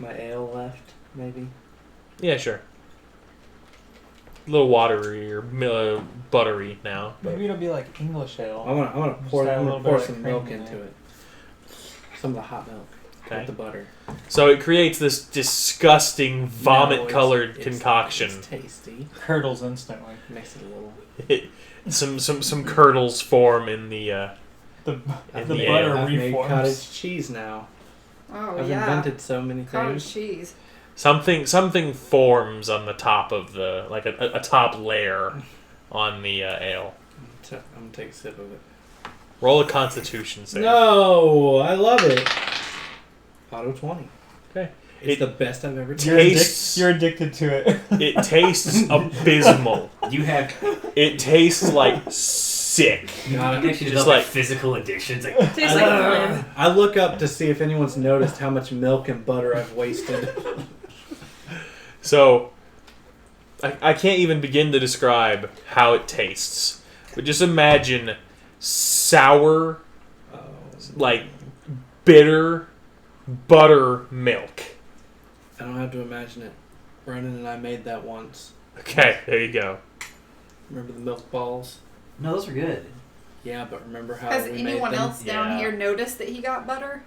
my ale left, maybe. Yeah, sure. A little watery or buttery now. Maybe it'll be like English ale. I want to Just pour. add a I'm little gonna pour bit of some cream milk in into there. it. Some of the hot milk with the butter. So it creates this disgusting vomit-colored It's concoction. tasty. Curdles instantly. Makes it a little. Some curdles form in the The In the the butter ale. I've made reforms. cottage cheese now. Oh, I've yeah. invented so many Cottage things. cheese. something forms on the top of the like a top layer on the ale. I'm gonna take a sip of it. Roll a Constitution save. No, I love it. Auto 20. Okay. It's the best I've ever You're, Tastes- you're addicted to it. It tastes abysmal. You have It tastes like sick. you God, actually Just develop like- like physical addictions. Like, Tastes like lemon. I look up to see if anyone's noticed how much milk and butter I've wasted. So, I can't even begin to describe how it tastes. But just imagine sour, Oh. like bitter buttermilk. I don't have to imagine it. Brennan and I made that once. Okay, there you go. Remember the milk balls? no, those are good. Yeah, but remember how Has we anyone made them? else down Yeah. here noticed that he got butter?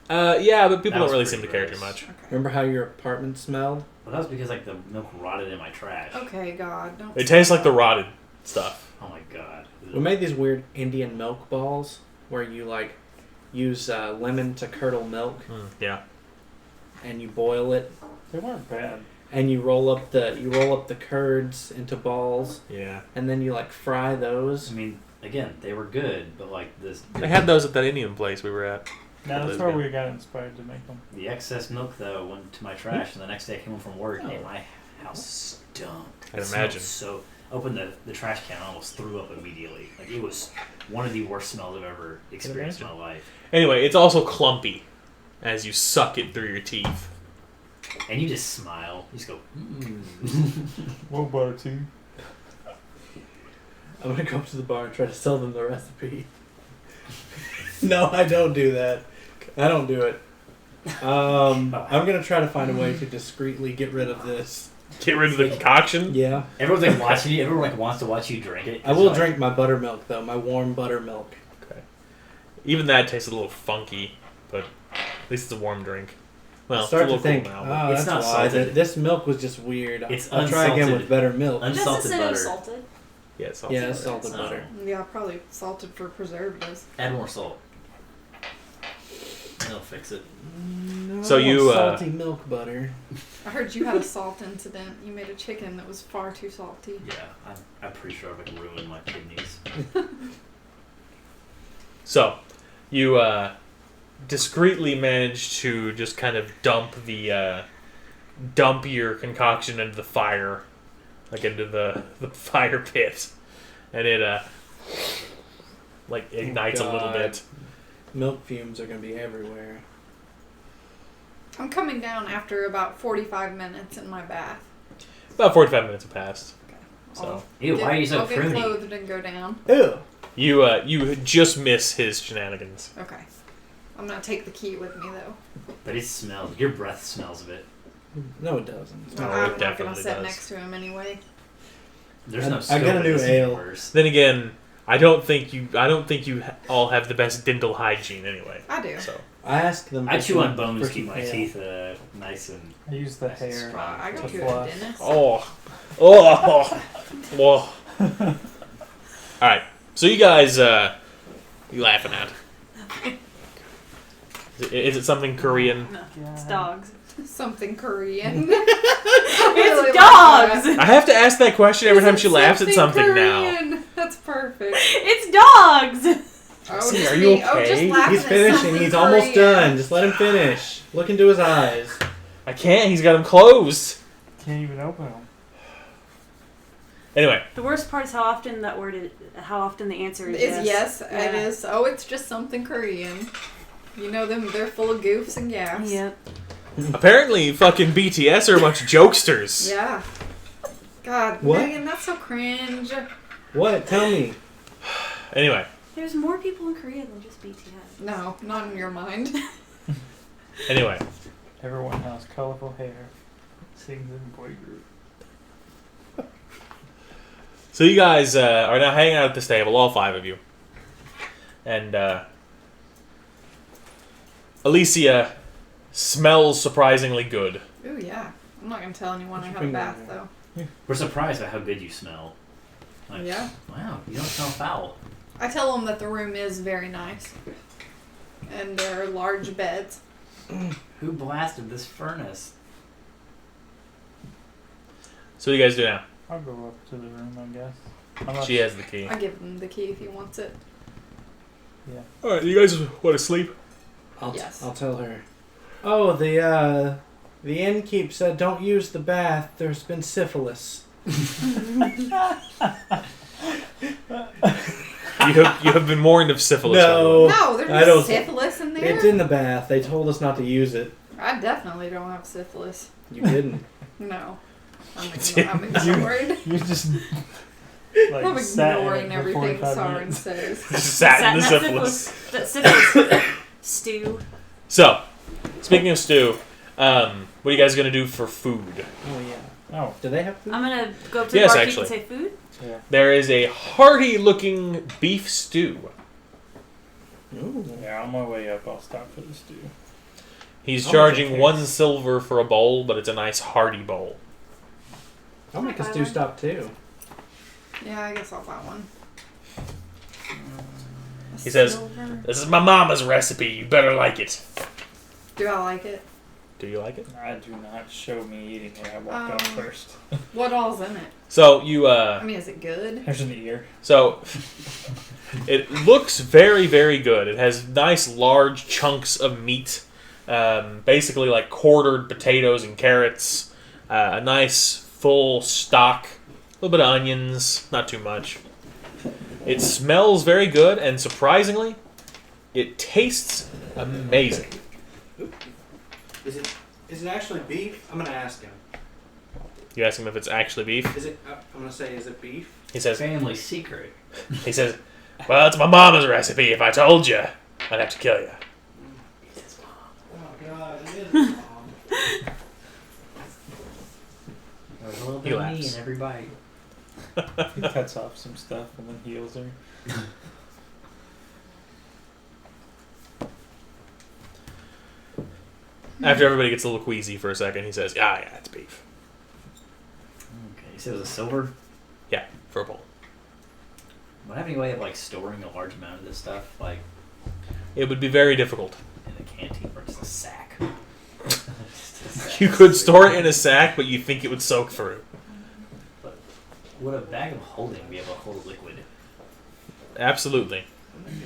Yeah, but people That don't was really pretty seem to care too gross. much. Okay. Remember how your apartment smelled? Well, that was because like the milk rotted in my trash. Okay, God, don't. It tastes like the rotted stuff. Oh my god. We made these weird Indian milk balls where you like use lemon to curdle milk Yeah. and you boil it They weren't bad. and you roll up the curds into balls Yeah. and then you like fry those. I mean, again, they were good, but like this, I had those at that Indian place we were at. Now that's Those where good. we got inspired to make them. the excess milk though went to my trash, and the next day I came home from work, Oh. and my house stunk. I can It smelled imagine. So opened the trash can, I almost threw up immediately. Like it was one of the worst smells I've ever experienced in my life. Anyway, it's also clumpy as you suck it through your teeth. And you just smile. You just go. Whoa, butter too. I'm gonna go up to the bar and try to sell them the recipe. No, I don't do that. I don't do it. I'm gonna try to find a way to discreetly get rid of this. Get rid of the concoction? Yeah. Everyone's like watching you. Everyone like wants to watch you drink it. I will It's like- drink my buttermilk though, my warm buttermilk. Okay. Even that tastes a little funky, but at least it's a warm drink. Well, I it's a start to little think, cool oh, now. It's that's not why. salted. This milk was just weird. It's I'll try again unsalted. with better milk. Unsalted Just instead butter. of salted. Yeah, it's Yeah, it's salted Oh. butter. Yeah, probably salted for preservatives. Add more salt. That'll fix it. No, So I want you, salty milk butter. I heard you had a salt incident. You made a chicken that was far too salty. Yeah, I'm pretty sure I've like ruined my kidneys. So, you discreetly manage to just kind of dump your concoction into the fire, like into the fire pit, and it like ignites a little God. bit. Milk fumes are gonna be everywhere. I'm coming down after about 45 minutes in my bath. About 45 minutes have passed. So I'll Ew, why are you so I'll get pruny? clothed and go down. Ew. you just miss his shenanigans. Okay. I'm gonna take the key with me though. But it smells. Your breath smells of it. No, it doesn't. No, it I'm not gonna definitely sit does. next to him anyway. There's I- no I scope got a in new this ale. universe. Then again, I don't think you all have the best dental hygiene anyway. I do. So I asked them. I for chew some- on bones for to keep some my ale. teeth nice and I use the hair. strong. I go To to a fluff. dentist. oh. All right. So you guys, you laughing at? Is it something Korean? No, it's dogs. Something Korean. It's dogs. I have to ask that question every Is time it she laughs at something now. Korean? That's perfect. It's dogs. Oh, See, just are you me. Oh, just okay? laughing He's at finishing. something He's almost Korean. done. Just let him finish. Look into his eyes. I can't. He's got them closed. Can't even open them. Anyway, The worst part is how often how often the answer is Is yes, Yeah. it is. Oh, it's just something Korean. You know them, they're full of goofs and gaffs. Yep. apparently fucking BTS are a bunch of jokesters. Yeah. God, What? Megan, that's so cringe. What? Tell me. Anyway, There's more people in Korea than just BTS. No, not in your mind. anyway, Everyone has colorful hair. Sings in boy group. So you guys are now hanging out at this table, all 5 of you. And Alicia smells surprisingly good. Ooh, yeah. I'm not gonna tell anyone I Put your had a finger bath in there. though. We're surprised at how good you smell. Like, Yeah. wow, you don't smell foul. I tell them that the room is very nice, and there are large beds. Who blasted this furnace? So what do you guys do now? I'll go up to the room, I guess. Unless, She has the key. I give him the key if he wants it. yeah. Alright, you guys want to sleep? Yes. I'll tell her. Oh, the innkeep said don't use the bath. There's been syphilis. You have been warned of syphilis. No. No, I don't- there's syphilis in there. It's in the bath. They told us not to use it. I definitely don't have syphilis. You didn't. No. I'm ignoring. You just like I'm sat in ignoring it for everything 45 Soren minutes. says. Sat in the that syphilis. That syphilis stew. So, speaking of stew, what are you guys going to do for food? Oh yeah. Oh, Do they have food? I'm gonna go up to Yes, the barkeep actually. and say food. yeah. There is a hearty-looking beef stew. Ooh. Yeah, on my way up, I'll stop for the stew. He's How much charging it 1 takes? silver for a bowl, but it's a nice hearty bowl. I'll make a stew stop too. Yeah, I guess I'll buy one. He says, Silver. "This is my mama's recipe. You better like it." Do I like it? Do you like it? I do not show me eating it. I walked up first. What all's in it? So you I mean, is it good? There's an ear. So it looks very, very good. It has nice large chunks of meat, basically like quartered potatoes and carrots, a nice full stock, a little bit of onions, not too much. It smells very good, and surprisingly, it tastes amazing. Is it actually beef? I'm gonna ask him. You ask him if it's actually beef. Is it? I'm gonna say, is it beef? He says, Family secret. "Well, it's my mama's recipe. If I told you, I'd have to kill you." Oh god, it is mom. There's a little He bit of me laughs. in every bite. He cuts off some stuff and then heals her. After everybody gets a little queasy for a second, he says, "Ah, yeah, it's beef Okay, you said it was a silver? for a bowl." Would I have any way of like storing a large amount of this stuff, like It would be very difficult. in a canteen or just a sack? Just a sack. You could store it in a sack, but you think it would soak through. Would a bag of holding be able to hold a liquid? Absolutely.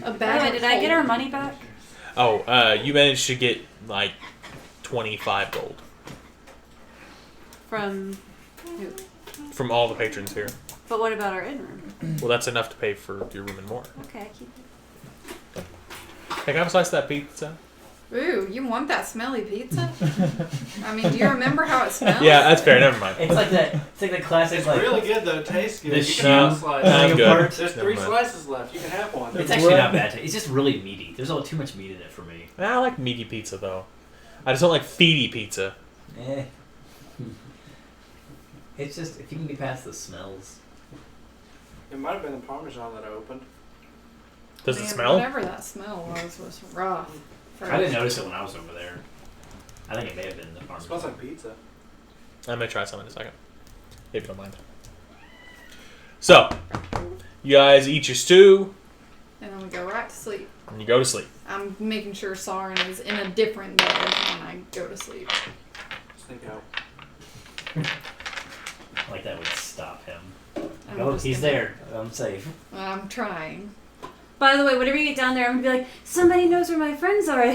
A By bag. the way, of did I get our cold- money back? Oh, you managed to get like 25 gold From. from all the patrons here. But what about our in room? Well, that's enough to pay for your room and more. Okay, I keep it. Hey, can I have a slice of that pizza? Ooh, you want that smelly pizza? I mean, do you remember how it smells? Yeah, that's fair. Never mind. It's like that. It's like the classic. It's like, really good though. It tastes good. This You can have a shoe- slice. I'm good. apart. There's Never 3 mind. slices left. You can have one. It's actually not bad. It's just really meaty. There's a little too much meat in it for me. I like meaty pizza though. I just don't like feedy pizza. Eh. It's just if you can get past the smells. It might have been the Parmesan that I opened. Does it Man, smell? Whatever that smell was rough. I didn't notice it when I was over there. I think it may have been the It farm. smells like pizza. I may try some in a second, if you don't mind. So, you guys eat your stew And then we go right to sleep. and you go to sleep. I'm making sure Soren is in a different bed when I go to sleep. Sneak out. Like that would stop him. I'm Oh, just he's gonna- there. I'm safe. I'm trying. By the way, whenever you get down there, I'm gonna be like, somebody knows where my friends are.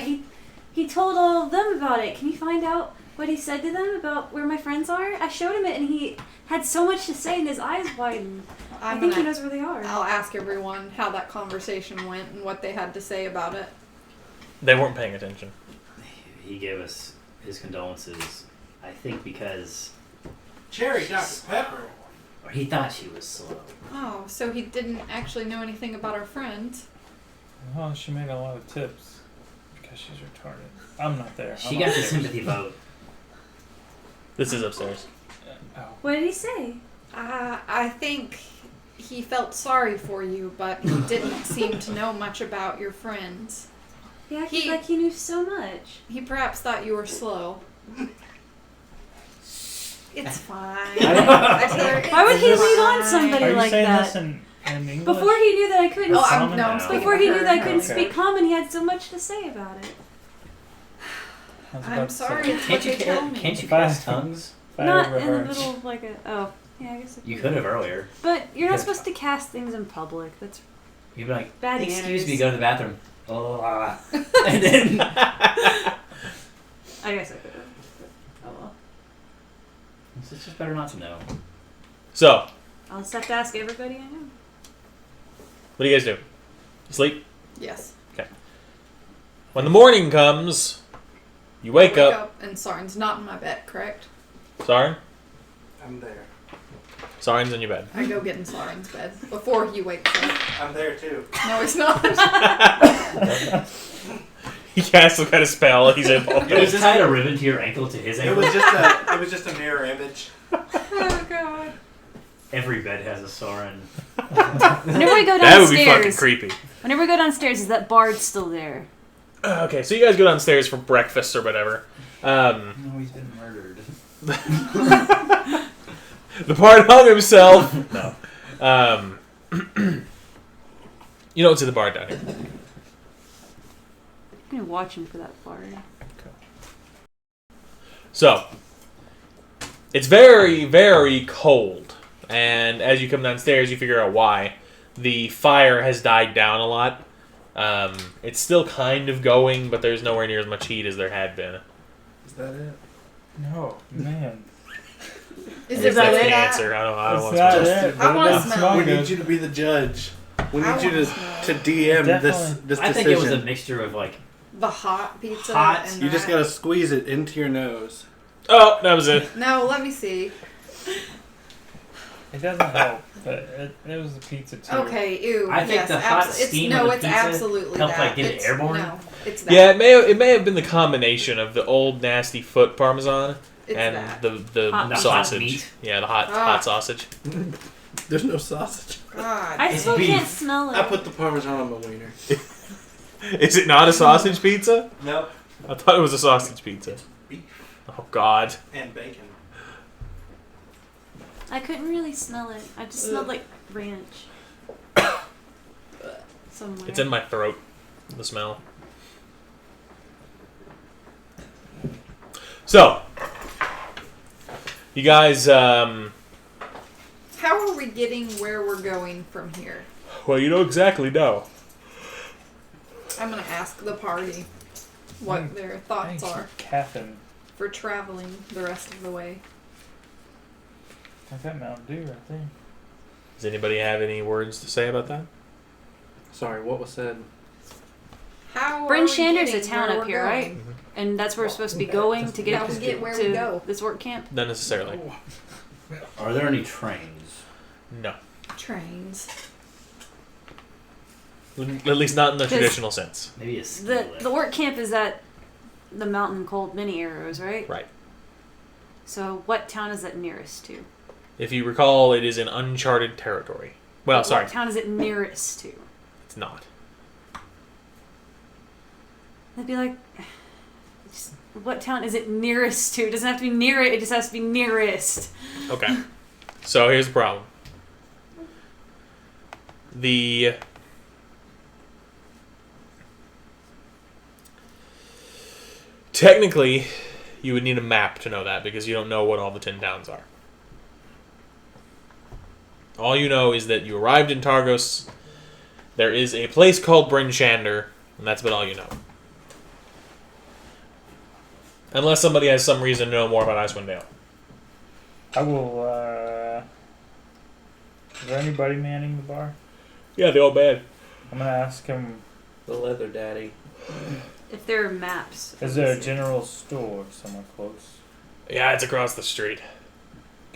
He told all of them about it. Can you find out what he said to them about where my friends are? I showed him it, and he had so much to say, and his eyes widened. I think he knows where they are. I'll ask everyone how that conversation went and what they had to say about it. They weren't paying attention. He gave us his condolences. I think because Cherry Dr. Pepper. or he thought she was slow. Oh, so he didn't actually know anything about our friends. Well, she made a lot of tips. because she's retarded. I'm not there. She I'm got the upstairs. sympathy vote. This is upstairs. Oh. What did he say? I think he felt sorry for you, but he didn't seem to know much about your friends. He acted He- like he knew so much. He perhaps thought you were slow. It's fine. I- It's Why would he lead on fine. somebody Are you like saying that? this in English? Before he knew that I couldn't. Oh, I'm, Common? no, I'm No. speaking Before to he knew her. that I couldn't Okay. speak common, he had so much to say about it. I was I'm about to say, sorry. It's what Can't you they tell me. can't you If I- cast tongues? if I Not ever in the heard- middle of like a. Oh, yeah, I guess. I You could have earlier. But you're not Yeah. supposed to cast things in public. That's You'd be like, bad excuse manners. me, go to the bathroom. Oh, and then I guess I could have. Oh well. it's just better not to know. So, I'll just have to ask everybody I know. what do you guys do? Sleep? Yes. When the morning comes, you wake up. and Soren's not in my bed, correct? Soren? I'm there. Soren's in your bed. I go get in Soren's bed before he wakes up. I'm there too. No, he's not. He casts some kind of spell. He's in. It was tied a ribbon to your ankle to his It ankle. was just a mirror image. Oh god. Every bed has a Soren. Whenever we go That would be fucking downstairs, creepy. whenever we go downstairs, is that bard still there? Okay, so you guys go downstairs for breakfast or whatever. No, he's been murdered. The bard hung himself. No. You don't see the bard down here. I'm gonna watch him for that bard. So, it's very, very cold. And as you come downstairs, you figure out why. The fire has died down a lot. It's still kind of going, but there's nowhere near as much heat as there had been. Is that it? No, man. Is That's it really the that? answer. I don't want That's to not spell. it, I but wanna it's smell. not We good. need you to be the judge. We I need you wanna to smell. DM this Definitely. this I decision. think it was a mixture of like The hot pizza. Hot. And You just that. gotta squeeze it into your nose. Oh, that was it. No, let me see. It doesn't help, but it was the pizza too. Okay, ew. I think yes, the hot it's, steam no, of the it's pizza absolutely helped, that. like, get it It's- airborne? No, it's that. Yeah, it may have been the combination of the old nasty foot parmesan it's and that. the Hot meat. sausage. meat. Yeah, the hot Ah. sausage. There's no sausage. God. I It's still beef. can't smell it. I put the parmesan on my wiener. Is it not a sausage pizza? Nope. I thought it was a sausage pizza. Beef Oh God. and bacon. I couldn't really smell it. I just smelled like ranch. Somewhere. It's in my throat. The smell. So, you guys, How are we getting where we're going from here? well, you don't exactly know. I'm gonna ask the party what their thoughts are Caffeine. for traveling the rest of the way. I got Mountain Dew right there. Does anybody have any words to say about that? Sorry, what was said? How Bryn are we Shander's a getting town where up we're here, going? right? And that's where we're supposed to be going to get How we get where to we go. this work camp. Not necessarily. Are there any trains? No. Trains. At least not in the 'Cause traditional sense. Maybe a ski The lift. the work camp is at the Mountain Cold Mini Arrows, right? Right. So what town is that nearest to? If you recall, it is in uncharted territory. Well, But sorry, What town is it nearest to? it's not. They'd be like, just, what town is it nearest to? It doesn't have to be near it. It just has to be nearest. Okay. So here's the problem. Technically, you would need a map to know that because you don't know what all the 10 towns are. All you know is that you arrived in Targos. There is a place called Bryn Shander, and that's about all you know. Unless somebody has some reason to know more about Icewind Dale. I will, is there anybody manning the bar? Yeah, the old man. I'm gonna ask him, The leather daddy. If there are maps. is there a general store somewhere close? Yeah, it's across the street.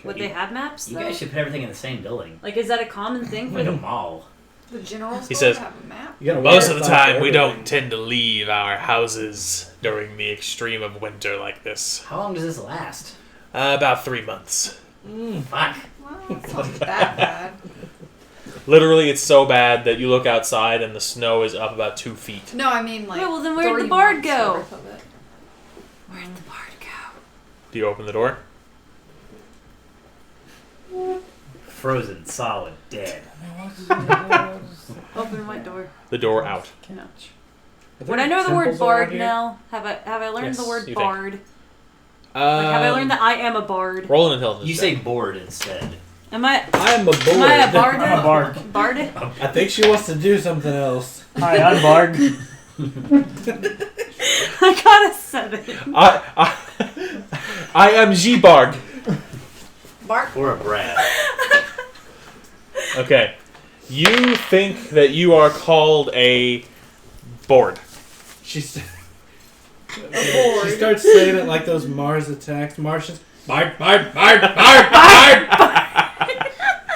Would they have maps You though? guys should put everything in the same building. Like, is that a common thing for Like a them? mall. The general store says, have a map. You gotta Most wear of the a sign time, for we don't everything. tend to leave our houses during the extreme of winter like this. How long does this last? About 3 months. Fuck. Well, it's not that bad. Literally, it's so bad that you look outside and the snow is up about 2 feet. No, I mean like. Yeah, well, then where'd the 3 bard months go? worth of it. Where'd the bard go? Do you open the door? Frozen, solid, dead. Open my door. The door out. Are there When I know the word temples bard around here? now, have I learned Yes, the word you think. bard? Like, have I learned that I am a bard? Roll an intelligence You check. say bored instead. Am I? I am a board. Am I a bard? I'm a bard. Bard? I think she wants to do something else. Hi, I'm Bard. I got a 7. I am G-Barg. Bart. Or a Brad. Okay. You think that you are called a board. She's. board. She starts saying it like those Mars attacks. Martians. Bard, bard, bard, bard, bard.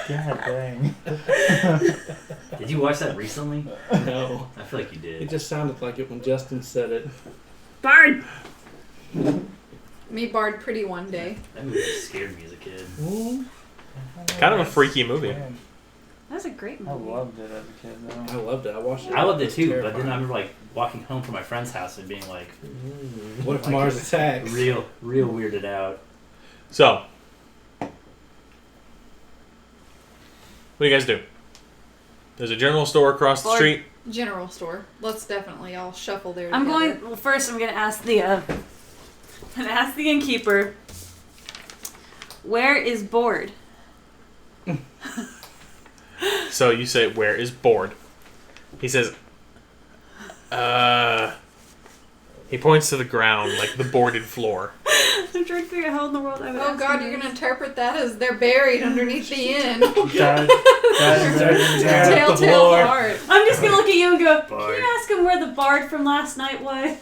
God dang. Did you watch that recently? No. I feel like you It did. just sounded like it when Justin said it. Bard! Me Bard pretty one day. That movie scared me as a kid. Kind of a freaky movie. Man, That was a great I movie. loved it as a kid, I though. loved it. I watched it. I loved it was too, but terrifying. then I remember like walking home from my friend's house and being like What if like, Mars attacks? real weirded out. So, what do you guys do? There's a general store across the Board. street. General store. Let's definitely all shuffle there. I'm together. going. Well, first I'm gonna ask the. Innkeeper. Where is Board? So you say, "Where is board?" He says, He points to the ground, like the boarded floor. I'm trying to figure out how in the world I would. Oh ask God, him you're this. gonna interpret that as they're buried underneath the inn. God, Tearing up the Telltale floor. heart. I'm just gonna look at you and go. Bard. Can you ask him where the bard from last night was?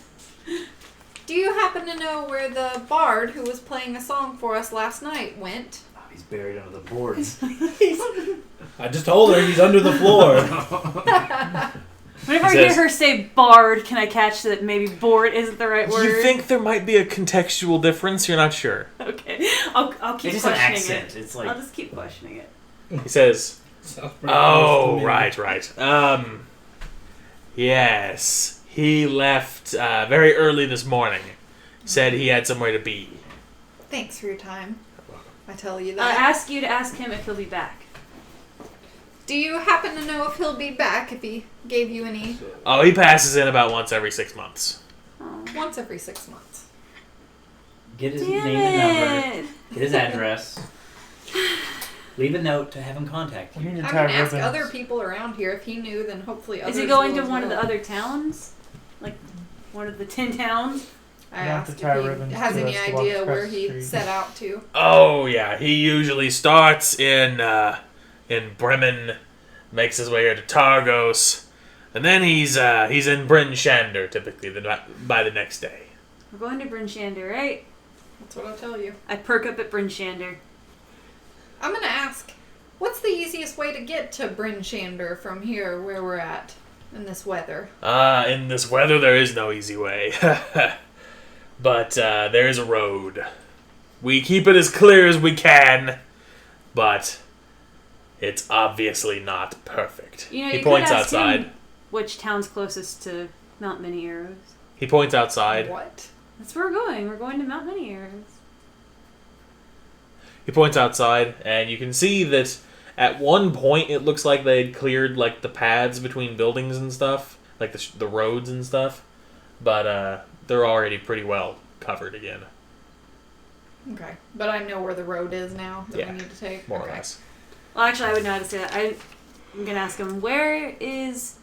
Do you happen to know where the bard who was playing a song for us last night went? Oh, he's buried under the boards. I just told her he's under the floor. Whenever I He hear says- her say bard, can I catch that maybe board isn't the right word? You think there might be a contextual difference? You're not sure. Okay, I'll keep It's just an questioning accent. it. It's I'll like just keep questioning it. He says, Sounds pretty "Oh, close to me. right. Yes, he left very early this morning. Said he had somewhere to be." Thanks for your time. I tell you I that. ask you to ask him if he'll be back. Do you happen to know if he'll be back? If he gave you any Oh, he passes in about once every 6 months. Oh. once every 6 months? get his Damn name and number, it! get his address, leave a note to have him contact We you. need to I tie can ask ribbons. other people around here if he knew. Then hopefully others. Is he going will to as one of the well. other towns? Like one of the 10 towns? I You have to asked tie if he ribbons has to any us to walk idea across where the he street. set out to. Oh yeah, he usually starts in Bremen, makes his way here to Targos, and then he's in Bryn Shander typically by the next day. We're going to Bryn Shander, right? That's what I'll tell you. I perk up at Bryn Shander. I'm gonna ask, what's the easiest way to get to Bryn Shander from here, where we're at, in this weather? In this weather, there is no easy way, but there is a road. We keep it as clear as we can, but it's obviously not perfect. You know, He you points could ask outside. him which town's closest to Mount Many Arrows. He points outside. What? That's where we're going. We're going to Mount Many Arrows. He points outside, and you can see that at one point it looks like they had cleared like the paths between buildings and stuff, like the roads and stuff, but they're already pretty well covered again, Okay, but I know where the road is now that Yeah, we need to take. more okay. or less. Well, actually, I would know how to say that. I'm going to ask him, where is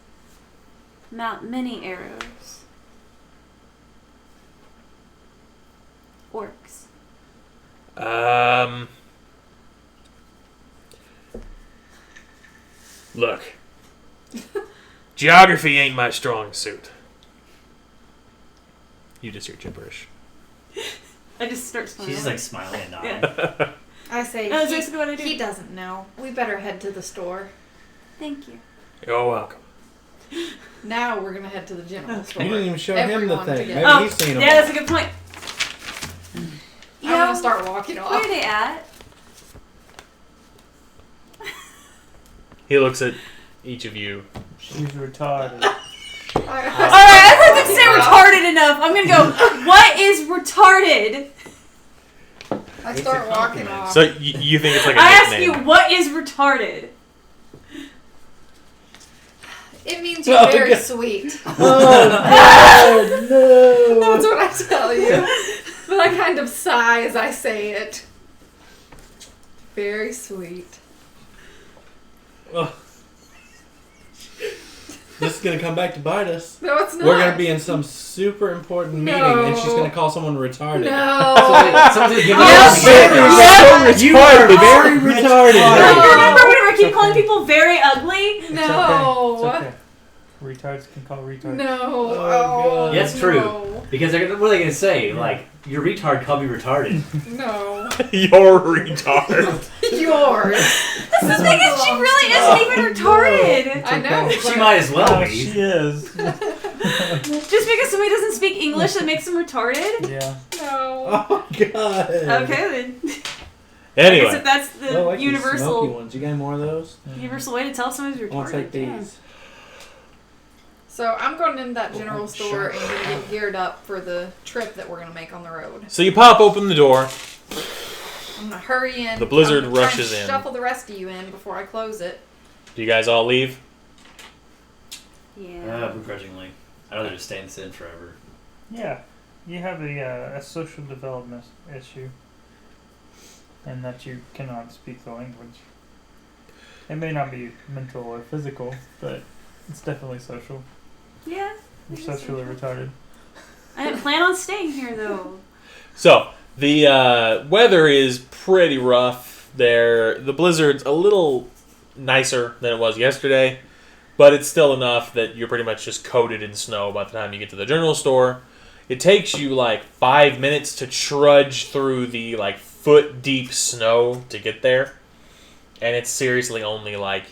Mount Many Arrows? Orcs. Look, geography ain't my strong suit. You just hear gibberish. I just start smiling. She's just like smiling and nodding. I say That's he, basically what I do. he doesn't know. We better head to the store. Thank you. You're welcome. Now we're gonna head to the general store. You didn't even show him the Everyone thing. together. Maybe he's seen them. Yeah, that's a good point. I'm gonna start walking Where off. are they at? He looks at each of you. She's retarded. Alright, I've heard them say retarded enough. I'm gonna go, what is retarded? I start walking off. So you think it's like a I ask nickname? you, what is retarded? It means you're Oh, very God. sweet. Oh, no. That's what I tell you. But I kind of sigh as I say it. Very sweet. Ugh. This is gonna come back to bite us. No, it's not. We're gonna be in some super important meeting, and she's gonna call someone retarded. No. Something to give Yes, us. You are very retarded. You remember whenever I keep calling people very ugly? No. It's okay. Retards can call retards. No. Oh, God. Yeah, it's true. No. Because they're gonna, what are they gonna say? Like, your retard called me retarded. No. You're retarded. Yours. The thing is, she really isn't even retarded. I know. She might as well Oh, be. she is. Just because somebody doesn't speak English, that makes them retarded? Yeah. No. Oh, God. Okay, then. I guess Anyway, if that's the I like these smoky universal ones. You got any more of those? universal way to tell if somebody's I want to retarded. take yeah. these. So I'm going into that general Oh, store sure. and gonna get geared up for the trip that we're gonna make on the road. so you pop open the door. I'm gonna hurry in. The blizzard I'm gonna try and rushes in. Shuffle the rest of you in before I close it. Do you guys all leave? Yeah. Begrudgingly. I'd rather just stay and sit in forever. Yeah. You have a social development issue. And that you cannot speak the language. It may not be mental or physical, but it's definitely social. Yeah. You're I guess socially so. retarded. I didn't plan on staying here, though. So the weather is pretty rough there. The blizzard's a little nicer than it was yesterday, but it's still enough that you're pretty much just coated in snow by the time you get to the general store. It takes you like 5 minutes to trudge through the like foot deep snow to get there, and it's seriously only like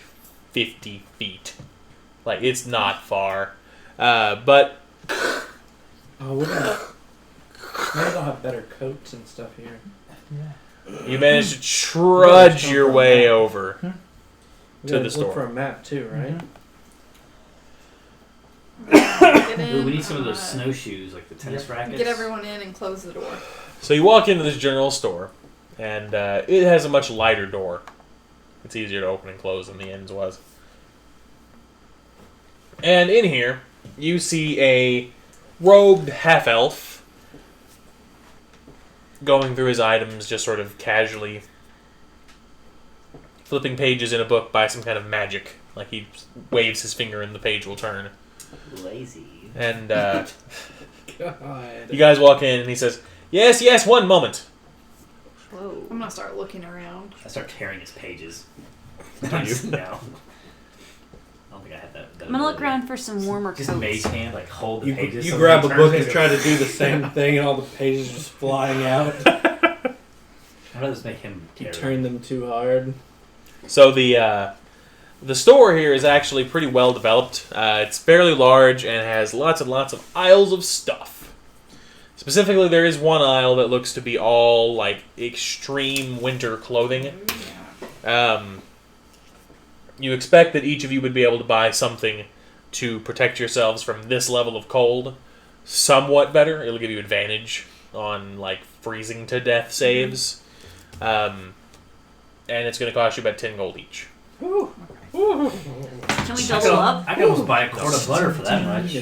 50 feet. Like, it's not far, but Oh, we're gonna. Maybe they'll have better coats and stuff here. Yeah. you manage to trudge your way over. We To gotta the store. look for a map too, right? Get Ooh, in, we need some of those snowshoes, like the tennis rackets. Get everyone in and close the door. So you walk into this general store, and it has a much lighter door. It's easier to open and close than the ends was. And in here, you see a robed half-elf going through his items, just sort of casually flipping pages in a book by some kind of magic. Like he waves his finger and the page will turn. Lazy. And God. you guys walk in, and he says, "Yes, yes, one moment." Whoa. I'm gonna start looking around. I start tearing his pages. you? No. I don't think I had that. I'm gonna look around for some warmer Just coats. mage hand, like hold the You, pages. you so grab when a he turns book it, and try to do the same thing, and all the pages just flying out. I'd rather just make him You tear turn them too hard. So the store here is actually pretty well developed. It's fairly large and has lots and lots of aisles of stuff. Specifically, there is one aisle that looks to be all like extreme winter clothing. You expect that each of you would be able to buy something to protect yourselves from this level of cold. Somewhat better. It'll give you advantage on like freezing to death saves. And it's going to cost you about 10 gold each. Can we I double up? could almost buy a quart of butter for that much. You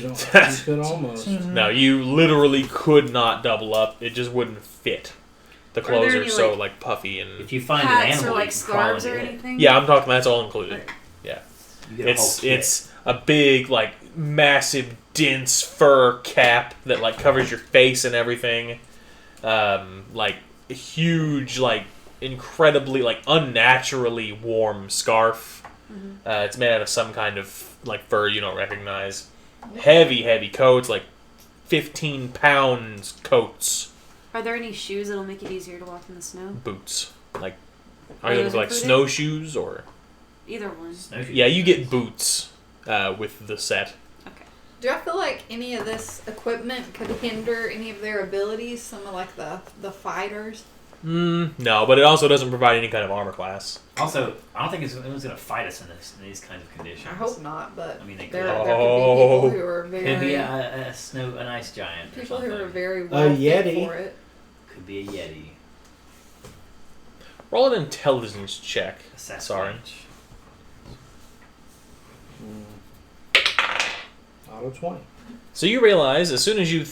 could almost. No, you literally could not double up. It just wouldn't fit. The there clothes are any, so like, like puffy and If you find an Hats animal, or like you can crawl scarves or into it. anything? yeah, I'm talking that's all included. Okay. You get a whole kit. It's a big like massive dense fur cap that like covers your face and everything. Like a huge like incredibly like unnaturally warm scarf. Mm-hmm. It's made out of some kind of like fur you don't recognize. Heavy coats, like 15 pounds coats. Are there any shoes that'll make it easier to walk in the snow? Boots. Like, Are are you those looking for like included? snowshoes or? Either one. Snowshoes. Yeah, you get boots. with the set. Do I feel like any of this equipment could hinder any of their abilities? Some of like the fighters. No, but it also doesn't provide any kind of armor class. Also, I don't think anyone's going to fight us in these kinds of conditions. I hope not, but I mean, they there could. could be people who are very Could be an ice giant. Or people something. who are very well fit Yeti. for it. Could be a Yeti. Roll an intelligence check. A Sasquatch. Sorry. Auto 20. So you realize, as soon as you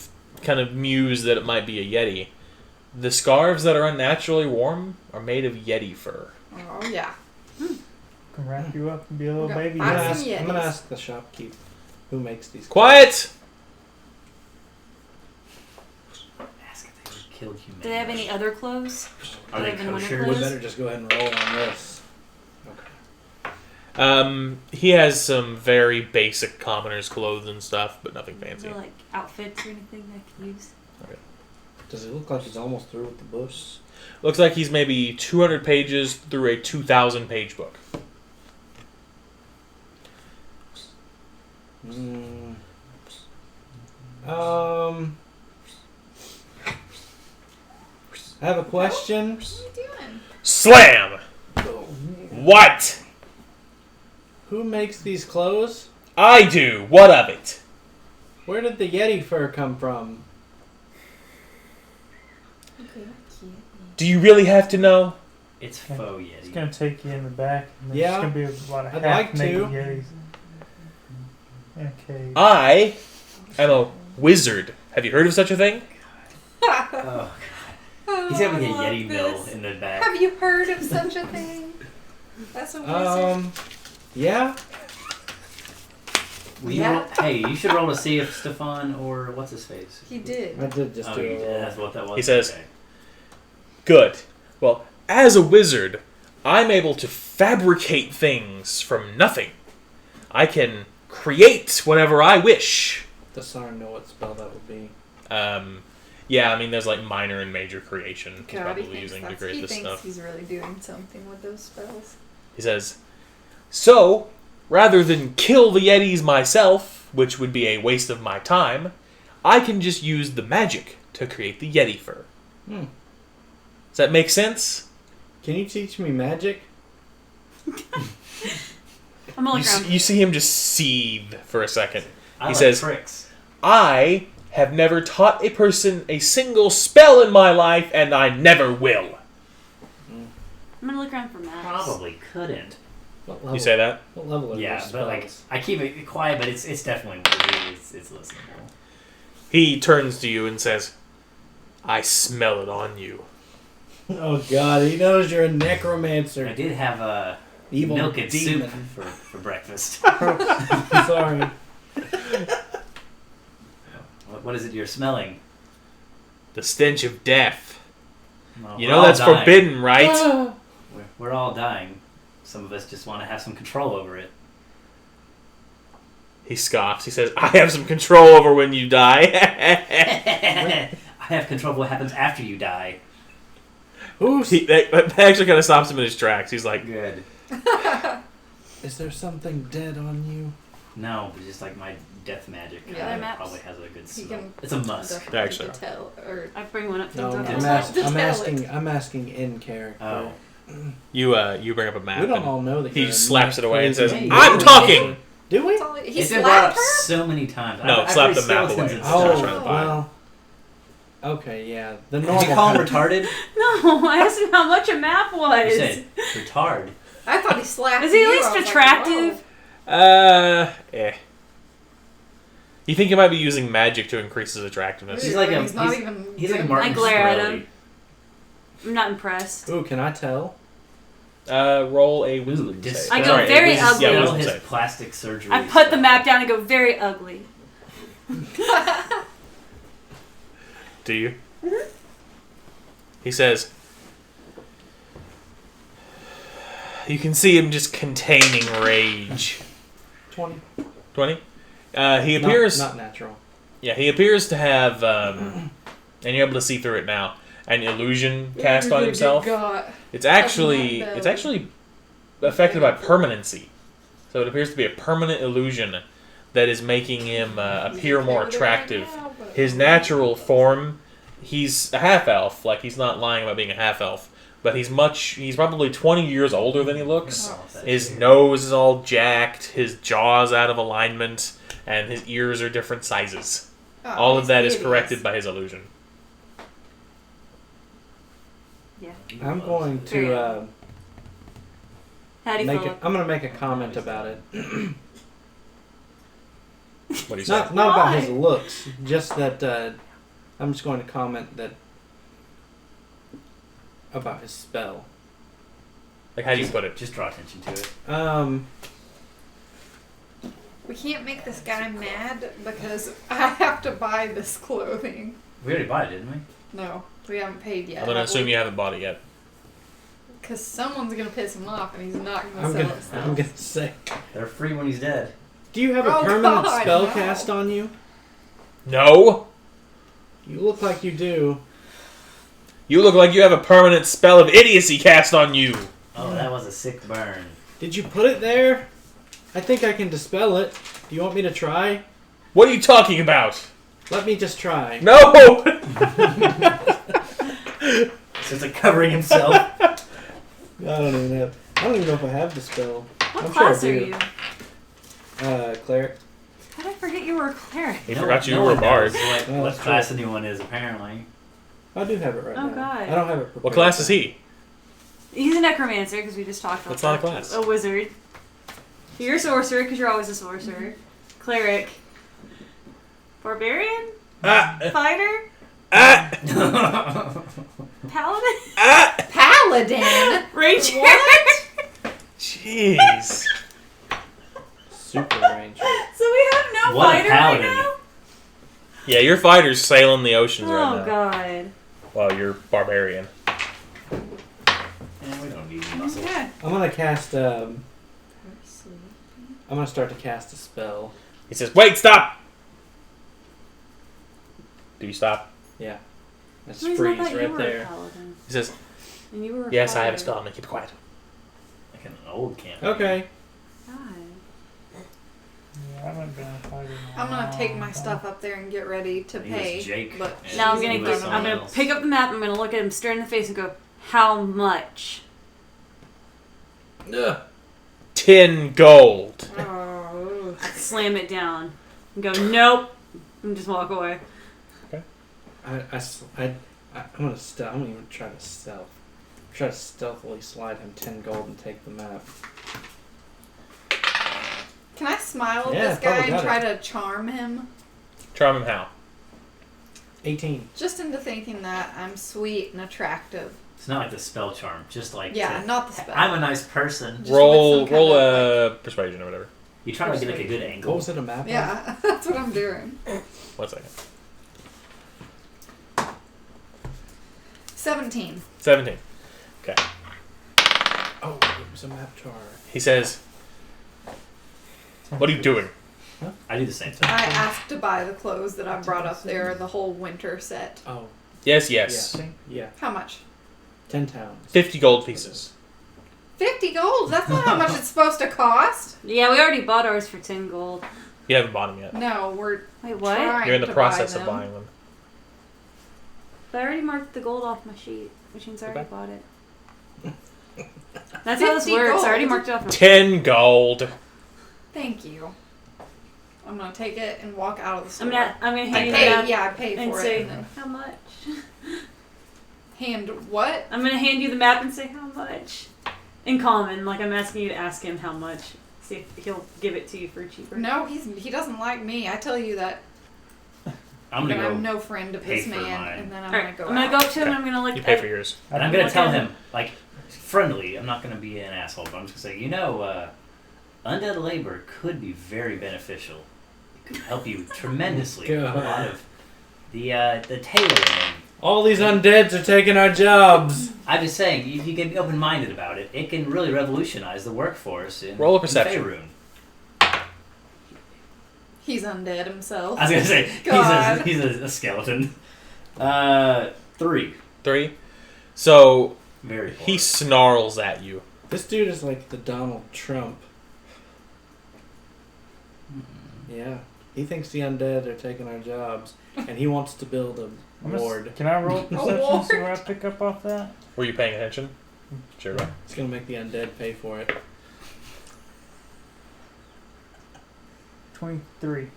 kind of muse that it might be a Yeti, the scarves that are unnaturally warm are made of Yeti fur. Oh yeah. Can wrap you up and be a little Okay. baby. I- Yeah. some I'm gonna Yetis. ask the shopkeep who makes these. Quiet! Ask if they were killed human. Do they have any other clothes? Are they Do they have any winter kosher? We clothes? better just go ahead and roll on this. He has some very basic commoner's clothes and stuff, but nothing fancy. Or like outfits or anything I can use? Does it look like he's almost through with the books? Looks like he's maybe 200 pages through a 2,000 page book. I have a question. What are you doing? Slam! What? Who makes these clothes? I do. What of it? Where did the Yeti fur come from? Do you really have to know? It's faux Yeti. It's gonna take you in the back. And there's Yeah, gonna be a lot of I'd half like naked to. Yetis. Okay. I am a wizard. Have you heard of such a thing? Oh, Oh, he's having I a love Yeti mill this. in the back. Have you heard of such a thing? That's a wizard. Yeah. Will Yeah. you roll, hey, you should roll to see if Stefan or what's his face. He did. I did just Oh, do you a did. roll. That's what that was. He says- Okay. Good. Well, as a wizard, I'm able to fabricate things from nothing. I can create whatever I wish. Does Sarn know what spell that would be? Yeah, I mean, there's like minor and major creation he's God, he probably thinks, using to that's, create he this thinks stuff. he's really doing something with those spells. He says, so, rather than kill the Yetis myself, which would be a waste of my time, I can just use the magic to create the Yeti fur. Hmm. Does that make sense? Can you teach me magic? I'm gonna look around. You see him just seethe for a second. I He like says- tricks. I have never taught a person a single spell in my life, and I never will. I'm gonna look around for maps. Probably couldn't. What level? You say that? What level are Yeah, those but like spells? I keep it quiet, but it's definitely it's listenable. He turns to you and says, I smell it on you. Oh God, he knows you're a I necromancer. did have Evil milk and soup demon. for breakfast. Sorry. What is it you're smelling? The stench of death. Well, You we're know all that's dying. forbidden, right? We're all dying. Some of us just want to have some control over it. He scoffs. He says, I have some control over when you die. I have control of what happens after you die. Who's? That actually kind of stops him in his tracks. He's like, Good. Is there something dead on you? No, but just like my death magic Yeah, their maps. probably has a good He smell. can It's a musk. definitely Actually. tell, or I bring one up for No, the I'm, doctor. I'm asking in character. Oh. you bring up a map. We don't and all know that. he you're a slaps it away and crazy says, Hey, I'm you- talking! Do we? that's all he It's been brought slapped up her? so many times. No, I've slap heard the map skeletons away. and Oh, stuff. trying to buy. well. Okay, yeah. The Did normal. you call him kind. retarded? No, I asked him how much a map You was. said retard. I thought he slapped Is he at you. least I was like, attractive? whoa. You think he might be using magic to increase his attractiveness? He's like a- He's not he's- even. He's like a good. Martin I glare at Shkreli. him. I'm not impressed. Ooh, can I tell? Roll a wisdom Ooh, save. I go Sorry, a very wisdom- ugly. Yeah, Spell wisdom his save. plastic surgery. I put the spell. map down and go very ugly. Do you? He says, you can see him just containing rage. 20. 20? He appears... Not natural. Yeah, he appears to have, and you're able to see through it now, an illusion cast on himself. God. It's actually That's not it's actually affected by permanency. So it appears to be a permanent illusion that is making him appear more attractive. His natural form, he's a half-elf. Like, he's not lying about being a half-elf. But he's probably 20 years older than he looks. His nose is all jacked, his jaw's out of alignment, and his ears are different sizes. All of that is corrected by his illusion. I'm going to How do you feel? I'm going to make a comment about it. What do you say? Not about his looks, just that I'm just going to comment that about his spell. Like, how do you put it? Just draw attention to it. We can't make this guy mad because I have to buy this clothing. We already bought it, didn't we? No, we haven't paid yet. I'm going to assume you haven't bought it yet. Because someone's going to piss him off and he's not going to I'm sell gonna himself. say. They're free when he's dead. Do you have a Oh, permanent God, spell no. cast on you? No! You look like you do. You look like you have a permanent spell of idiocy cast on you. Oh, that was a sick burn. Did you put it there? I think I can dispel it. Do you want me to try? What are you talking about? Let me just try. No! So it's like covering himself. I don't even know if I have the spell. What I'm class sure I are do. you? Cleric. How did I forget you were a cleric? You Forgot you no were a one bard. knows What, Oh, what that's class true. anyone is, apparently. I do have it right Oh, now. God. I don't have it prepared. What class is he? He's a necromancer because we just talked about That's not a that. class. A wizard. You're a sorcerer because you're always a sorcerer. Cleric. Barbarian? Ah! Fighter? Ah! Paladin? Ah! Paladin? Ranger? What? Jeez. Super ranger. So we have no What a fighter right paladin. now? Yeah, your fighter's sailing the oceans right Oh, now. God. Well, you're barbarian. we don't need muscle. Okay. I'm gonna cast. I'm gonna start to cast a spell. He says, "Wait, stop!" Do you stop? Yeah. That's The reason I freeze thought you right were a there. paladin. He says, And you were a "Yes, I have a fighter. spell. I'm gonna keep it quiet." Like an old camp. Okay. God. Yeah, I haven't been a fighter in a I'm going to take long my time. stuff up there and get ready to He was pay. Jake, But and Now I'm he gonna was get, someone I'm gonna else. pick up the map. I'm gonna look at him straight in the face and go, "How much?" Ugh. 10 gold. Oh. Slam it down and go, "Nope," and just walk away. I'm gonna I'm gonna even try to stealthily slide him 10 gold and take the map. Can I smile at Yeah, this guy probably and got try to charm him? Charm him how? 18. Just into thinking that I'm sweet and attractive. It's not like the spell charm, just like Yeah, to- not the spell. I'm a nice person. Just Roll with some kind a persuasion or whatever. You try to get like a good What angle. was it, a map? Yeah, that's what I'm doing. 1 second. 17. 17. Okay. Oh, it was a map jar. He says, "What are you doing?" I do the same thing. I asked to buy the clothes that I brought up there, the whole winter set. Oh, Yes, yes. yeah. How much? 10 towns. 50 gold pieces. 50 gold? That's not how much it's supposed to cost. Yeah, we already bought ours for 10 gold. You haven't bought them yet. No, we're Wait, what? trying You're in the to process buy of them. buying them. But I already marked the gold off my sheet, which means I already Okay. bought it. That's how this 50 works. I already gold? marked it off my 10 gold. Thank you. I'm gonna take it and walk out of the store. I'm gonna I hand you the paid, map yeah, I paid and for say, it. And then "How much?" hand what? I'm gonna hand you the map and say, "How much?" In common, like I'm asking you to ask him how much. See if he'll give it to you for cheaper. No, he doesn't like me. I tell you that. I'm But gonna I'm go. no friend of pay this for man, mine. and then I'm Alright, gonna go. I'm gonna go out. up to him and I'm gonna look You pay at for yours. And I'm gonna tell Okay. him, like, friendly. I'm not gonna be an asshole, but I'm just gonna say, undead labor could be very beneficial. It could help you tremendously with a God. lot of the tailoring. All these undeads are taking our jobs. I'm just saying, if you can be open-minded about it, it can really revolutionize the workforce in Roll a perception. in Faerun. He's undead himself. I was gonna say God. he's a skeleton. 3. 3. So, Very. he Poor. snarls at you. This dude is like the Donald Trump Yeah. He thinks the undead are taking our jobs, and he wants to build a ward. Can I roll perception ward. see what I pick up off that? Were you paying attention? Sure. Go. It's gonna make the undead pay for it. 23.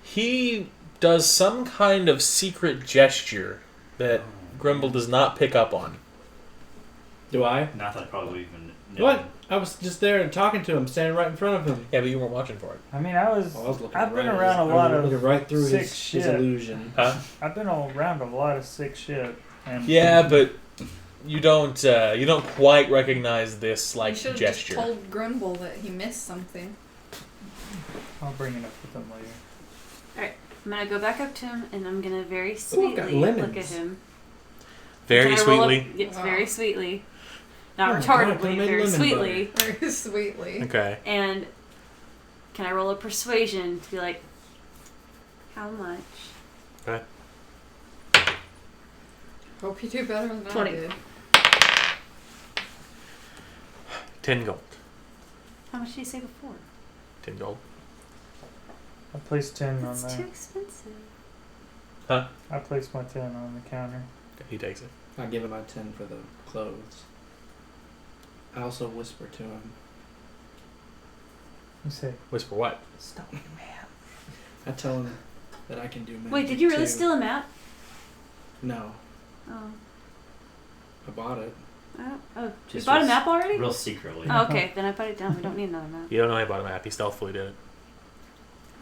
He does some kind of secret gesture that Grimble does not pick up on. Do I? Not that I probably would even know. What? I was just there and talking to him, standing right in front of him. Yeah, but you weren't watching for it. I mean, I was looking I've been right at around his- a lot I was of looking right through sick his shit. illusion. Huh? I've been around a lot of sick shit. And Yeah, but you don't quite recognize this You like should have gesture. just told Grimble that he missed something. I'll bring it up with him later. I'm gonna go back up to him and I'm gonna very got sweetly lemons. look at him. Very Can I roll sweetly. Yes, Wow. very sweetly. Oh Not my God, they retardedly, made very lemon sweetly. Very sweetly. Okay. And can I roll a persuasion to be like, how much? Hope you do better than 20. I did. 10 gold. How much did you say before? 10 gold. I placed 10 on That's too there. expensive. I placed my 10 on the counter. Okay, he takes it. I give him my 10 for the clothes. I also whisper to him. You say, Whisper what? stop me, man. I tell him that I can do magic Wait, did you really too. steal a map? No, Oh. I bought it. Oh, you Just bought a real- map already? Real secretly. Oh, okay, then I put it down. We don't need another map. You don't know anything about a map. He stealthily did it.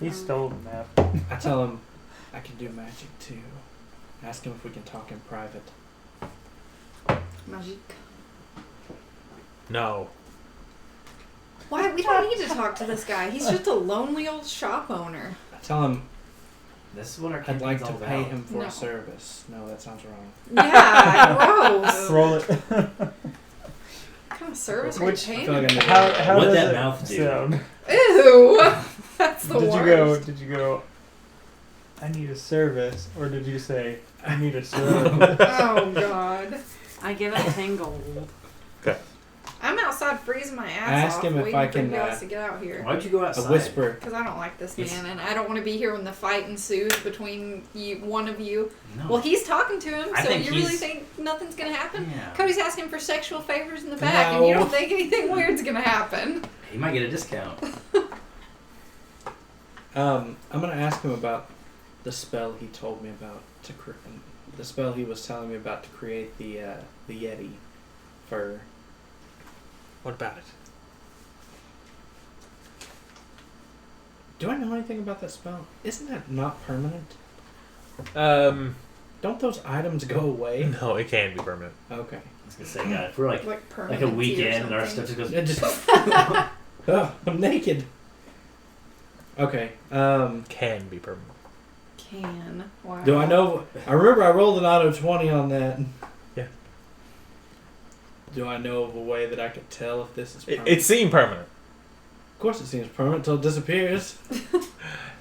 He stole the map. I tell him I can do magic too. Ask him if we can talk in private. Magic. No. Why? We don't need to talk to this guy. He's just a lonely old shop owner. I tell him This is what our I'd like campaign's to all pay about. him for No. a service. No, that sounds wrong. Yeah, gross. Roll it. What kind of service are you Which- I paying? feel like I need to- How What'd does that it mouth do? sound? Ew. That's the Did worst. you go, I need a service? Or did you say, I need a service? Oh God. I give him 10 gold. I'm outside freezing my ass Ask off, him if waiting I for can, you guys to get out here. Why'd you go A outside? whisper. Because I don't like this It's- man, and I don't want to be here when the fight ensues between one of you. No. Well, he's talking to him, I so think you really he's- think nothing's gonna happen? Yeah. Cody's asking for sexual favors in the back, and you No. don't think anything weird's gonna happen. He might get a discount. I'm gonna ask him about the spell he told me about the spell he was telling me about to create the Yeti fur. What about it? Do I know anything about that spell? Isn't that not permanent? Don't those items go away? No, it can be permanent. Okay. I was gonna say, God, if we're like a permanency or weekend and our something. stuff just goes. It just. Oh, I'm naked. Okay. Can be permanent. Can. Wow. Do I know? I remember I rolled an auto 20 on that. Yeah. Do I know of a way that I could tell if this is It, permanent? it seemed permanent. Of course, it seems permanent until it disappears.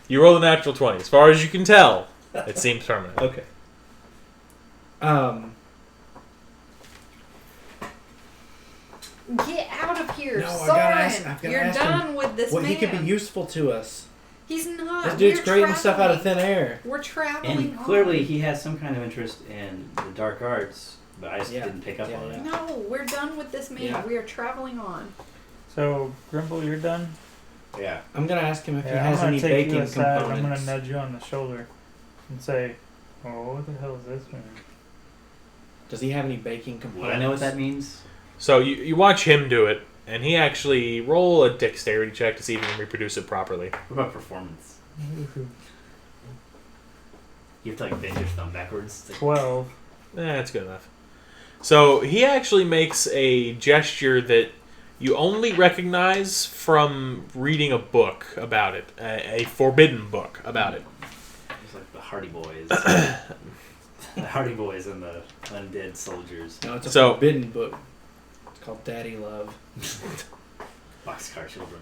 You rolled a natural 20. As far as you can tell, it seems permanent. Okay. Get out of here, No, I Soren! gotta ask- I've gotta You're ask him done with this Well, man. he could be useful to us. He's not. This dude's We're creating stuff out of traveling. thin air. We're traveling. And clearly he has some kind of interest in the dark arts, but I just Yeah. didn't pick up Yeah, on yeah. it. No, we're done with this man. Yeah. We are traveling on. So, Grimble, you're done? Yeah. I'm gonna ask him if he Yeah, has I'm any gonna take baking you aside. components. I'm gonna nudge you on the shoulder and say, "Oh, what the hell is this man?" Does he have any baking components? Would I know what that means? So you watch him do it, and he actually roll a dexterity check to see if he can reproduce it properly. What about performance? You have to like bend your thumb backwards. It's like, 12. That's good enough. So he actually makes a gesture that you only recognize from reading a book about it, a forbidden book about it. it's like the Hardy Boys. The Hardy Boys and the undead soldiers. No, it's a So- forbidden book. It's called Daddy Love. Boxcar Children.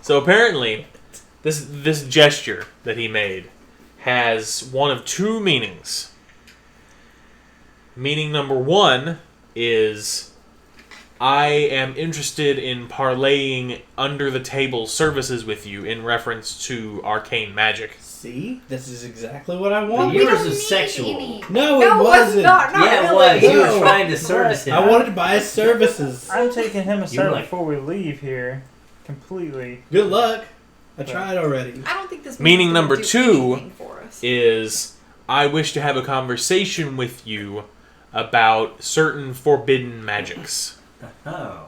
So apparently, this gesture that he made has one of two meanings. Meaning number one is, I am interested in parlaying under-the-table services with you in reference to arcane magic. See? This is exactly what I The wanted. we yours don't is need sexual. any. No, No, it wasn't. Not Yeah, it really. was. You No. were trying to service him. I wanted to buy his services. I'm taking him You aside like- before we leave here. Completely. Good luck. I tried already. I don't think this Meaning man's number gonna do 2 anything for us. is I wish to have a conversation with you about certain forbidden magics. Oh.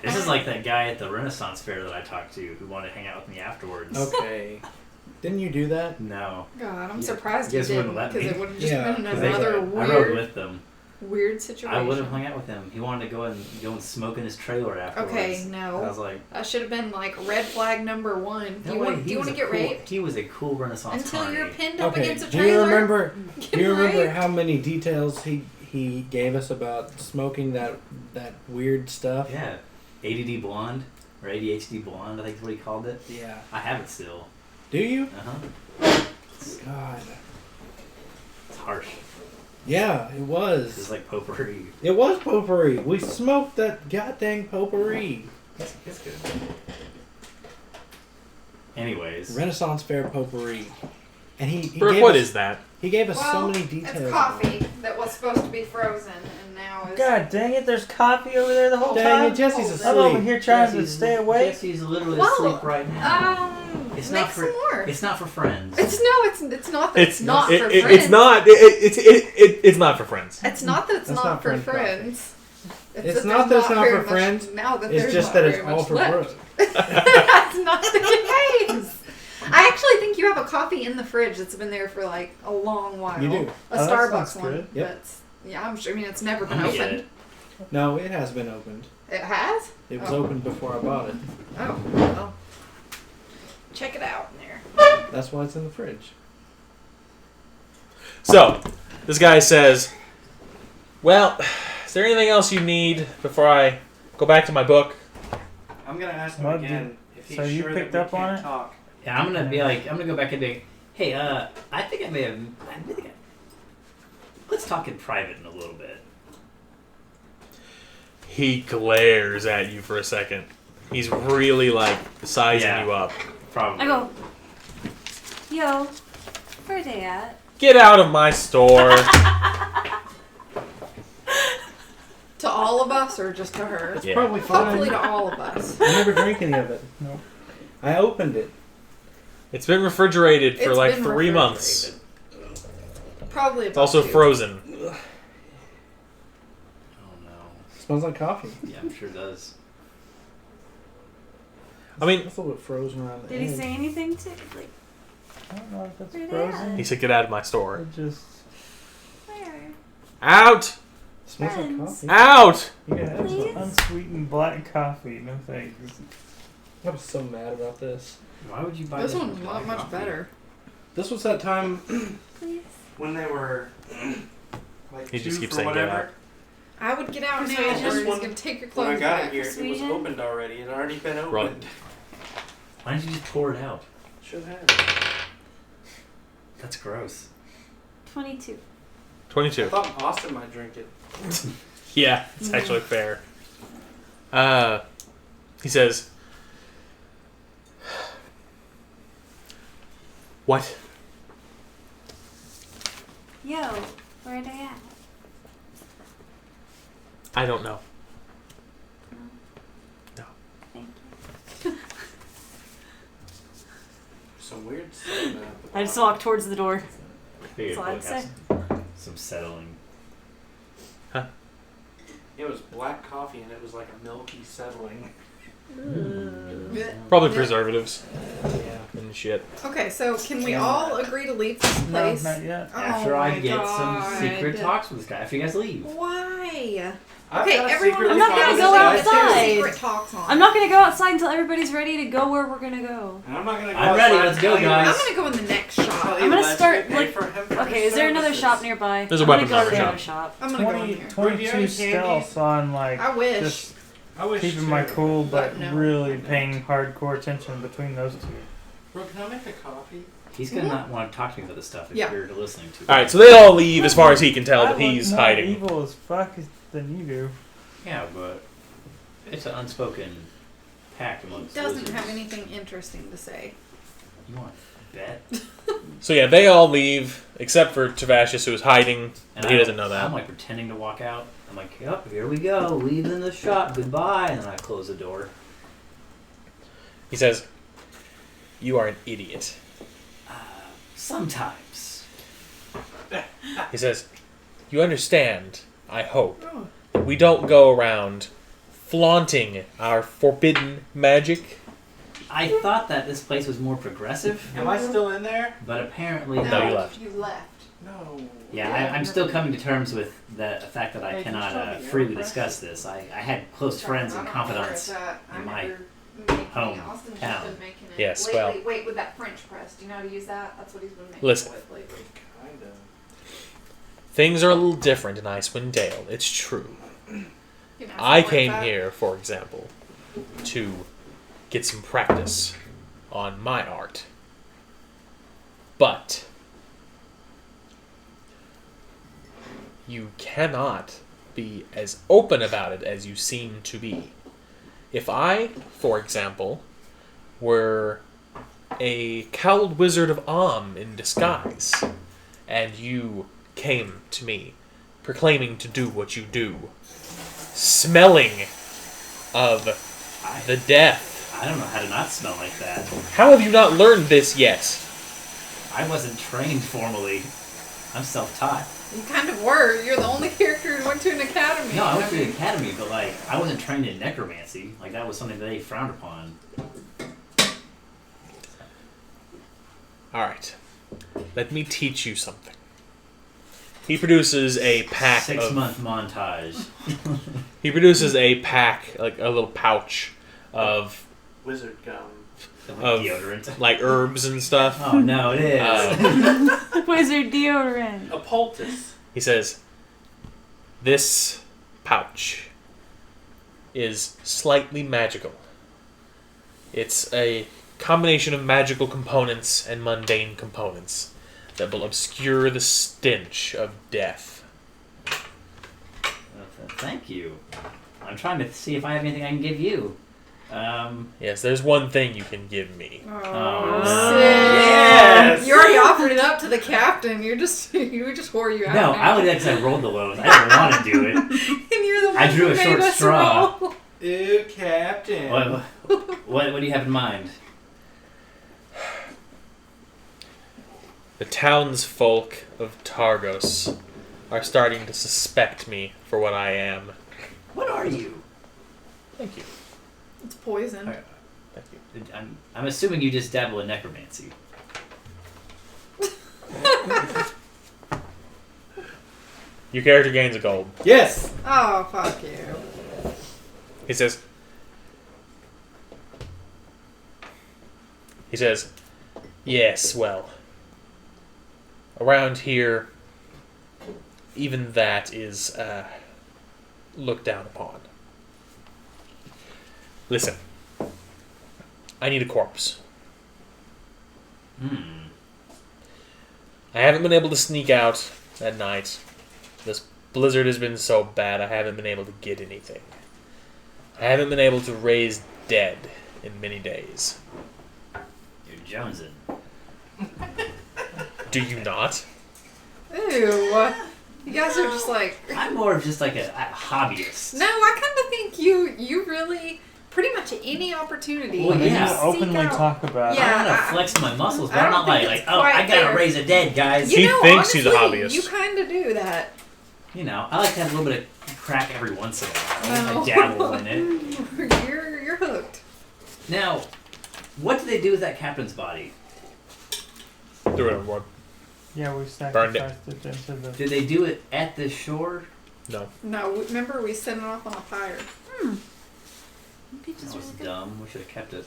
This is like that guy at the Renaissance Fair that I talked to who wanted to hang out with me afterwards. Okay. Didn't you do that? No. God, I'm Yeah. surprised You you guys didn't, wouldn't let because me. it would have just Yeah. been 'Cause they- another I rode weird, with them. weird situation. I would have hung out with him. He wanted to go and smoke in his trailer afterwards. Okay, I no. was like, That should have been like red flag number 1. Do no you way, want? Do you want to get cool, raped? He was a cool Renaissance Until carny. you're pinned up Okay. against a Do trailer. you remember? Get Do you remember raped? how many details he gave us about smoking that weird stuff? Yeah. ADD blonde or ADHD blonde, I think is what he called it. Yeah. I have it still. Do you? Uh-huh. God. It's harsh. Yeah, it It's was. like potpourri. It was potpourri. We smoked that goddamn potpourri. It's good. Anyways. Renaissance Fair potpourri. And he Brooke, gave what us, is that? He gave us so Well, many details. It's coffee that was supposed to be frozen and now is. God dang it! There's coffee over there the whole Dang time. it, Jesse's asleep. I'm over here trying to stay awake. Jesse's literally Well, asleep right now. It's make not for- some more. It's not for friends. It's not that it's not for friends. It's not. It's not for friends. It's not that it's That's not not for friend coffee. friends. It's not that it's not very for much- friends. Now that It's there's just not that it's very all much for left. Brooke. That's not the case. I actually think you have a coffee in the fridge that's been there for like a long while. You do. A Oh, that Starbucks sounds one. good. Yep. That's yeah. I'm sure. I mean, it's never been I'm gonna get opened. it. No, it has been opened. It has. It was Oh. opened before I bought it. Oh. Well. Check it out in there. That's why it's in the fridge. So, this guy says, "Well, is there anything else you need before I go back to my book?" I'm gonna ask him Well, again if he's so you sure picked that we up on can't it? talk. Yeah, I'm gonna be like, I'm gonna go back and be, hey, I think I may have. Let's talk in private in a little bit. He glares at you for a second. He's really like sizing Yeah. you up. Probably. I go, yo, where are they at? Get out of my store. To all of us or just to her? It's Yeah. probably fine. Hopefully to all of us. I never drank any of it. Nope. I opened it. It's been refrigerated for It's like been 3 months. Probably. It's also frozen. Oh no. Smells like coffee. Yeah, I'm sure it does. I mean, It's a little bit frozen around the Did he edge. say anything to like I don't know if it's Where they frozen. he said, "Get out of my Or store. just where? Out! Smells like Friends. coffee. Out!" You can have Please? some. unsweetened black coffee. No thanks. I was so mad about this. Why would you buy This this one's not much coffee? better. This was that time. Please. When they were like He just two keeps for saying get whatever. out. I would get out now, Persuasion. or This he's one- gonna take your When I clothes got back. it here, it was Persuasion? opened already. It had already been opened. Right. Why didn't you just pour it out? Should have. That's gross. 22. I 22. thought Austin might drink it. Yeah, it's actually fair. He says, "What? Yo, where are they at? I don't know." Thank you. Some weird soda. I just walked towards the door. Figured That's all we'd I'd have say. some settling. It was black coffee and it was like a milky settling. Probably Yeah. preservatives Yeah. and shit. Okay, so can we all agree to leave this No, place? not yet. After oh I my get God. some secret talks with this guy. After you guys leave. Why? I've Okay, got a everyone. secret I'm not talk gonna with go this guy, outside. too. Secret talks on. I'm not gonna go outside until everybody's ready to go where we're gonna go. And I'm not gonna go I'm ready, outside let's and go, tell you guys. I'm gonna go in the next shop. tell I'm you gonna let's start, pay like- for him for Okay, his is there another services. shop nearby? There's a I'm gonna weapons go armor to shop. another shop. I'm gonna go in 20, here. 22 candies? stealth on like I wish. just I wish keeping my too. cool, but no. really paying hardcore attention between those two. Bro, can I make a coffee? He's gonna not want to talk to me about this stuff if Yeah. you're listening to it. Alright, so they all leave as far as he can tell, I but he's look more hiding. evil as fuck than you do. Yeah, but It's an unspoken pact He amongst doesn't lizards. have anything interesting to say. You want to bet? So yeah, they all leave except for Tavashis, who is hiding. And He doesn't know that. I'm like pretending to walk out. I'm like, yep, here we go. Leaving the shop. Goodbye. And then I close the door. He says, "You are an idiot." Sometimes. He says, "You understand, I hope, that we don't go around flaunting our forbidden magic." I thought that this place was more progressive, Am I still in there? but apparently No, you left. You left. No. Yeah, I'm still coming to terms with the fact that I Hey, cannot just show me freely your discuss this. I had close friends and confidants. in my home town. Yes, Lately. well- Wait, with that French press, do you know how to use that? That's what he's been making Listen. it with lately. Kinda. Things are a little different in Icewind Dale. It's true. You know, I something like came that. here, for example, to get some practice on my art. But you cannot be as open about it as you seem to be. If I, for example, were a cowled wizard of in disguise, and you came to me proclaiming to do what you do, smelling of the death. I don't know how to not smell like that. How have you not learned this yet? I wasn't trained formally. I'm self-taught. You kind of were. You're the only character who went to an academy. No, I went to mean, the academy, but like I wasn't trained in necromancy. Like that was something that they frowned upon. Alright. Let me teach you something. He produces a pack of... 6-month montage. He produces a pack, like a little pouch of Wizard gum. Of- Deodorant. like herbs and stuff. Oh no, it is. Wizard deodorant. A poultice. He says, "This pouch is slightly magical. It's a combination of magical components and mundane components that will obscure the stench of death." Thank you. I'm trying to see if I have anything I can give you. Yes, there's one thing you can give me. Oh, Oh, sick. yes. You already offered it up to the captain. You just wore you out. No, now. I only did because I rolled the lows. I didn't want to do it. And you're the one I drew who a made short us straw. roll. Ew, Captain. What do you have in mind? The townsfolk of Targos are starting to suspect me for what I am. What are you? Thank you. It's poison. Alright. Thank you. I'm assuming you just dabble in necromancy. Your character gains a gold. Yes. Oh, fuck you. He says, "Yes, well, around here, even that is looked down upon. Listen, I need a corpse. I haven't been able to sneak out at night. This blizzard has been so bad, I haven't been able to get anything. I haven't been able to raise dead in many days. You're jonesing. Do you not? Ew. You guys are just like. I'm more of just like a hobbyist. No, I kind of think you really pretty much any opportunity. Well, And yeah. you seek openly out- talk about Yeah. I want I- to flex my muscles, but I I'm don't not think like, it's oh, I quite gotta there. raise a dead, guys. He know, thinks he's a honestly, hobbyist. You kind of do that. You know, I like to have a little bit of crack every once in a while. No. I dabble in it. You're hooked. Now, what did they do with that captain's body? Threw it overboard. Yeah, we Burned it. sacrificed it into the. Did they do it at the shore? No. No, remember we set it off on a pyre. Peach is That was really good. dumb. We should have kept it.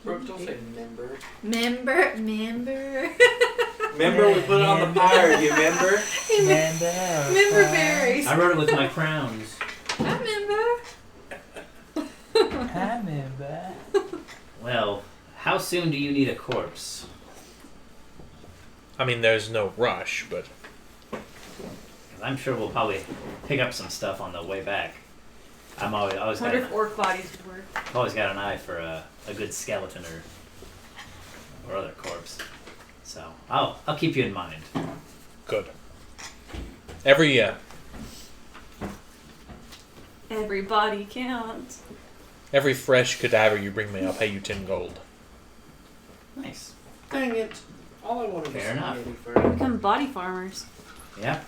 Brooke, don't say member. Member. Remember we put it on the pyre, you remember? Member berries. I wrote it with my crowns. I remember. Well, how soon do you need a corpse? I mean, there's no rush, but 'Cause I'm sure we'll probably pick up some stuff on the way back. I'm always I wonder if orc bodies would work. I've always got an eye for a good skeleton or other corpse. So I'll keep you in mind. Good. Every Everybody counts. every fresh cadaver you bring me, I'll pay you 10 gold. Nice. Dang it. All I wanted Fair was enough. 80 for Become body farmers. Yeah.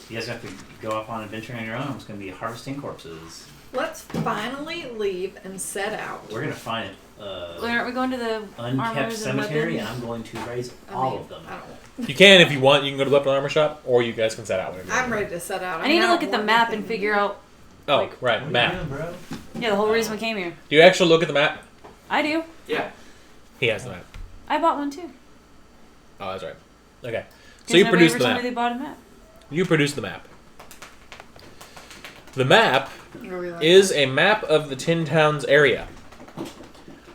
You guys have to go off on an adventure on your own. I'm just gonna be harvesting corpses. Let's finally leave and set out. We're gonna find Aren't we going to the unkept armors cemetery, and and I'm going to raise I all mean, of them. I don't. You can, if you want, you can go to the weapon armor shop, or you guys can set out whenever you I'm want. ready to set out. I need to look at the map and figure out. Oh, like- right, What are map. you doing, bro? Yeah, the whole reason we came here. Do you actually look at the map? I do. Yeah. He has the map. I bought one too. Oh, that's right. Okay. So Because you nobody produce ever the told map. me they bought a map. You produce the map. The map Are we like is a map of the Tin Towns area.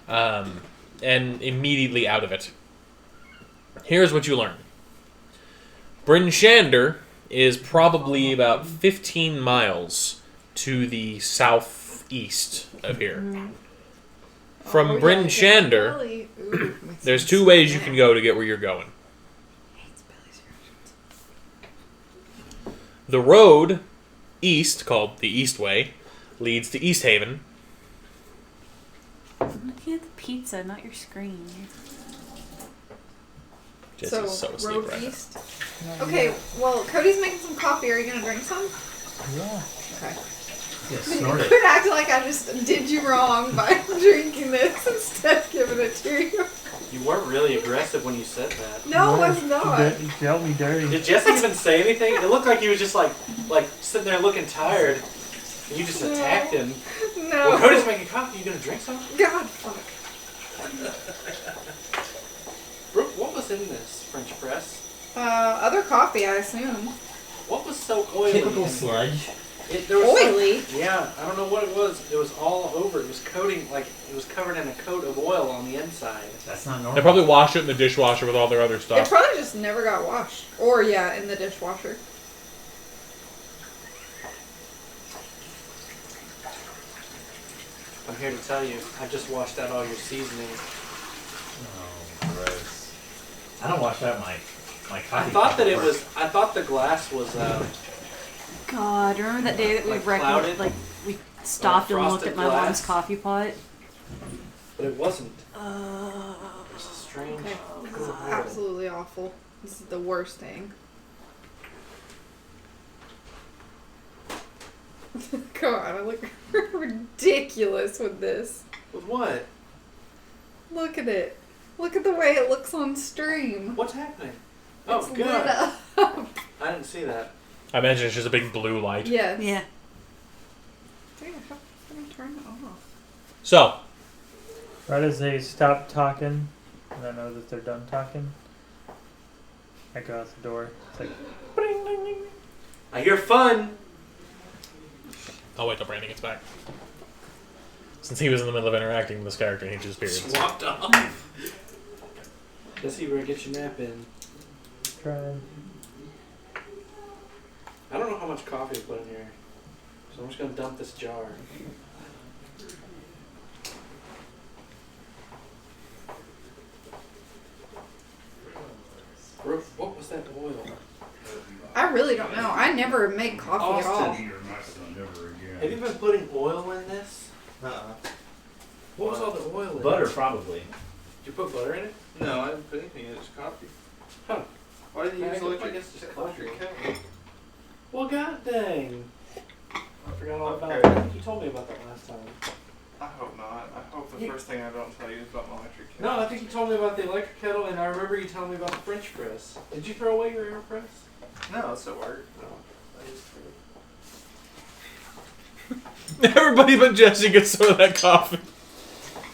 And immediately out of it, here's what you learn. Bryn Shander is probably about 15 miles to the southeast of here. From Oh, Bryn yeah, Shander, Billy. Ooh, makes there's sense. 2 ways you can go to get where you're going. Hates Billy's reactions. The road east, called the East Way, leads to East Haven. I'm looking at the pizza, not your screen. Jesse's so asleep road right now. east. Okay, well, Cody's making some coffee. Are you gonna drink some? Yeah. Okay. Yeah, snort it. Quit acting like I just did you wrong by drinking this instead of giving it to you. You weren't really aggressive when you said that. No, it's You not. dealt me dirty. Did Jesse even say anything? It looked like he was just like sitting there looking tired. And you just attacked him. No. Well, Cody's making coffee. You gonna drink some? God, fuck. Brooke, what was in this French press? Other coffee, I assume. What was so oily? Typical in sludge. There was Oily? Yeah, I don't know what it was. It was all over. It was coating, like it was covered in a coat of oil on the inside. That's not normal. They probably wash it in the dishwasher with all their other It stuff. probably just never got washed. Or, yeah, in the dishwasher. I'm here to tell you, I just washed out all your seasoning. Oh, gross. I don't wash out my coffee. I thought that it cup. was. I thought the glass was. God, remember that day that we Like clouded? we stopped and looked frosted at my mom's glass? coffee pot? But it wasn't. It was a strange. Okay, this is absolutely awful. This is the worst thing. God, I look ridiculous with this. With what? Look at it. Look at the way it looks on stream. What's happening? Oh, It's lit God. up. I didn't see that. I imagine it's just a big blue light. Yes. Yeah. Dude, how can I turn it off? So, Right as they stop talking, and I know that they're done talking, I go out the door. It's like, bring, ding, ding. I hear fun. I'll wait till Brandon gets back. Since he was in the middle of interacting with this character and he just Just appeared. walked off. Jesse, you better get your nap in. Trying. I don't know how much coffee to put in here, so I'm just gonna dump this jar. Brooke, what was that oil? I really don't know. I never make coffee at all. Austin, have you been putting oil in this? What was all the oil in? Butter, it? probably. Did you put butter in it? No, I didn't put anything in it. It's coffee. Huh. Why did you Man, use I electric? guess it's electric kettle? Well, god dang. I forgot all about Okay. that. You told me about that last time. I hope not. I hope the Yeah. first thing I don't tell you is about my electric kettle. No, I think you told me about the electric kettle, and I remember you telling me about the French press. Did you throw away your AirPress? No, it's at work. No. I just Everybody but Jesse gets some of that coffee.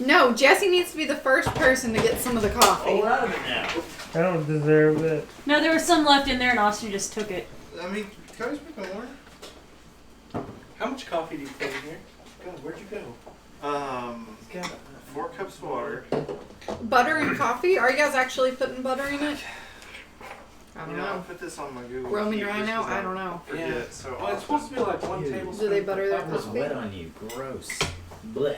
No, Jesse needs to be the first person to get some of the coffee. Oh, we're out of it now. I don't deserve it. No, there was some left in there, and Austin just took it. I mean, can I just make more? How much coffee do you put in here? God, where'd you go? God, 4 cups of water. Butter and coffee? Are you guys actually putting butter in it? I don't You know, I'll know. put this on my Google. Roaming Keep just Rhino? 'cause I don't know. Forget, Yeah. so Well, it's supposed to be like one Ew. tablespoon. Do they butter their That was coffee? wet on you. Gross. Blech.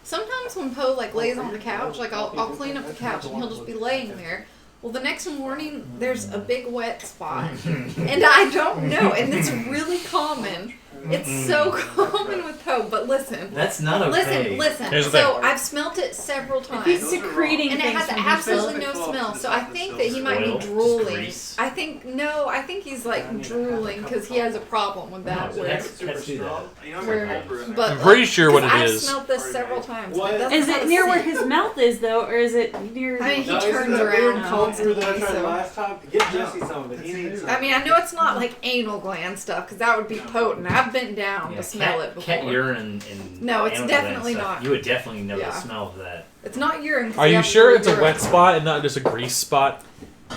Sometimes when Poe like lays on the couch, like I'll clean up the couch and he'll just be laying there. Well, the next morning there's a big wet spot, and I don't know, and it's really common. It's so common with Poe. But listen, That's not okay. listen. Here's the So thing. I've smelt it several He's times. Those are wrong. secreting And it things has from absolutely himself. no Basically smell, close so to I the think that he might Oil? be Just drooling. grease? I think he's like drooling because he has a problem with that. No, Where, that's- Let's do that. You know, where, cold brew in there. but I'm pretty sure what 'cause it I've is. smelled this several times. What? It doesn't Is have it a near where scent. his mouth is though, or is it near? I mean, he No, isn't turns that weird around cold brew that I tried constantly, so. last time? Get Jesse some of it. He needs some. I mean, I know it's not like anal gland stuff because that would be potent. I've been down Yeah, to smell it before. cat urine and No, it's animal definitely gland stuff. not. You would definitely know Yeah. the smell of that. It's not urine. 'cause Are you have sure real it's a urine. wet spot and not just a grease spot?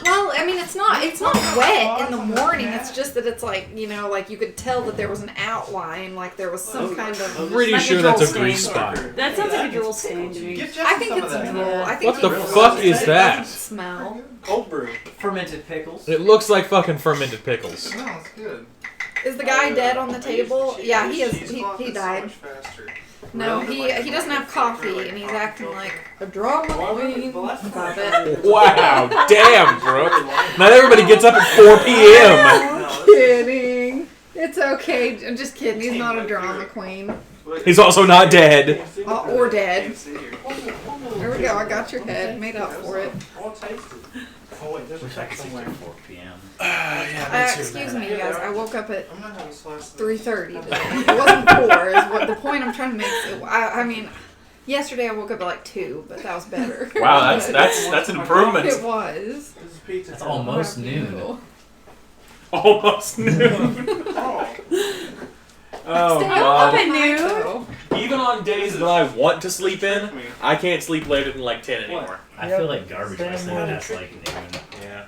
Well, I mean, it's not wet in the morning. It's just that it's like, you know, like you could tell that there was an outline, like there was some kind of. Pretty Like a sure that's a drool grease stain. spot. That sounds like a drool stain to me. Give Jesse I think some it's of that. drool. I think What the it's fuck drool. is It that? doesn't smell. Cold brew. Fermented pickles. It looks like fucking fermented pickles. Smells good. Is the guy dead on the table? Yeah, he is. Cheese cloth He is so died. much faster. No, Really? he doesn't have coffee, and he's acting like a drama queen. Stop it. Wow, damn, bro. Not everybody gets up at 4 p.m. I'm kidding. It's okay. I'm just kidding. He's not a drama queen. He's also not dead. Or dead. Can't see you. There we go. I got your head. Made up for it. I'll taste it. Oh wait, there's a Wish I cup could sleep somewhere. till 4 p.m. Excuse me, you guys. I woke up at I'm gonna have a slice of 3:30 today. It wasn't 4. Is what the point I'm trying to make. I mean, yesterday I woke up at like 2, but that was better. Wow, that's an improvement. It was. This is pizza. That's time. almost noon. Cool. Almost noon. Oh, Oh Stay god. up at noon. noon. Even on days that I want to sleep in, trick me. I can't sleep later than like 10 anymore. I Yep. feel like garbage Same when I sleep way. past like noon. Yeah.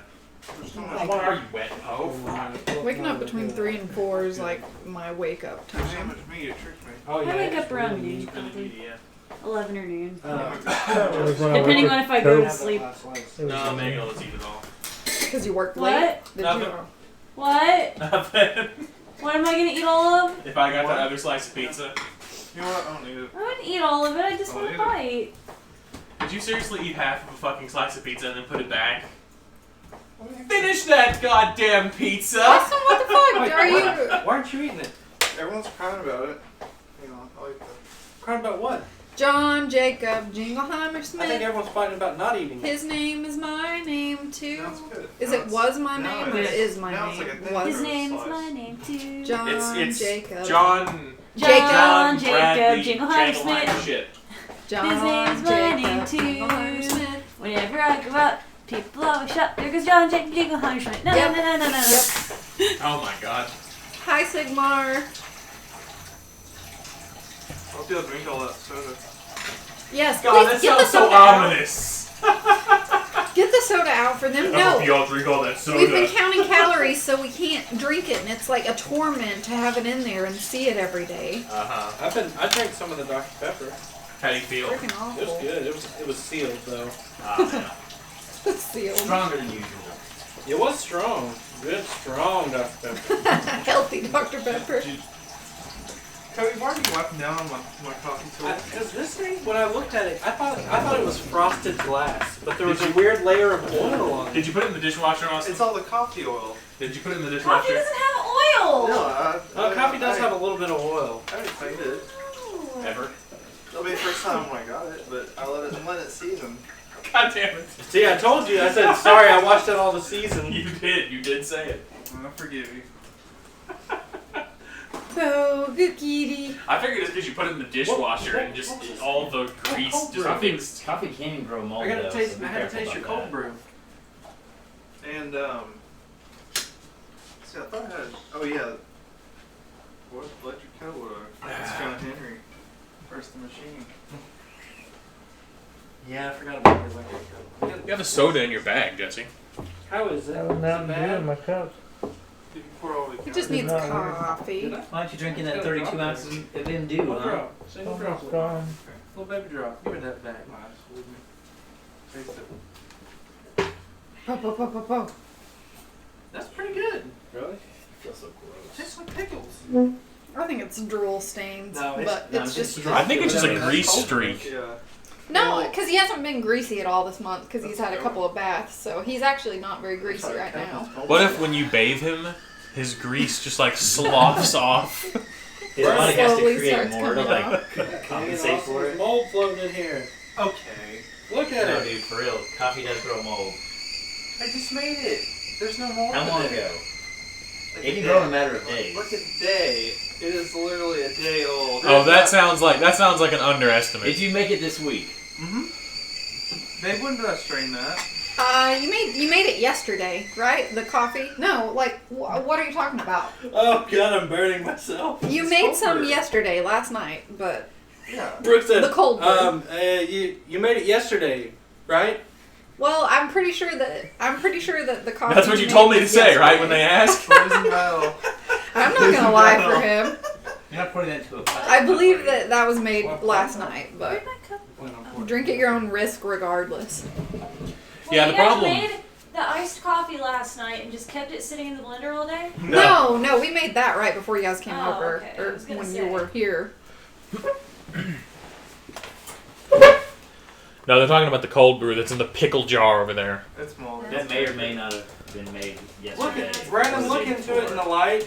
There's so Why much- are you wet, Poe? Waking up between 3 and 4 is like my wake up There's so time. much meat, it tricked me. Oh, yeah, I wake it's up around really noon, neat. probably. Yeah. 11 or noon. Depending Depending on if I go to Have that sleep. last slice. No, Megan, let's eat it all. Because you worked What? late. Did Nothing. you? What? Nothing. What am I gonna eat all of? If I got the other slice of pizza. You know what? I don't need it. I wouldn't eat all of it. I just Oh, want a either. bite. Did you seriously eat half of a fucking slice of pizza and then put it back? Finish that goddamn pizza! Austin, what the fuck? Are you? Why aren't you eating it? Everyone's crying about it. Hang on, I'll eat that. Crying about what? John Jacob Jingleheimer I think Smith. everyone's fighting about not eating it. His name is my name too. Now it's good. Is Now it it's- was my now name or it's- is my now it's name? like a thin Was. His Gross name is slice. my name too. John It's Jacob. John John Jacob Bradley Jingleheimer Jangleheimer Smith. shit. John His name's my Jacob name too. Jingleheimer Smith. Whenever I go out, people always shout, there goes John Jacob Jingleheimer Smith. No, Yep. no, no, no, no, no. Yep. Oh my god. Hi Sigmar. Hope you'll drink all that soda. Yes, God, please that get the sounds so soda out. ominous. Get the soda out for them. I hope No. you all drink all that soda. We've been counting calories so we can't drink it, and it's like a torment to have it in there and see it every day. Uh-huh. I drank some of the Dr. Pepper. How do you feel? Freaking It was awful. good. It was sealed though. Ah, yeah. Sealed. Stronger than usual. It was strong. Good, strong Dr. Pepper. Healthy Dr. Pepper. Cody, why are you wiping down on my coffee tool? Because this thing, when I looked at it, I thought it was frosted glass, but there was a weird layer of oil on it. Did you put it in the dishwasher, Austin? It's all the coffee oil. Did you put it in the Coffee dishwasher? doesn't have oil. No, Coffee does have a little bit of oil. I already cleaned it. Ever? That'll be the first time when I got it, but I let it season. God damn it. See, I told you. I said, sorry, I watched it all the season. You did say it. I forgive you. So good kitty. I figured it's because you put it in the dishwasher and just all the grease just Coffee, mixed. coffee can grow mold. I gotta though, taste. so be I had to careful taste your about cold that. brew. And see, I thought I had. Oh yeah. What electric kettle would I? It's John Henry. First the machine. Yeah, I forgot about the electric kettle. You have a soda in your bag, Jesse. How is it? I have Is Mountain it Dew bad? in my cup. Did you pour all the He just counter? needs Not really. coffee. Did I? Why aren't you drinking that 32 ounces of MDU, Little huh? drop. Single drop. Almost gone. Little baby drop. Give me that back. Nice, wouldn't it? Taste it. Po, po, po, po, po. That's pretty good. Really? I feel so gross. Tastes like pickles. I think it's drool stains, No, but it's just. I think it's just a grease streak. Yeah. No, because he hasn't been greasy at all this month because he's had a couple of baths, so he's actually not very greasy right now. What if when you bathe him, his grease just like sloughs off? His body has to Slowly create starts more to coming like compensate for it. Mold floating in here. Okay. Look at No, it. dude, for real. Coffee does grow mold. I just made it. There's no mold. How in long it. ago? Like It can a grow in a day. matter of days. Look at day. It is literally a day old. Oh, that sounds like an underestimate. Did you make it this week? They wouldn't strain that. You made it yesterday, right? The coffee? No, like what are you talking about? Oh god, I'm burning myself. You It's made cold some brew. yesterday, last night, but Yeah. Brooke said, The cold brew. you made it yesterday, right? well, I'm pretty sure that the coffee. That's what you made told me to was say, right? yesterday. When they ask. Poison battle. I'm not gonna lie for him. You're not putting that into a pot. I believe that was made last night, but Where'd my cup? drink at your own risk, regardless. Yeah, Wait, the you guys problem- made the iced coffee last night and just kept it sitting in the blender all day? No, we made that right before you guys came Oh, over, okay. I or was gonna when say. you were here. No, they're talking about the cold brew that's in the pickle jar over there. It's mold. That may or may not have been made Look yesterday. at Brandon. Look into it in the light.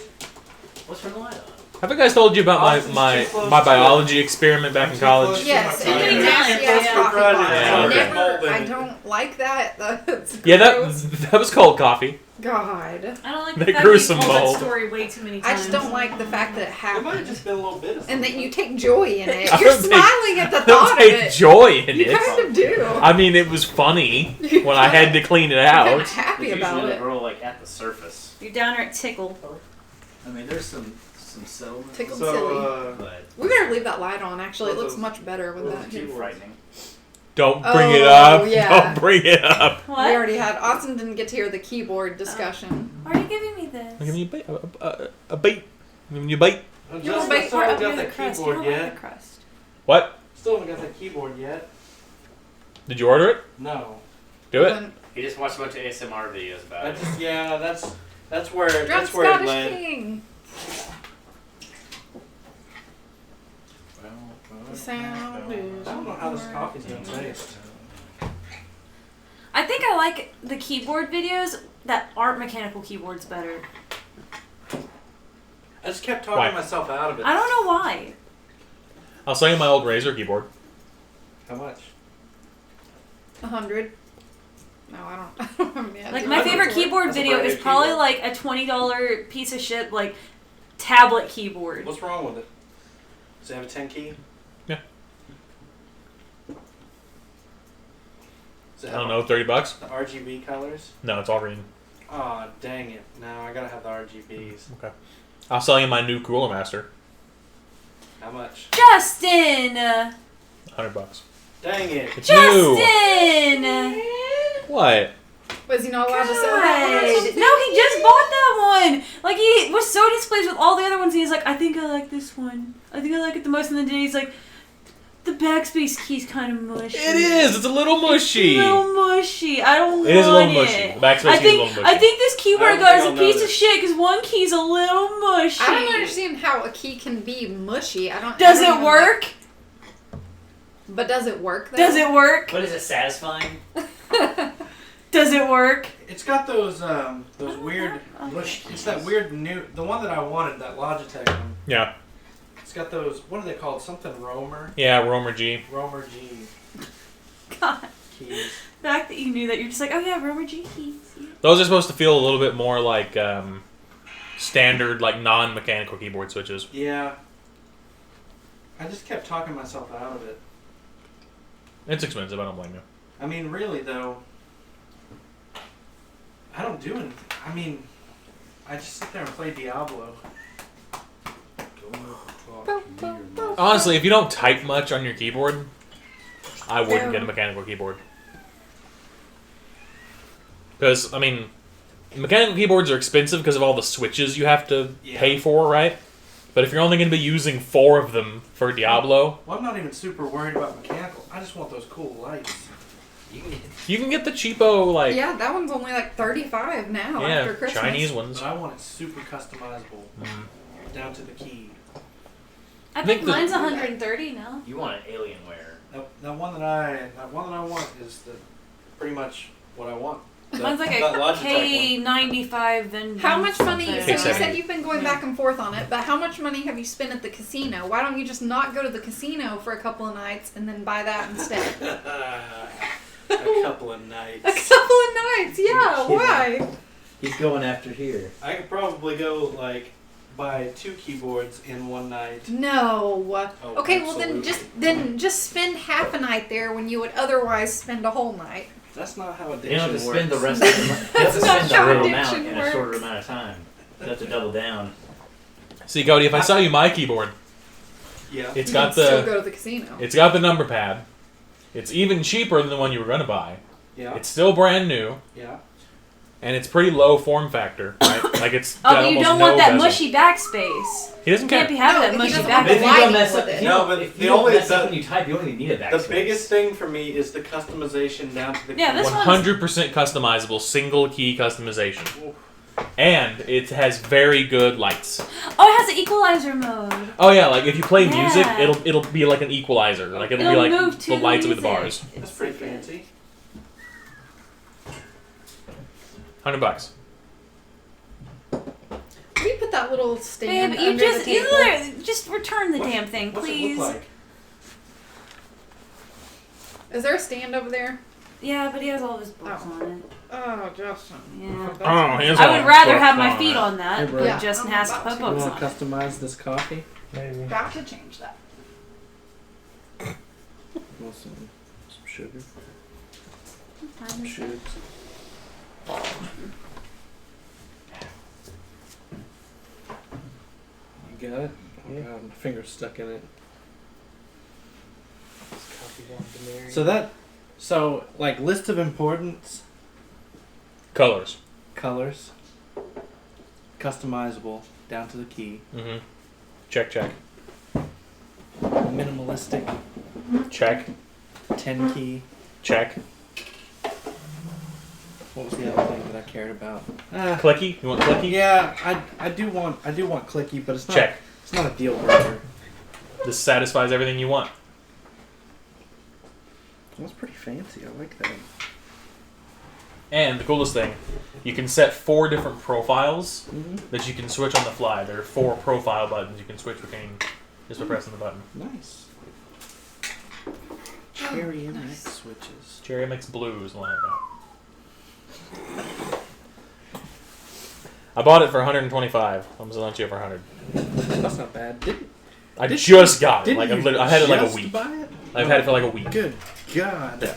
What's for the light on? Have I guys told you about Austin's my too close my to biology experiment back in college? Yes, Yeah. and Yeah. the nasty Yeah. ass Yeah. coffee Yeah. pot. Yeah, okay. Never. I Yeah. don't like that. That's Yeah, gross. that was cold coffee. God. I don't like They the fact grew that you some told that mold. story way too many I times. just don't like the fact that it It might have happened, just been a little bit of and that something. you take joy in it. I You're don't take- smiling at the I thought don't of take it. joy in You it. kind of do. I mean, it was funny You when I had to clean it You're kind of out. happy It's about usually it. the girl like at the surface. You're down there at Tickle. I mean, there's some settlement. Tickled So, silly. But We better leave that light on. Actually, it Those- looks much better with those that. too frightening. Don't bring it Oh, up. yeah. Don't bring it up. What? We already had. Austin didn't get to hear the keyboard discussion. Why are you giving me this? I'm giving you a bite. A bite. I'm giving you a bite. Oh, You Justin, want bake still Or haven't up got near the that crust. You keyboard don't like yet. the crust. What? Still haven't got that keyboard yet. Did you order it? No. Do it. Then You just watched a bunch of ASMR videos about I it. just that's where Drunk that's where it Scottish led. King. The sound is. I don't know how this coffee's gonna taste. I think I like the keyboard videos that aren't mechanical keyboards better. I just kept talking Why? myself out of it. I don't know why. I'll sell you my old Razer keyboard. How much? 100. No, I don't. I don't have any Like idea my what favorite it's worth. keyboard That's a video brand is new probably keyboard. like a $20 piece of shit like tablet keyboard. What's wrong with it? Does it have a 10 key? Yeah. Does it I have don't know, $30? the RGB colors? No, it's all green. Oh, dang it. No, I gotta have the RGBs. I'll sell you my new Cooler Master. How much? Justin! $100. Dang it. It's new. Justin! What? Was he not allowed to sell God. that No, he just bought that one. Like he was so displeased with all the other ones, and he's like, "I think I like this one. I think I like it the most." And then he's like, "The backspace key's kind of mushy." It is. It's a little mushy. It's a little mushy. I don't want It is a little it. mushy. The backspace I key is a little think mushy. I think this keyboard I don't guy is think a I'll piece of notice. shit because one key's a little mushy. I don't understand how a key can be mushy. I don't. Does I don't it even work? But does it work? Though? Does it work? But is it satisfying? Does it work? It's got those weird. Okay. It's that weird new. The one that I wanted, that Logitech one. Yeah. It's got those. What are they called? Something Romer. Yeah, Romer G. Romer G God, keys. the fact that you knew that, you're just like, oh yeah, Romer G keys. Yeah. Those are supposed to feel a little bit more like standard, like non-mechanical keyboard switches. Yeah. I just kept talking myself out of it. It's expensive. I don't blame you. I mean, really though. I don't do anything. I mean, I just sit there and play Diablo. Honestly, if you don't type much on your keyboard, I wouldn't get a mechanical keyboard. Because, I mean, mechanical keyboards are expensive because of all the switches you have to pay for, right? But if you're only going to be using 4 of them for Diablo, Well, I'm not even super worried about mechanical. I just want those cool lights. You can get the cheapo like Yeah, that one's only like $35 now after yeah Christmas. Chinese ones. But I want it super customizable, down to the key. I think think the- mine's 130 now. You want an Alienware. That one that I want is pretty much what I want. Mine's like that a Logitech K95 then. How much money? So you Exactly. said you've been going back and forth on it, but how much money have you spent at the casino? Why don't you just not go to the casino for a couple of nights and then buy that instead? A couple of nights. A couple of nights, yeah. Why? He's going after here. I could probably go like buy 2 keyboards in one night. No. Oh, Okay, well absolutely. then just spend half a night there when you would otherwise spend a whole night. That's not how You addiction don't have to works. spend the rest of the money. You have to That's not spend the how whole amount addiction in a shorter works. amount of time. You have to double down. See, Cody, if I sell you my keyboard, Yeah. it's You got can still the go to the casino. it's got the number pad. It's even cheaper than the one you were gonna buy. Yeah. It's still brand new, Yeah. and it's pretty low form factor. Right? Like it's Oh, got but you almost don't no want that bezel. mushy backspace. He doesn't You care. can't be having No, that he mushy doesn't But if want you backspace. don't lighting mess with up, it. if you No, don't- but if the you don't only- mess up the- when you type, you only need a The backspace. biggest thing for me is the customization down to the Yeah, key. this one's- 100% customizable, single key customization, and it has very good lights. Oh, it has an equalizer mode. Oh yeah, like if you play music, Yeah. it'll be like an equalizer. Like it'll be It'll like move to the lights with the music. bars. That's pretty fancy. $100. Can you put that little stand Babe, you under just the you table? literally just return the damn thing, What's please. it look like? Is there a stand over there? Yeah, but he has all of his books Oh. on it. Oh, Justin. Yeah. Oh, hands I would on. rather have my on feet it. on that, Hey, but bro. Yeah. Justin I'm has to about put to. You books want to on it. customize this coffee? Maybe. About to change that. Want some sugar? Time is- Should. You got it? Oh god, my finger's stuck in it. So like list of importance, Colors. colors, customizable down to the key, Mm-hmm. Check. minimalistic, Check. 10 key. Check. What was the other thing that I cared about? Clicky. You want clicky? Yeah, I do want clicky, but it's not Check. It's not a deal breaker. This satisfies everything you want. That's pretty fancy. I like that. And the coolest thing, you can set 4 different profiles Mm-hmm. that you can switch on the fly. There are 4 profile buttons you can switch between just by pressing the button. Nice. Cherry MX switches. Cherry MX Blues, like that. I bought it for $125. I'm selling it to you for $100. That's not bad. I Did just got it. Didn't Like you I had it like a just week. buy it? I've had it for like a week. Good God. Yeah.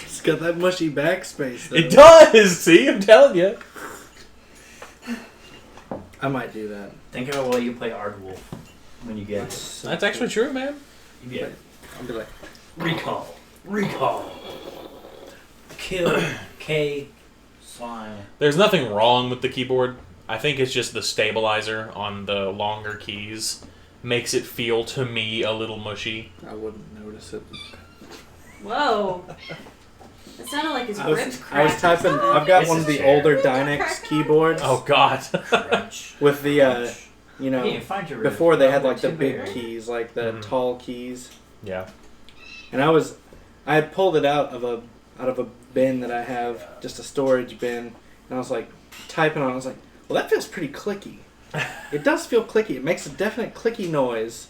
It's got that mushy backspace though. It does. See, I'm telling you. I might do that. Think about what you play Aardwolf when you get it. So That's actually true, man. You get I'll be like, recall, kill, K, slime. There's nothing wrong with the keyboard. I think it's just the stabilizer on the longer keys makes it feel to me a little mushy. I wouldn't notice it. Whoa. It sounded like his I was ribs cracked. typing. I've got This one is of the fair. older Dynex keyboards Oh God. Crunch. with the Crunch. you know, Yeah, find your ribs. before they had They're like the too big big. keys, like the Mhm. tall keys. Yeah. And I had pulled it out of a bin that I have, just a storage bin, and I was like typing on it. I was like, well, that feels pretty clicky. It does feel clicky. It makes a definite clicky noise.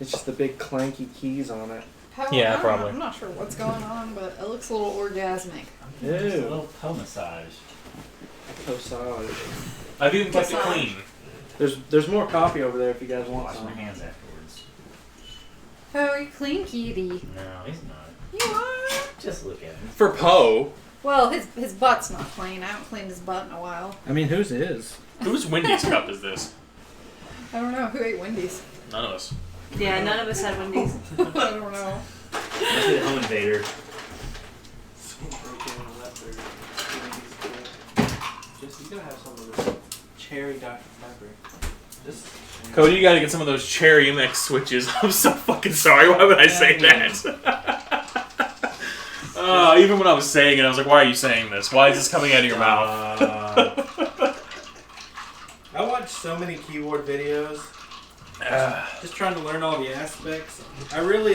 It's just the big clanky keys on it. How, Yeah, I don't know, probably. I'm not sure what's going on, but it looks a little orgasmic. Just a Ew. little toe massage. Massage. I've even kept it Massage. clean. There's more coffee over there if you guys want Wash my some. hands afterwards. Oh, you clean kitty. No, he's not. You are. Just look at him. For Poe, Well, his butt's not clean. I haven't cleaned his butt in a while. I mean, whose is? whose Wendy's cup is this? I don't know. Who ate Wendy's? None of us. Yeah, none of us had Wendy's. I don't know. Must be the home invader. Just you gotta have some of this cherry Dr. Pepper. This. Cody, you gotta get some of those cherry mix switches. I'm so fucking sorry. Why would I say that? Even when I was saying it, I was like, why are you saying this? Why is this coming out of your mouth? I watched so many keyboard videos. Just trying to learn all the aspects. I really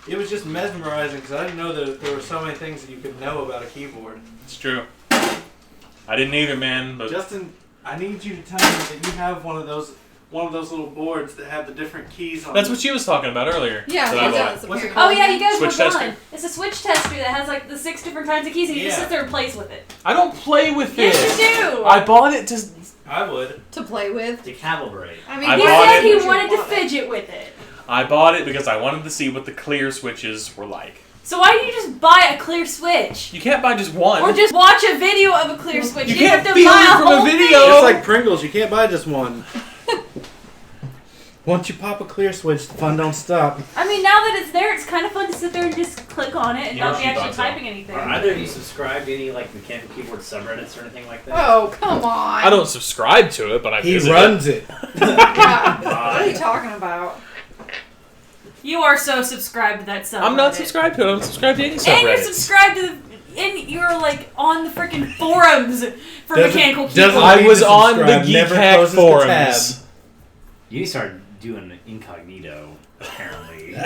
it was just mesmerizing because I didn't know that there were so many things that you could know about a keyboard. It's true. I didn't either, man. But Justin, I need you to tell me that you have one of those little boards that have the different keys on that's them. what she was talking about earlier. Yeah, that I it bought. does. What's it apparently. Oh yeah, you guys Switch were tester. fun. It's a switch tester that has like the 6 different kinds of keys, and you just Yeah. sit there and plays with it. I don't play with Yes, this. you do. I bought it to. I would. To play with. To calibrate. I mean, I He bought said it. he You wanted to want it. fidget with it. I bought it because I wanted to see what the clear switches were like. So why don't you just buy a clear switch? You can't buy just one. Or just watch a video of a clear switch. You don't can't have to feel buy it from a whole video. thing. It's like Pringles. You can't buy just one. Once you pop a clear switch, the fun don't stop. I mean, now that it's there, it's kind of fun to sit there and just click on it and Yeah, not be she actually thought so. typing anything. Are either of you subscribed to any like mechanical keyboard subreddits or anything like that? Oh, come on. I don't subscribe to it, but I He visit runs it. Yeah. What are you talking about? You are so subscribed to that subreddit. I'm not subscribed to it. I'm subscribed to any And you're subreddits. subscribed to and you're like on the freaking forums for Doesn't- mechanical doesn't- keyboards. I need was to on the subscribe, Geek never Hack closes the forums. You need to start doing incognito, apparently.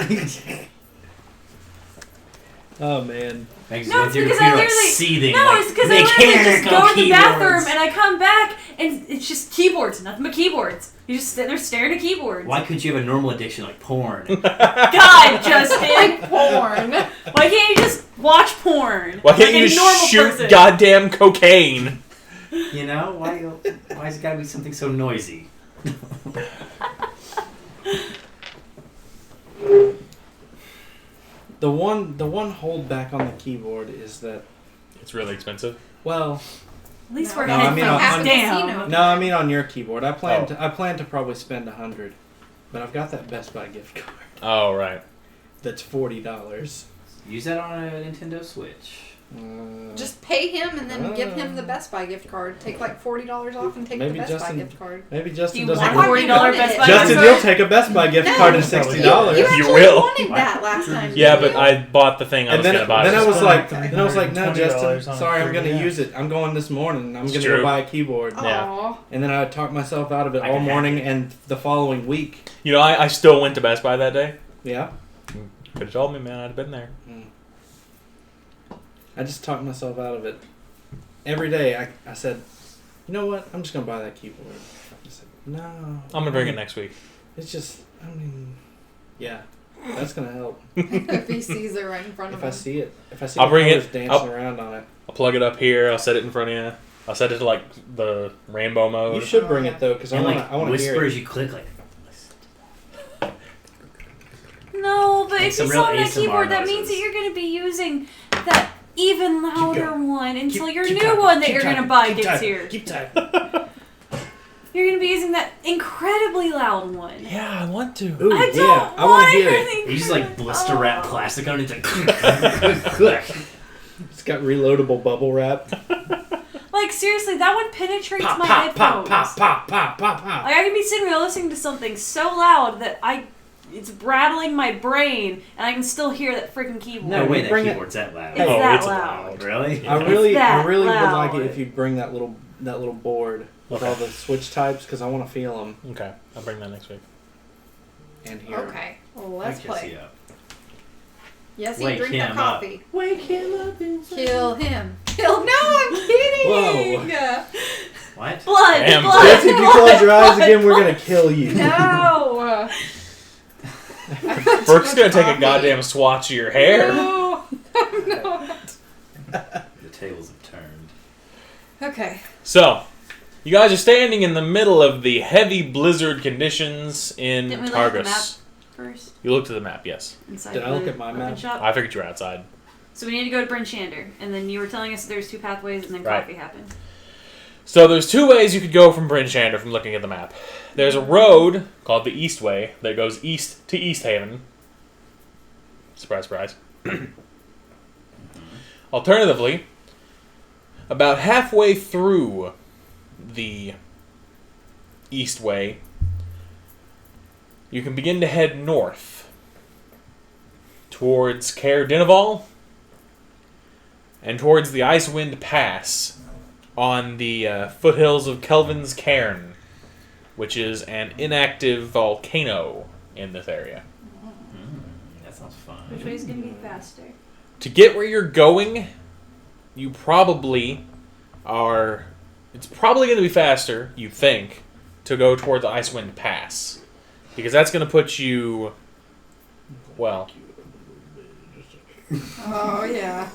Oh man. Makes No, you it's your because I computer, like, literally seething. No, like it's because I literally just mechanical go in the bathroom keyboards. and I come back and it's just keyboards, nothing but keyboards. You just sit there staring at keyboards. Why couldn't you have a normal addiction like porn? God, Justin! Like porn. Why can't you just watch porn? Why can't like you a normal just shoot person? goddamn cocaine? You know why's it gotta be something so noisy? The one holdback on the keyboard is that, It's really expensive. well, At least No, we're no, I mean, headphones. on- Damn. no, I mean on your keyboard. I plan Oh. to probably spend $100, but I've got that Best Buy gift card Oh, right. that's $40. Use that on a Nintendo Switch. Just pay him and then give him the Best Buy gift card. Take like $40 off and take Maybe the Best Justin- Buy gift card. maybe Do Justin you doesn't. want want $40 it. Best Buy Justin, gift you'll card? take a Best Buy gift No. card of You $60. actually will. wanted that last time. Yeah, didn't but you? I bought the thing I And was then, gonna buy. then I was Spend like, no, $320 Justin, on sorry, I'm gonna 3DS. use it. I'm going this morning. I'm It's gonna true. go buy a keyboard. Yeah. Aw. And then I would talk myself out of it I all can hack morning it. and the following week. You know, I still went to Best Buy that day. Yeah. Could have told me, man. I'd have been there. I just talked myself out of it. Every day I said, you know what? I'm just going to buy that keyboard. I said, no. I'm gonna bring it next week. It's just, I mean, yeah. That's going to help. If he sees it right in front If of I him. see it. If I see I'll the bring it- colors dancing around on it. I'll plug it up here. I'll set it in front of you. I'll set it to like the rainbow mode. You should bring it though, because I And want like to hear whisper it. as you click, like. No, but Like if you some real saw that ASMR keyboard, that means noises. that you're going to be using that even louder one until Keep- your keep new typing, one that keep you're going to typing, buy keep gets typing, here. Keep typing. You're going to be using that incredibly loud one. Yeah, I want to. Ooh, I don't yeah. I want want to hear it. anything. You just like blister wrap Oh. plastic on it. It's like, It's got reloadable bubble wrap. Like, seriously, that one penetrates Pop, my pop, pop, headphones. pop, pop, pop, pop, pop. Like, I can be sitting there listening to something so loud that it's rattling my brain, and I can still hear that freaking keyboard. no way that Bring it- keyboard's that loud. It's Oh, that it's loud. Really? I really that would like loud. it if you'd bring that little board with all the switch types, because I want to feel them Okay, I'll bring that next week. and hear 'em. Okay, well, let's play. Yes, he Wake drink the him up. coffee. Wake him up inside. Kill him. Kill. No, I'm kidding. Whoa. What? Blood, Damn, blood, Jesse, if you close your eyes blood, again, we're blood. gonna kill you. No. Brooke's gonna take a goddamn swatch of your hair. No, I'm not. The tables have turned. Okay. So, you guys are standing in the middle of the heavy blizzard conditions in Didn't we look at the Targus. First, You looked at the map, yes. inside Did I the look at my open map? shop. I figured you were outside. So we need to go to Bryn Shander, and then you were telling us that there's 2 pathways, and then Right. coffee happened. So there's 2 ways you could go from Bryn Shander from looking at the map. There's a road called the East Way that goes east to East Haven. Surprise, surprise. Alternatively, about halfway through the East Way you can begin to head north towards Caer Dineval and towards the Icewind Pass on the foothills of Kelvin's Cairn, which is an inactive volcano in this area. That sounds fun. Which way is going to be faster? To get where you're going, you probably are... It's probably going to be faster, you think, to go toward the Icewind Pass. Because that's going to put you... Well... Oh, yeah.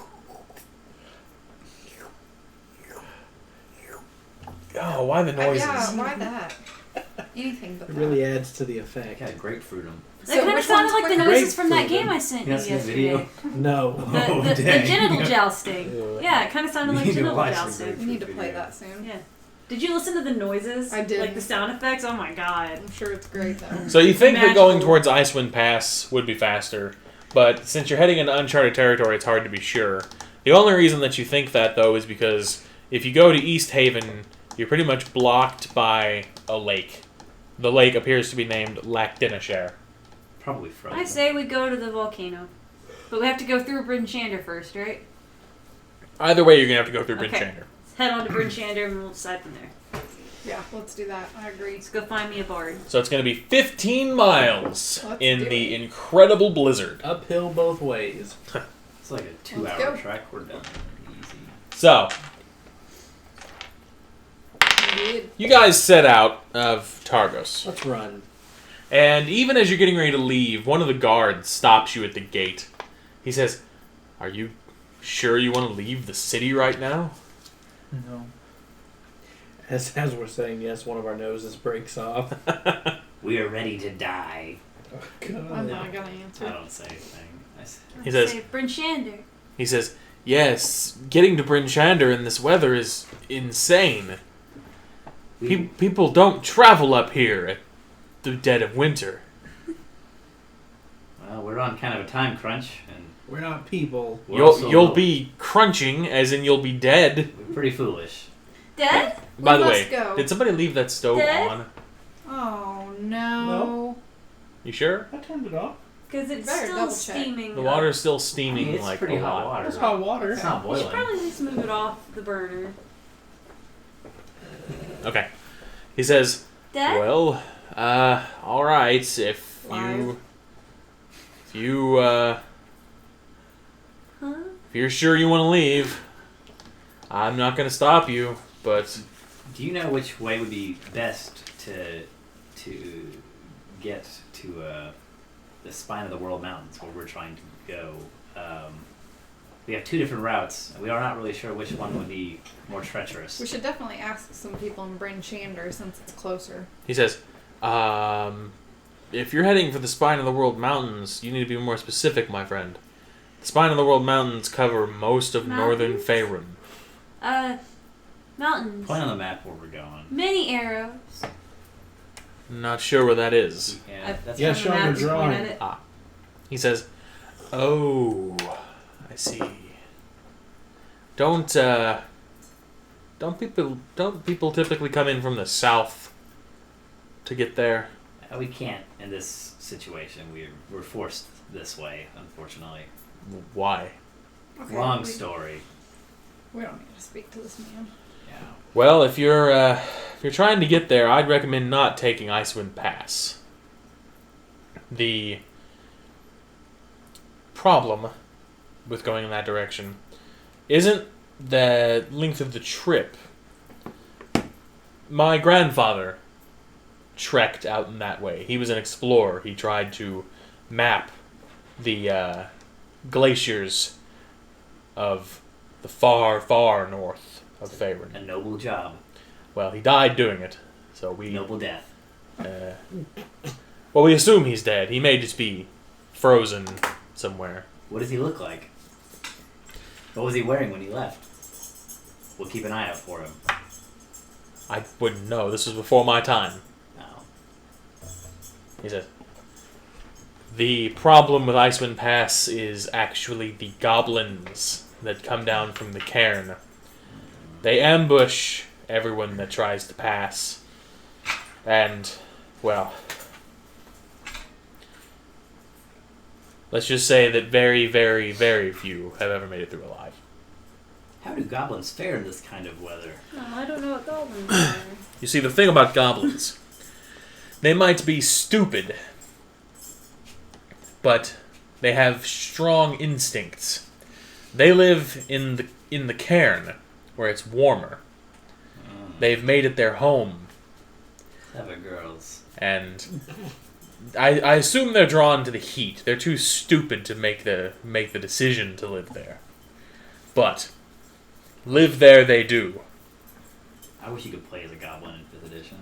Oh, why the noises? Yeah, why that? Anything but It that. really adds to the effect. I got grapefruit them. That kind of which sounded one's like the quicker? noises from that Grapefruit. game I sent You you not seen the yesterday. video? No. The dang. genital jousting. Yeah, it kind of sounded like You need to genital watch the jousting. We need to play Video. that soon. Yeah. Did you listen to the noises? I did. Like the sound effects? Oh my god. I'm sure it's great though. So you think that Magical. going towards Icewind Pass would be faster, but since you're heading into uncharted territory, it's hard to be sure. The only reason that you think that, though, is because if you go to East Haven, you're pretty much blocked by a lake. The lake appears to be named Lac Dineshare. Probably frozen. I say we go to the volcano. But we have to go through Bryn Shander first, right? Either way, you're going to have to go through Bryn Okay. Shander. Let's head on to Bryn Shander and we'll decide from there. Yeah, let's do that. I agree. Let's go find me a bard. So it's going to be 15 miles Let's in do the it. incredible blizzard. Uphill both ways. It's like a Let's 2-hour go. trek. We're done. Easy. So, Indeed. you guys set out of Targos. Let's run. And even as you're getting ready to leave, one of the guards stops you at the gate. He says, "Are you sure you want to leave the city right now?" No. As we're saying yes, one of our noses breaks off. We are ready to die. I'm not gonna I answer. don't say anything. He says- Say Bryn Shander. He says, "Yes, getting to Bryn Shander in this weather is insane. People don't travel up here at the dead of winter." Well, we're on kind of a time crunch, and We're not people. we're also You'll be crunching, as in you'll be dead. we're pretty foolish. Dead? By the must way, go. did somebody leave that stove Dead? on? Oh no. You sure? I turned it off. Because it's Better still double check. steaming. The water's still steaming It's like pretty a hot lot. water. It's hot water. It's not You should boiling. probably just move it off the burner. Okay. He says, Dead? "Well, all right. If Live. Huh? you're sure you want to leave, I'm not going to stop you. But Do you know which way would be best to get to the spine of the world mountains where we're trying to go? We have two different routes. We are not really sure which one would be more treacherous. We should definitely ask some people in Bryn Shander since it's closer. he says, if you're heading for the spine of the world mountains, you need to be more specific, my friend. The spine of the world mountains cover most of northern Mountains? Faerun. Mountains. Point on the map where we're going. Many arrows. Not sure where that is. Yeah, I've that's Yeah, found the show me map the and point drawing. at it. He says, "Oh, I see. Don't people typically come in from the south to get there?" we can't in this situation. We're forced this way, unfortunately. Why? Okay, Long story. We don't need to speak to this man. Yeah. Well, if you're trying to get there, I'd recommend not taking Icewind Pass. The problem with going in that direction isn't the length of the trip. My grandfather trekked out in that way. He was an explorer. He tried to map the glaciers of the far, far north of Faerun. A noble job. Well, he died doing it, so we Noble death. well, we assume he's dead. He may just be frozen somewhere. What does he look like? What was he wearing when he left? We'll keep an eye out for him. I wouldn't know. This was before my time. No. He says, "The problem with Icewind Pass is actually the goblins that come down from the cairn. They ambush everyone that tries to pass. And, well, let's just say that very, very, very few have ever made it through alive. How do goblins fare in this kind of weather? No, I don't know what goblins are. You see, the thing about goblins, they might be stupid, but they have strong instincts. They live in the cairn, where it's warmer. They've made it their home. Clever girls. And I assume they're drawn to the heat. They're too stupid to make the decision to live there. But live there they do. I wish you could play as a goblin in 5th edition.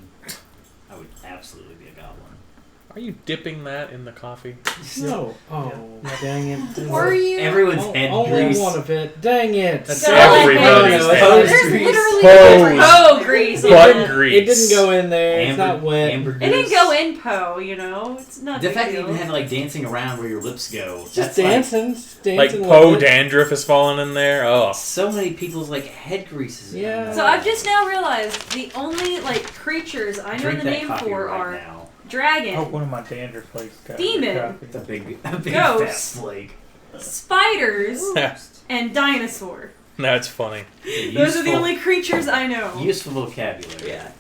I would absolutely be a goblin. Are you dipping that in the coffee? No. Oh, dang it. Were you? Everyone's head Only grease. one of it. Dang it. That's So everybody's like, head. There's literally Hose. Poe grease. Butt on it. grease. It didn't go in there. It's Amber- not wet. amber It didn't grease. go in Poe, you know? It's not The big fact that you deal. even have like dancing around where your lips go. Just that's dancing. Just Like dancing. Poe with it. dandruff has fallen in there. Oh. Like, so many people's like head greases. Yeah. So I've just now realized the only like creatures I know Drink the that name coffee for right are now. dragon, Oh, one of my dandruff flakes got Demon. coffee. It's a big fat Ghost. flake. spiders, and dinosaur. That's funny. Those are the only creatures I know. useful vocabulary. Yeah.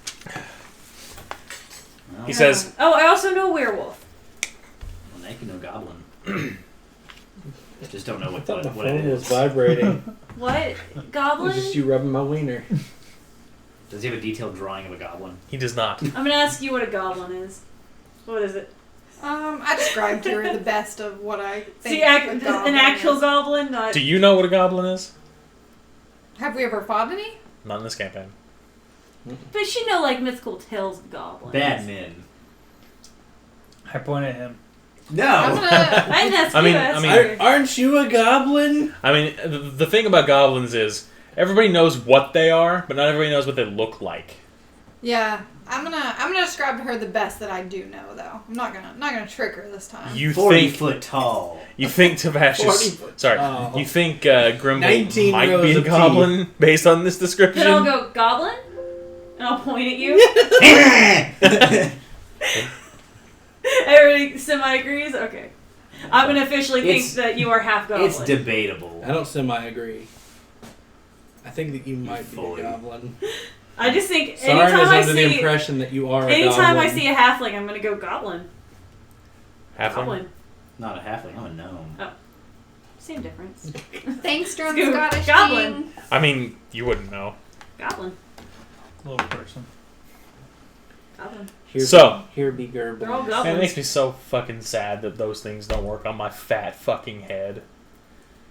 Well, He says, Oh, I also know werewolf. well, now you can know goblin. Just don't know I what thought my what it phone was is. vibrating. What? It Goblin? was just you rubbing my wiener. Does he have a detailed drawing of a goblin? he does not. I'm gonna ask you what a goblin is. What is it? I described her the best of what I think. See, a goblin an actual is. goblin, not. Do you know what a goblin is? Have we ever fought any? Not in this campaign. But she know like mythical tales of goblins. Bad men. I point at him. No. I'm gonna. I think that's I mean- you, that's I mean- weird. Aren't you a goblin? I mean, the thing about goblins is everybody knows what they are, but not everybody knows what they look like. Yeah, I'm gonna describe to her the best that I do know, though. I'm not gonna trick her this time. You 40 think foot tall. you think 40 Tavash's foot sorry, tall. you think Grimble 19 might rows be a of goblin based on this description? Then I'll go goblin, and I'll point at you. Everybody semi agrees. Okay, I'm gonna officially think It's- that you are half goblin. It's debatable. I don't semi-agree. I think that you might be Fully. a goblin. I just think Sarn anytime is I under the see impression that you are a anytime goblin. I see a halfling, I'm gonna go goblin. Halfling? Goblin. Not a halfling, I'm a gnome. Same difference. Thanks, Drone Let's go Scottish goblin. King. I mean, you wouldn't know. Goblin. Little person. Goblin. Here So- here be Gerbil. They're all And it goblins. makes me so fucking sad that those things don't work on my fat fucking head.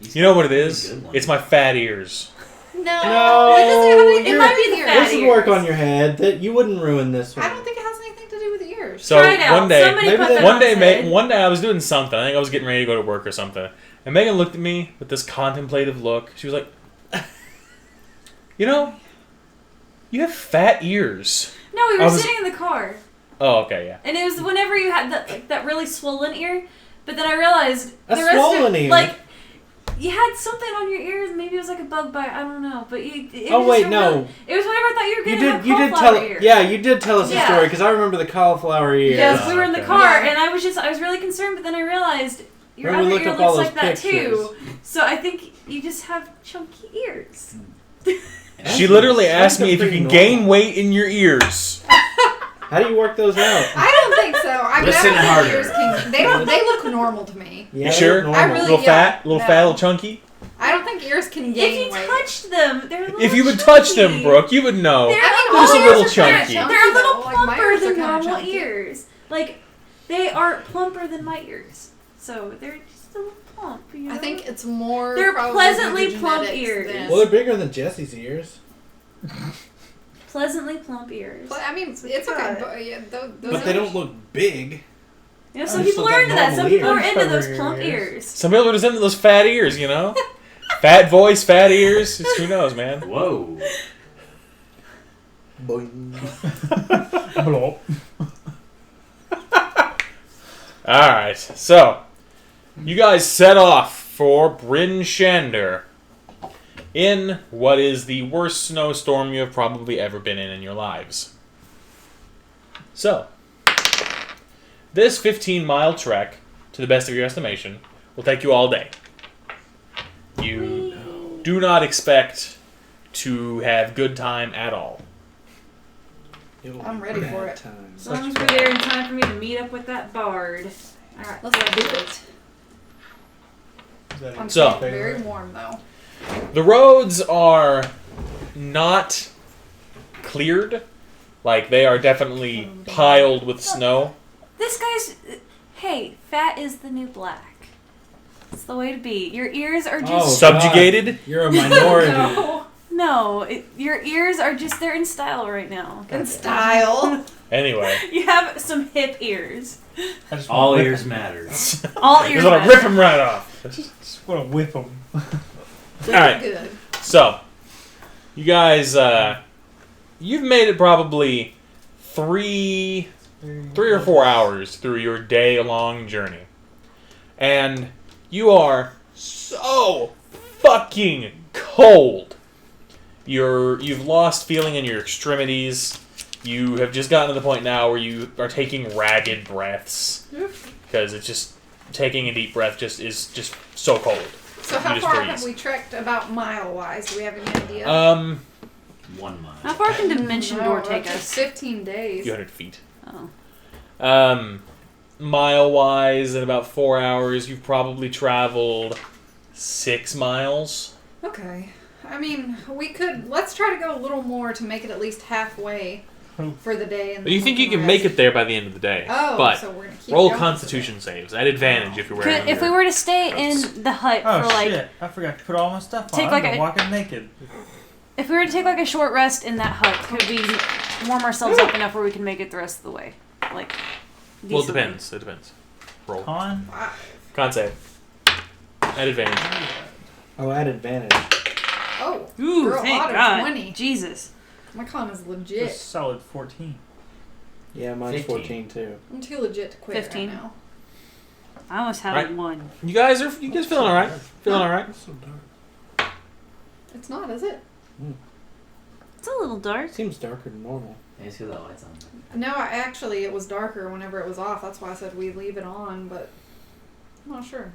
You know what it is? Good one. It's my fat ears. No, No, it doesn't have anything it to might do be with the ears. fat This would ears. work on your head. That you wouldn't ruin this one. I don't think it has anything to do with ears. So Try it out. one day, Somebody maybe put they- that one on day, his head. one day I was doing something. I think I was getting ready to go to work or something. And Megan looked at me with this contemplative look. She was like, "You know, you have fat ears." No, we I were was- sitting in the car, Oh, okay, yeah. and it was whenever you had that really swollen ear. But then I realized A the rest swollen of it, ear? like you had something on your ears. Maybe it was like a bug bite. I don't know. But you. It Oh was wait, just no. really- it was whenever I thought you were You gonna have did. You did cauliflower tell. ear. Yeah, you did tell us the Yeah. story because I remember the cauliflower ear. Yes, we were in the Okay. car, Yeah. and I was really concerned. But then I realized your Remember we other looked ear up all looks like those that too. So I think you just have chunky ears. She literally asked me if you pretty can normal. gain weight in your ears. How do you work those out? I don't think so. I've Listen never harder. think ears can. They don't. They look normal to me. Yeah, You sure? they're normal. I really- Little yeah, fat, little no. fat, little chunky. I don't think ears can If gain you weight. touched them, they're a little If you would touch them, chunky. Brooke, you would know. They're I mean, all Just a all little ears are kinda chunky. They're a little though. Like, my plumper ears are than kinda normal chunky. ears. Like they are plumper than my ears, so they're just a little plump. You know? I think it's more. They're probably pleasantly due to plump genetics ears. than- Well, they're bigger than Jesse's ears. pleasantly plump ears. But, I mean, it's okay. But, yeah, those But they don't look big. You know, some I people still are got into that. Some normal people are ears. into those Cover plump your ears. ears. Some people are just into those fat ears, you know? Fat voice, fat ears. Just who knows, man? Whoa. Boing. Blow. Alright, so you guys set off for Bryn Shander in what is the worst snowstorm you have probably ever been in your lives. So, this 15-mile trek, to the best of your estimation, will take you all day. You do not expect to have good time at all. I'm ready for it. Time. As long as we're there in time for me to meet up with that bard. Alright, Let's do it. I'm So- staying very warm though. The roads are not cleared. Like, they are definitely piled with snow. This guy's. Hey, fat is the new black. It's the way to be. Your ears are Oh, just. Subjugated. You're a minority. No. No, your ears are just. They're in style right now. In style. Anyway. You have some hip ears. I just All wanna whip ears 'em. matters. All You're ears. gonna matter. rip him right off. Just want to whip them. Alright. Good. So, you guys, you've made it probably 3 or 4 hours through your day-long journey. And you are so fucking cold. You've lost feeling in your extremities. You have just gotten to the point now where you are taking ragged breaths. Because it's just, taking a deep breath is just so cold. So how just far freeze. have we trekked about mile-wise? Do we have any idea? 1 mile. How far can Dimension No, Door take that's us? 15 days. 200 feet. Oh. Mile-wise, in about 4 hours, you've probably traveled 6 miles. Okay. I mean, let's try to go a little more to make it at least halfway for the day. And But you think you can make it there by the end of the day. Oh, but so we're gonna keep roll going Constitution saves at advantage if you're wearing If we were to stay in the hut Oh for like. shit! I forgot to put all my stuff on. Take I'm like been a- walking naked. If we were to take like a short rest in that hut, could we warm ourselves up enough where we can make it the rest of the way? Like. Well, it decently? depends. It depends. Roll. Con. Con save. At advantage. Oh, at advantage. Oh, Ooh, girl, thank auto God. 20. Jesus. My con is Just legit. solid 14. Yeah, mine's 15. 14 too. I'm too legit to quit 15. right now. I almost had Right. one. You guys feeling alright? Feeling alright? It's so dark. It's not, is it? It's a little dark. It seems darker than normal. Yeah, see the lights on. No, actually, it was darker whenever it was off. That's why I said we leave it on, but I'm not sure.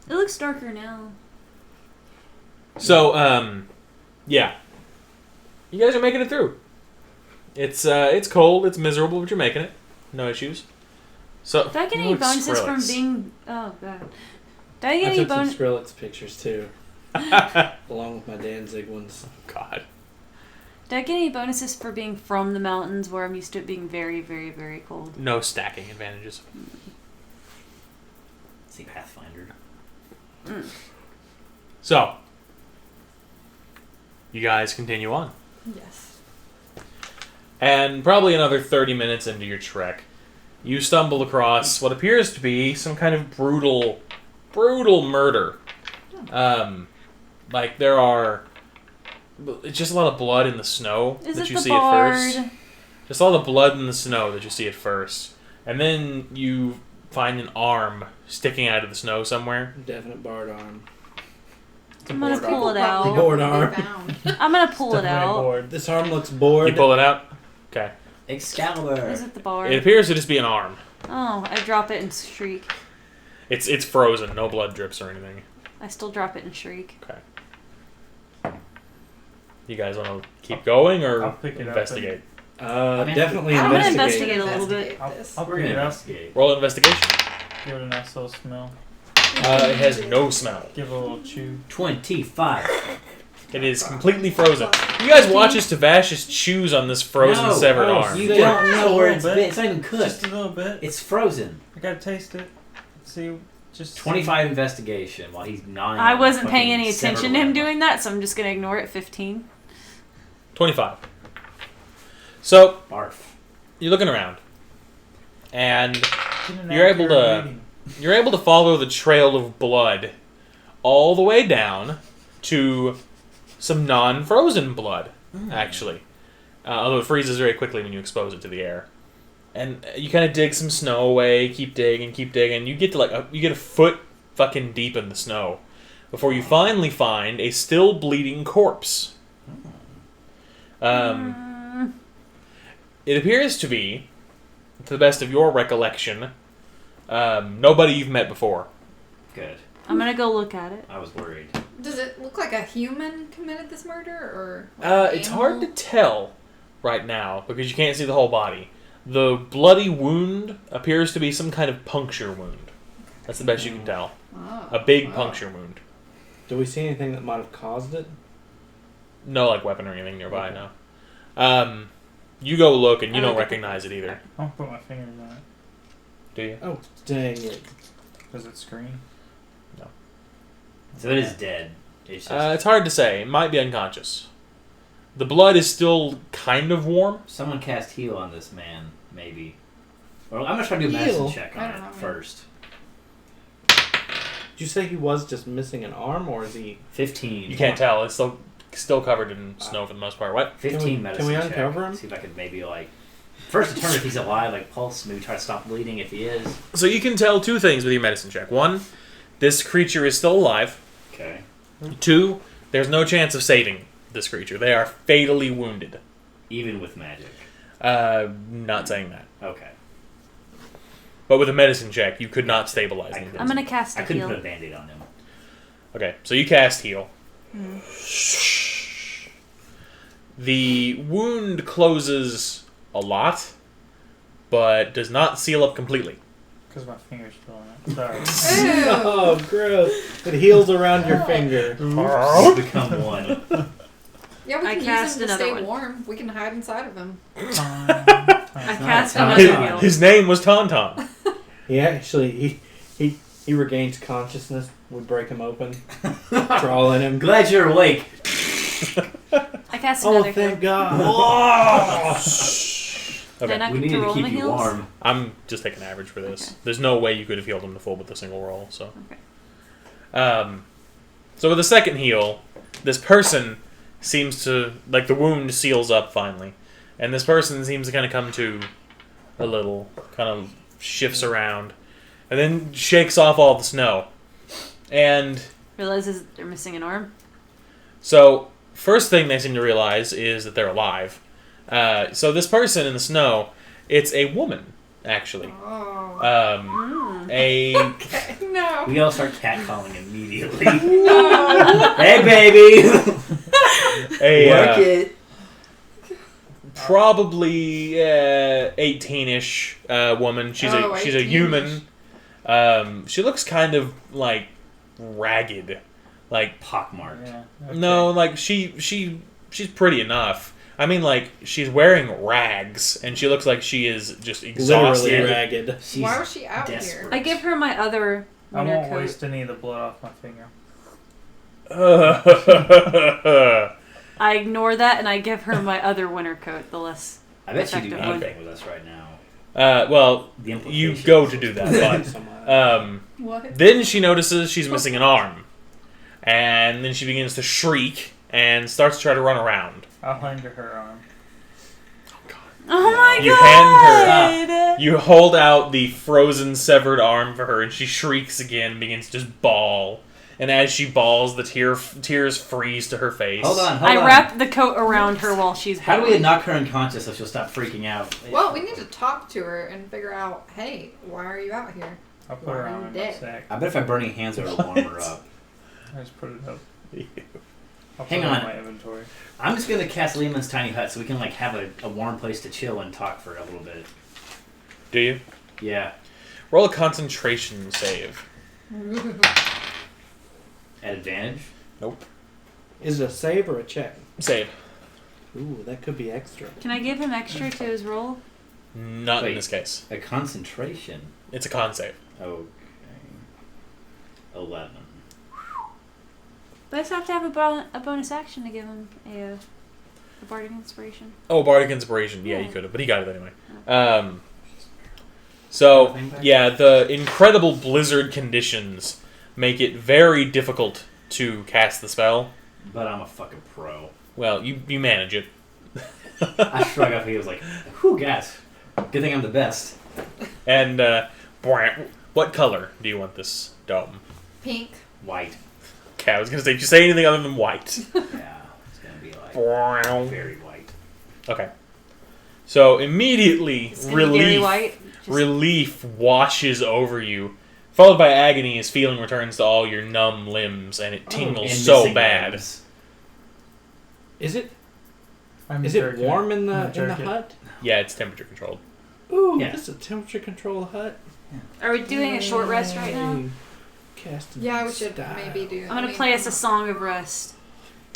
It looks darker now. So, yeah. You guys are making it through. It's cold, it's miserable, but you're making it. No issues. So, Did I get you any look bonuses from Skrillex. being? Oh God. Did I get I any took some bonus? Skrillex pictures too, along with my Danzig ones. God. Did I get any bonuses for being from the mountains, where I'm used to it being very, very, very cold? No stacking advantages. See Pathfinder. So, you guys continue on. Yes. And probably another 30 minutes into your trek, you stumble across what appears to be some kind of brutal murder. Like there are, it's just a lot of blood in the snow Is that it you the see bard? at first. Just all the blood in the snow that you see at first. And then you find an arm sticking out of the snow somewhere. Definite bard arm. I'm gonna board pull it Probably out. don't Board know what arm. they found. I'm gonna pull it Definitely out. bored. This arm looks bored. You pull it out? Okay. Excalibur. Is it the bard? It appears to just be an arm. Oh, I drop it and shriek. It's frozen, no blood drips or anything. I still drop it and shriek. Okay. You guys want to keep going or I'll pick it up investigate? I mean, Definitely I'm gonna investigate. investigate a little bit. I'll We're pick gonna it up. investigate. Roll investigation. Give it a nice little smell. It has no smell. Give it a little chew. 25. It is completely frozen. You guys watch as Tavashis chews on this frozen No. severed Oh, arm. You Just don't know where a it's little been. bit. It's not even Just a cooked. little bit. It's frozen. I gotta taste it. See, just 25 investigation while he's gnawing. I on wasn't fucking paying any severed attention to him limb. doing that, so I'm just gonna ignore it. 15. 25. So, Barf. you're looking around. And Get an You're able accurate to- reading. you're able to follow the trail of blood all the way down to some non-frozen blood, actually. Although it freezes very quickly when you expose it to the air. And you kind of dig some snow away, keep digging. You get to you get a foot fucking deep in the snow before you finally find a still bleeding corpse. It appears to be, to the best of your recollection, nobody you've met before. Good. I'm gonna go look at it. I was worried. Does it look like a human committed this murder, or like an It's hard to animal? tell right now because you can't see the whole body. The bloody wound appears to be some kind of puncture wound. That's the best you can tell. Oh. A big Wow. puncture wound. Do we see anything that might have caused it? No, like weapon or anything nearby. No. You go look and you I don't look at recognize it either. I'll put my fingers on it. Do you? Oh, dang it. Does it scream? So it is dead. It's just It's hard to say. It might be unconscious. The blood is still kind of warm. someone cast heal on this man, maybe. Or I'm gonna try to do a medicine Heal? check I on don't know, it man. first. Did you say he was just missing an arm, or is he... 15. You can't tell. It's still covered in snow for the most part. What? 15 Can we medicine check. uncover him? See if I could maybe like first determine if he's alive, like pulse, maybe try to stop bleeding if he is. So you can tell two things with your medicine check. One, this creature is still alive. Okay. Two, there's no chance of saving this creature. They are fatally wounded. Even with magic. Not saying that. Okay. But with a medicine check, you could not stabilize them. I'm gonna cast a I couldn't heal. put a band-aid on him. Okay, so you cast heal. The wound closes a lot, but does not seal up completely. Because my finger's still in it. Sorry. Ew. Oh, gross. It heals around your finger. He's become one. Yeah, we I can cast use him to another stay one. warm. We can hide inside of him. I cast Tom. another Tom. heal. His name was Tauntaun. He actually... He regains consciousness. We break him open. Crawl in him. Glad you're awake. I cast Oh, another thank heal. God. Then Okay, I We get need to to roll keep my you heals. warm. I'm just taking average for this. Okay. There's no way you could have healed him to full with a single roll. So, Okay. So with the second heal, this person seems to the wound seals up finally, and this person seems to kind of come to a little, kind of shifts around, and then shakes off all the snow, and Realizes they're missing an arm. so first thing they seem to realize is that they're alive. So this person in the snow, it's a woman actually. Oh. A Okay, no. We all start catcalling immediately. No. Hey, baby! a it. probably 18-ish woman. She's Oh, she's a 18-ish. human. She looks kind of like ragged, like Pockmarked. Yeah. Okay. no, like she's pretty enough. I mean, like she's wearing rags, and she looks like she is just exhausted. Literally ragged. She's Why was she out desperate. here? I give her my other I winter won't coat. waste any of the blood off my finger. I ignore that and I give her my other winter coat, the less. I bet you do Effective one. anything with us right now. Well, The you implications. go to do that, but What? then she notices she's missing an arm, and then she begins to shriek and starts to try to run around. I'll hand her her arm. Oh my You god! You hold out the frozen, severed arm for her, and she shrieks again and begins to just bawl. And as she bawls, the tears freeze to her face. Hold on. I wrap the coat around her while she's How do we bawling. knock her unconscious so she'll stop freaking out? Well, we need to talk to her and figure out, hey, why are you out here? I'll put her Well, arm in my dead. sack. I bet if I burn any hands, it'll warm her up. I just put it up. I'll Hang put it on. in my inventory. I'm just gonna cast Lehman's tiny hut so we can have a warm place to chill and talk for a little bit. Do you? Yeah. Roll a concentration save. At advantage. Nope. Is it a save or a check? Save. Ooh, that could be extra. Can I give him extra to his roll? Not Wait. in this case. A concentration. It's a con save. Okay. 11. But I still have to have a bonus action to give him a bardic inspiration. Oh, Bardic Inspiration. Yeah, Yeah. you could have, but he got it anyway. So, yeah, the incredible blizzard conditions make it very difficult to cast the spell. But I'm a fucking pro. Well, you manage it. I shrug up. He was like, "Whew, gas. Good thing I'm the best." And, what color do you want this dome? Pink. White. Okay, I was going to say, if you say anything other than white. Yeah, it's gonna be like very white. Okay. So, immediately, Skinny Gary White. Just- relief washes over you Followed by agony as feeling returns to all your numb limbs and it tingles And so missing bad. limbs. Is it I'm is it jerking. warm in I'm the jerking. hut? Yeah, it's temperature controlled. Ooh, Yeah. this is a temperature control hut. Are we doing a short rest right now? Yay. Casting Yeah, we should style. maybe do. I'm gonna play us a song of rest.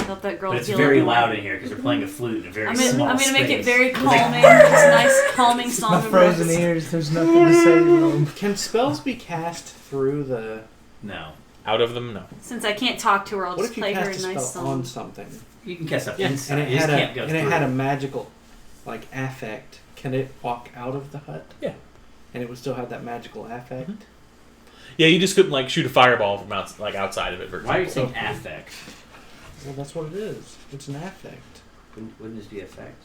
Help that girl But it's feel very it. loud in here because you're playing a flute in a very I'm small gonna make it space. very calming. It's a nice calming song My of frozen rest. ears. There's nothing to say to them. Can spells be cast through the? No. Out of them, no. Since I can't talk to her, I'll What just if you play her cast a a nice spell on song. something? You can cast up And inside. it You just had can't go and through. it had a magical, like affect. Can it walk out of the hut? Yeah. And it would still have that magical affect. Mhm. Yeah, you just couldn't like shoot a fireball from outside of it. For Why are you example. saying affect? Well, that's what it is. It's an affect. Wouldn't this be affect?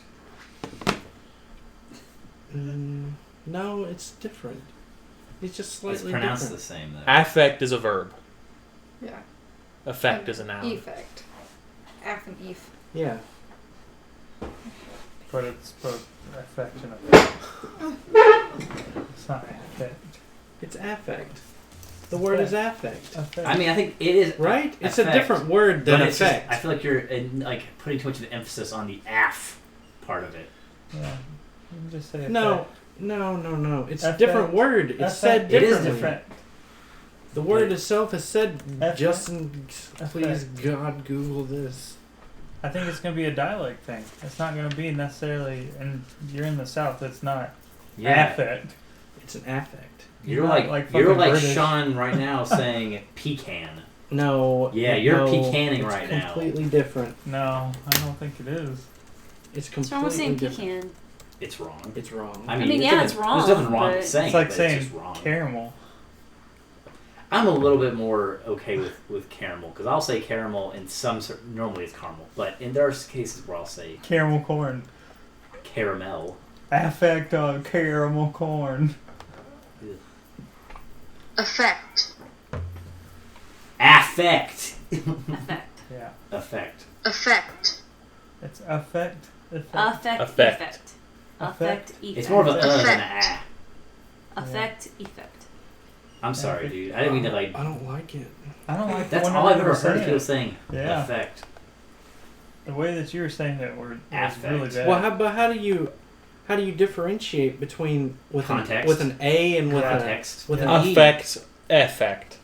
No, it's different. It's just It's slightly pronounced different. the same though. Affect is a verb. Yeah. Effect is a noun. Effect. Aff and ef. Yeah. But it's both affect and effect. It's not affect. It's affect. The word is affect. Affect. I mean, I think it is Right? It's a affect, different word than but it's just- effect. I feel like you're like putting too much of an emphasis on the aff part of it. Yeah. You can just say No. affect. No. It's a Affect. different word. It's Affect. said It is differently. different. The word itself is said. Affect. Justin, please God, Google this. I think it's going to be a dialect thing. It's not going to be necessarily, and you're in the South, it's not affect. It's an affect. You're Not like fucking you're like British. Sean right now saying pecan. No. Yeah, you're no, pecaning it's right now. completely different. No, I don't think it is. It's What's wrong with completely saying different. pecan? It's wrong. It's wrong. I mean, mean, there's yeah, nothing- it's wrong, There's nothing wrong but- with saying It's like it, but saying it's just wrong. caramel. I'm a little bit more okay with caramel because I'll say caramel in some normally it's caramel, but in there are cases where I'll say Caramel corn. caramel. Affect on caramel corn. Affect. Affect. Affect. Yeah. Affect. Affect. It's affect. Affect. Affect. Effect. Affect. Effect. It's more of a than Affect. a ah. Affect. Effect. I'm sorry, dude. I didn't mean to like. I don't like it. I don't like That's the one all that I've you ever were heard saying. people saying. Yeah. Affect. The way that you were saying that word was Affect. really bad. Well, how do you differentiate between Context. with an A and with Context. with an E? Affect. Effect.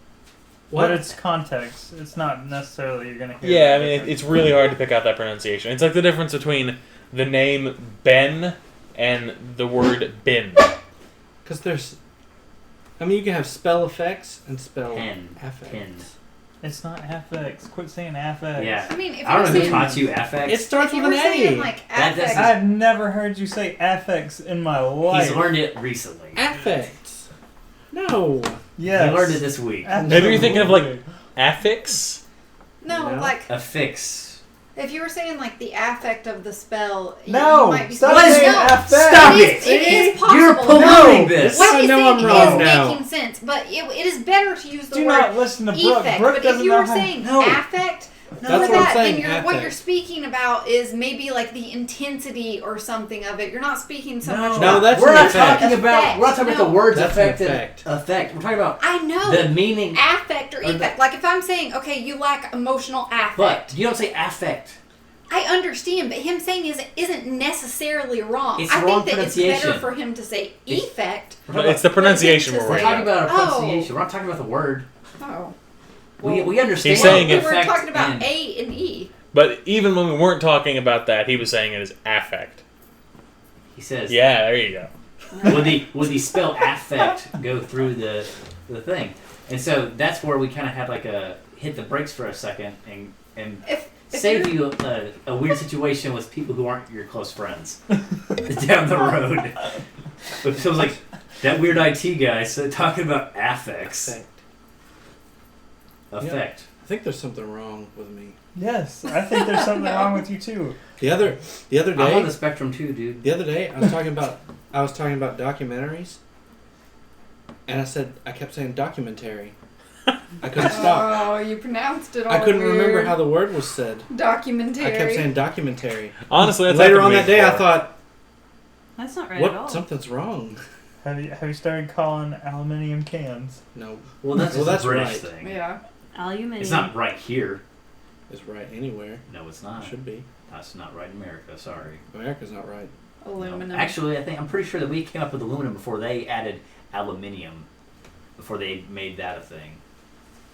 What? But it's context. It's not necessarily you're going to hear Yeah, I the mean, difference. it's really hard to pick out that pronunciation. It's like the difference between the name Ben and the word bin. Because there's, I mean, you can have spell effects and spell Pen. affects. Pin. It's not affects. Quit saying affects. Yeah. I mean, if I don't know you're who saying, taught you affect. It starts if you with were an saying A. like That affect, doesn't- I've never heard you say affects in my life. He's learned it recently. Affects. No. Yes. He learned it this week. Maybe you're thinking of, like, Absolutely. Affix? no, No. like Affix. if you were saying like the affect of the spell, No, you might be stop saying, saying no, affect. Stop it is, it. it is You're possible. polluting No, this. What I he's know saying I'm wrong is now. making sense, but it is better to use the Do word not listen to Brooke. effect. Brooke But if doesn't you know were how. saying No. affect, That's for what I'm that, saying, then what affect. you're speaking about is maybe like the intensity or something of it. You're not speaking so much No, about that's we're an not effect. talking about. We're not talking about the words That's an affect and effect. effect. We're talking about I know the meaning. affect or Or the- effect. Like if I'm saying, okay, you lack emotional affect. But you don't say affect. I understand, but him saying isn't necessarily wrong. It's I wrong think that it's pronunciation. better for him to say It's- effect. We're But talking it's the pronunciation We're we're We're worried talking about. about a Oh. pronunciation. We're not talking about the word. Oh. We understand. He's saying it- We're affect talking about and- A and E. But even when we weren't talking about that, he was saying it as affect. He says. Yeah, there you go. Would the spell affect go through the thing? And so that's where we kind of had like a hit the brakes for a second and If save you're- you a weird situation with people who aren't your close friends down the road. But so it was like that weird IT guy talking about affects. Affect. Affect. I think there's something wrong with me. Yes, I think there's something No. wrong with you too. The other I'm on the day, spectrum too, dude. I was talking about documentaries, and I kept saying documentary. I couldn't stop. Oh, you pronounced it all I couldn't remember weird. how the word was said. Documentary. I kept saying documentary. Honestly, that's Later happened on to me that day, I before. thought, That's not right at all. what? Something's wrong. Have you started calling aluminium cans? No. Well, that's Well, just that's a British right. thing. Yeah. Aluminium. It's not right here. It's right anywhere. No, it's It not. should be. That's not right in America. Sorry. America's not right. Aluminum. No. Actually, I'm pretty sure that we came up with aluminum before they added aluminium. Before they made that a thing.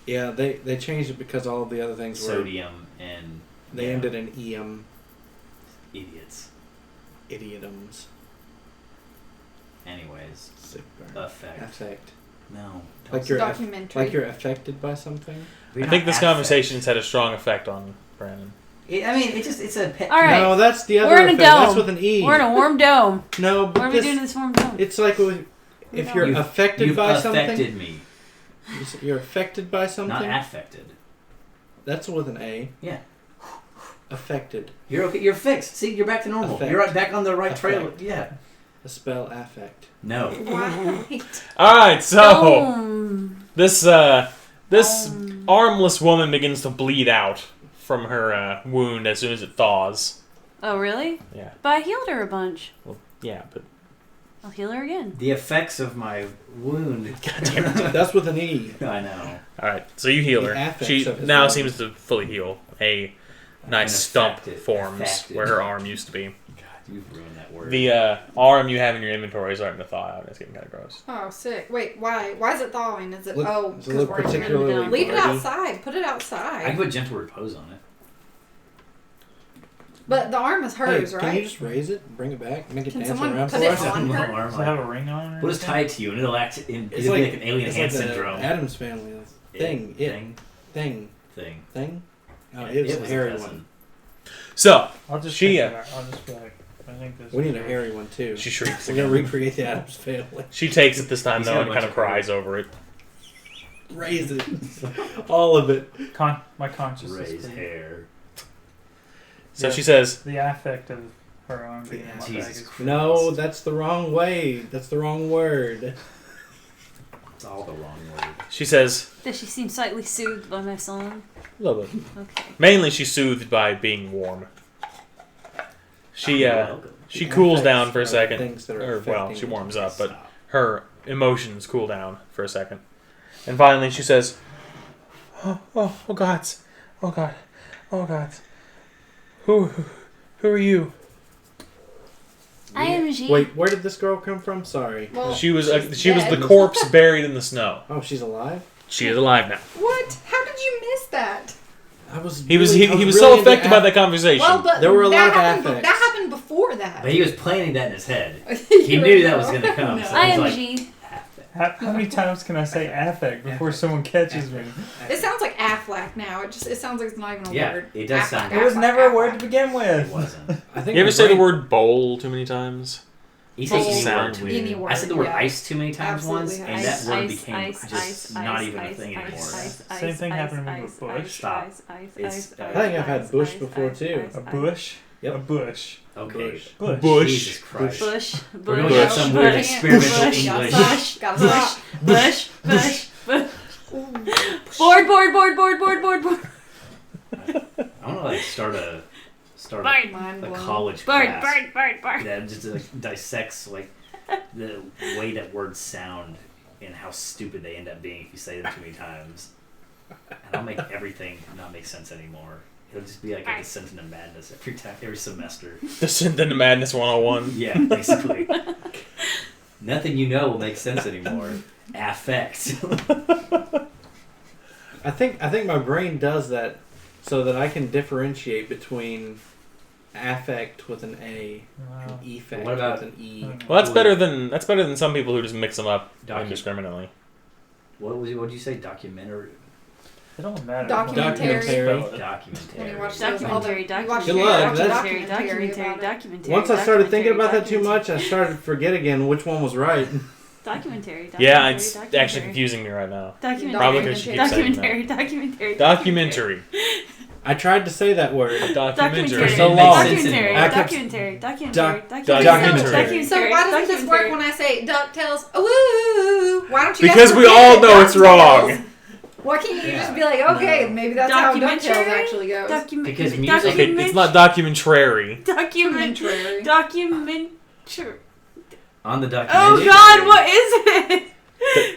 Yeah, they changed it because all of the other things were. Sodium and. They ended in EM. Idiots. Idiotums. Anyways. Sick burn. Affect. Affect. No. Like you're documentary. like you're affected by something. I think this conversation's had a strong effect on Brandon. It's a pet. All right. No, that's the other We're in a effect. That's dome. with an E. We're in a warm dome. No, What but are we doing in this warm dome? it's like if you're affected you've by affected something. me. You're affected by something. Not affected. That's with an A. Yeah. Affected. You're okay. You're fixed. See, you're back to normal. Affect. You're right back on the right trail. Affect. Yeah. The spell affect. No. Right. All right, so Dome. this armless woman begins to bleed out from her wound as soon as it thaws. Oh, really? Yeah. But I healed her a bunch. Yeah, but I'll heal her again. The effects of my wound. That's with an E. I know. all right. So you heal The her. affects She of his now wound. seems to fully heal. A nice An stump affected- forms affected. where her arm used to be. God, you've ruined that word. The arm you have in your inventory is starting to thaw out. And it's getting kind of gross. Oh, sick. Wait, why? Why is it thawing? Is it? Look, Oh, does it because look we're in here. particularly Leave it bloody? outside. Put it I can outside. put gentle repose on it. But the arm is Hey, hers, can right? you just raise it, bring it back, make it Can dance someone around put for it us? on her? Arm, Does it have a ring on it? or We'll just anything? tie it to you, and it'll act. It'll It's be like like an alien it's hand like the syndrome. Adam's family thing. Thing. Thing. Oh, it was a was hairy cousin. one. So I'll just She, think about it. I'll just be like, I think this. We is need a yours. hairy one too. she shrieks We're gonna again. recreate the Adam's family. She takes it this time He's though got a and bunch kind of of hair. cries over it. Raise it, all of it. My conscience is Raise clear. hair. So Yeah. she says, The affect of her arm being in my Jesus bag is Christ. No, that's the wrong way. That's the wrong word. It's all the wrong word. she says, Does she seem slightly soothed by my song? a little bit. Okay. Mainly she's soothed by being warm. She You're welcome. she cools Affects down for a are second. things that are Or well, affecting she you. warms up, but Stop. her emotions cool down for a second. And finally she says, Oh God. Oh God. Oh God. Who are you? I am G. Wait, where did this girl come from? Sorry. Well, She was she's she was dead. the corpse buried in the snow. Oh, she's alive. She is alive now. What? How did you miss that? I was. He was really- I he was really so into affected by aff- that conversation. Well, but There were a lot of happened, affects. that happened before that. But he was planning that in his head. You He knew that know. was going to come. No. So I he's am like, G. How many times can I say affect before someone catches me? It sounds like Affleck now. It sounds like it's not even a Yeah, word. it does Affleck, sound- It was Affleck, never a Affleck. word to begin it with. wasn't. I think You ever my say the brain- word bowl too many times? He said Bowl. any Sound word. Any word. I said the word yeah. ice too many times Absolutely once, has. and that Ice, word ice, became ice, just ice, not ice, even a ice, thing ice, anymore. ice, Same ice, thing ice, happened to me ice, with Bush. ice, Stop. ice, ice, It's- ice, I ice, think I've had ice, Bush ice, before, ice, too. ice, A ice. bush? Yep. A bush. Okay. Bush. Bush. Bush. Jesus Christ. Bush. We're going Bush. to some weird Bush. experimental Bush. English. Bush. Gotta Bush. stop. Bush. Bush. Bush. Board. I want to like start a Bard. Mind a blown. college Bard. class that just like dissects like the way that words sound and how stupid they end up being if you say them too many times. And I'll make everything not make sense anymore. It'll just be like a descent into madness every time, every semester. Descent into Madness 101. Yeah, basically. Nothing you know will make sense anymore. Affect. I think my brain does that so that I can differentiate between affect with an A Wow. and effect What about- with an E. Well, that's better than some people who just mix them up Docu- indiscriminately. What did you say? Documentary. It don't matter. Documentary. Documentary. When you watch Documentary. those, all the- you watch Good the luck, that's- documentary. Once I started thinking about that too much, I started to forget again which one was right. Documentary. Yeah, it's actually confusing me right now. Probably because she keeps saying that. Documentary. I tried to say that word. Documentary. For so long. Documentary. I kept- Documentary. Documentary. So why doesn't this work when I say DuckTales? Ooh, why don't you? Because guys we forget all it, know it's DuckTales? wrong. Why can't you just be like, okay, maybe that's how DuckTales Documentary? actually goes? Because music- Okay, it's not documentary. Documentary. Documentary. Documentary. On the documentary. Oh God, what is it?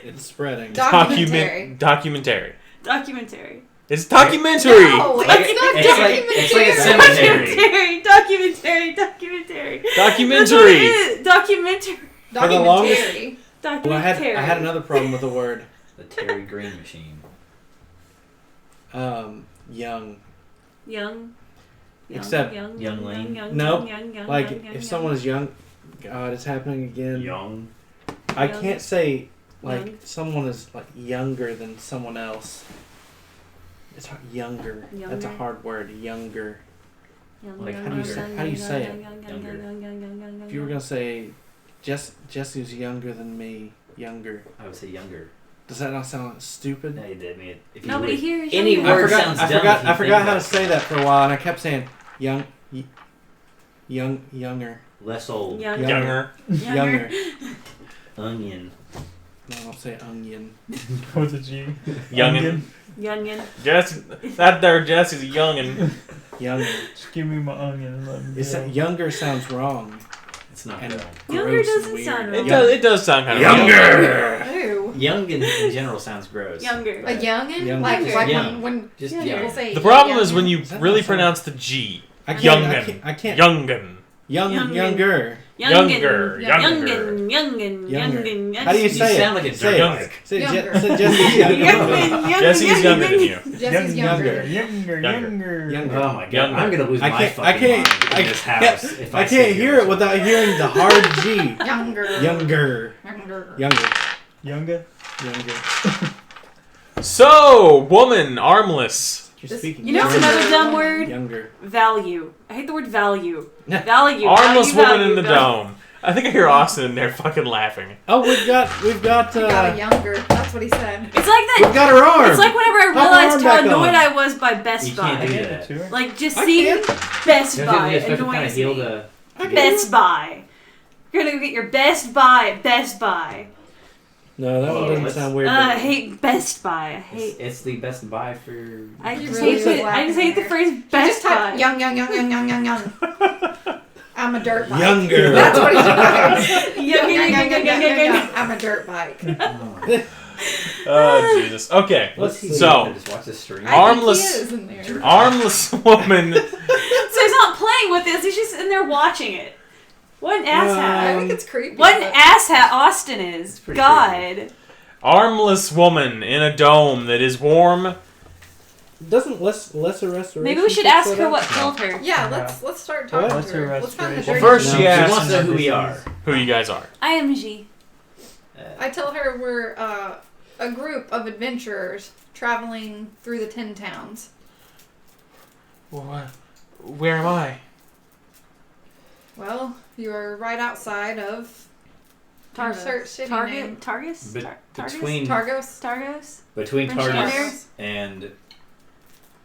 It's spreading. Documentary. Documentary. Documentary. It's documentary. No, Like, it's not it's like a cemetery. Documentary. Documentary. Documentary. That's what it is. Documentary. For the longest- Documentary. Well, I had another problem with the word. The Terry Green machine. Young. Young. Except Young Lane. Nope. Young, Like young, if someone is young, God, it's happening again. Young. I Young. can't say like Young. someone is like younger than someone else. It's hard, younger. That's a Younger. hard word. Younger. Like, how do you say it? Younger. If you were gonna say, Jesse's younger than me. Younger. I would say younger. Does that not sound stupid? No, you did. If you Nobody would- here is Any younger. word sounds dumb. if you I think forgot how about to it. say that for a while, and I kept saying younger. Less old. Younger. Younger. Onion. No, I'll say onion. What's a G? Youngin. Youngin. Jesse, that there Jesse's a youngin. Younger. Just give me my onion and let me It's go. younger sounds wrong. It's not And real. Younger gross and doesn't weird. sound It wrong. does. It does sound kind of Younger. Ew. Young in general sounds gross. Younger. A youngin? Younger. Like, Younger. like Young. when Just Younger. people young. say The problem is youngin. when you Is that really not so- pronounce the G. I can't. Youngin. I can't. Youngin. Younger. Younger. Younger. Younger. Younger. How do you You say it? sound like a Say it. dirt bike. Say Younger. say Jesse's younger. Jesse's younger than you. Jesse's younger. Younger. Younger. Oh my god, Younger. I'm gonna lose I my can't. fucking I can't. mind in this house if I sit can't here hear it without hearing the hard G. Younger. Younger. Younger. Younger. Younger. Younger. So, woman, armless. You're This- speaking. You know what's Younger. another dumb word? Younger. Value. I hate the word value. Value. Armless value, woman in the value. dome. I think I hear Austin in there fucking laughing. Oh, we've got. You got a younger. That's what he said. It's like that. We've got her arm. It's like whenever I Pop her realized arm how back annoyed on. I was by Best You can't Buy. do Give that. it to her. Like just I seeing can. Best Don't Buy you supposed to kind of annoys heal me. the... Best Buy. You're gonna go get your Best Buy. Best Buy. No, that one doesn't let's- sound weird. I hate Best Buy. I hate. It's the best buy for... I You just really hate was it. I just hate the laughing phrase He Best just typed Buy. young. I'm a dirt bike. Younger. That's what he said. Young. I'm a dirt bike. Oh, Jesus. Okay. What's he So- doing? Just watch the stream. Armless- I think he is in there. Armless woman. So he's not playing with this. He's just in there watching it. What an I asshat. think it's creepy. What an but- asshat Austin is. pretty God. Armless woman in a dome that is warm. Doesn't lesser restoration? Maybe we should fix ask that her up? what killed her. Yeah, let's start talking What's to her. her Let's find the restoration? dirty Well, first No. she She asks wants to know who we are. who you guys are. I am G. I tell her we're a group of adventurers traveling through the 10 towns. Where am I? Well, you are right outside of insert city name. Targus? Between Targos. Targos? between Bryn Targus Shander? and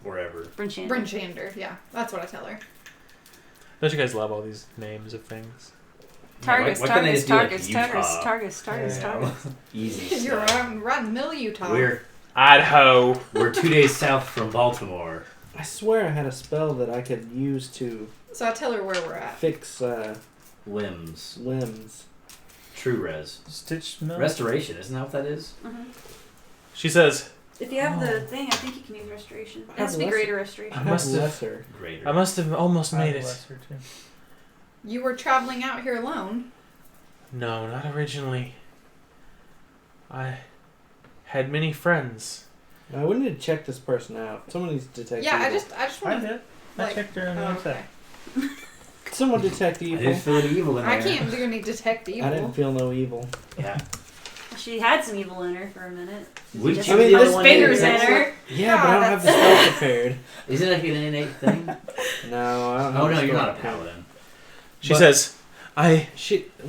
wherever. Brinchan. Brinchander. Yeah, that's what I tell her. Don't you guys love all these names of things? Targus, Why couldn't they Targus, just do, like, Targus, Utah? Targus, Targus. Easy You're stuff. right in the middle of Utah. Idaho. We're 2 days south from Baltimore. I swear I had a spell that I could use to So I tell her where we're at. fix Limbs. limbs. True res. Stitch milk. Restoration, isn't that what that is? She says, If you have the thing, I think you can use restoration. It has to be lesser. greater I restoration. have must have- lesser. Greater. I must have almost made it. Lesser too. You were traveling out here alone. No, not originally. I had many friends. Now, we need to check this person out. Someone needs to detect Yeah, I evil. just I want to. did. I Like, checked her on the Oh, website. okay. Someone detect I evil. didn't feel any evil in there. I can't do any detect I evil. didn't feel no evil. Yeah. She had some evil in her for a minute. Would Just you I mean, be the this one fingers that in detects her. it? Yeah, but I don't have the spell prepared. Isn't it like an innate thing? No, I don't have Oh the no, you're spell not a prepared. paladin. She But- says,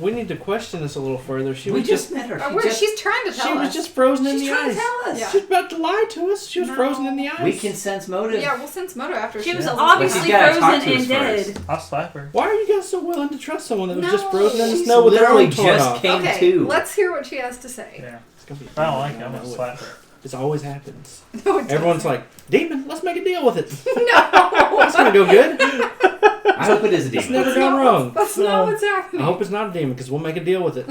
We need to question this a little further. She We was just met her. She's trying to tell she us. was just frozen in She's the trying ice. to tell us. Yeah. She's about to lie to us. She was No. frozen in the ice. We can sense motive. Yeah, we'll sense moto after She was tells us. obviously But she's gotta talk frozen to us and dead. first. I'll slap her. Why are you guys so willing to trust someone that was just No, frozen in the she's snow with their literally own torn just off? came Okay, to. let's hear what she has to say. Yeah. It's gonna be If I don't like it, I'm I gonna would. slap her. This always happens. No, it Everyone's doesn't. like, demon, let's make a deal with it. No. It's gonna go good. I hope it is a It's demon. never gone wrong. That's not what's happening. I hope it's not a demon because we'll make a deal with it.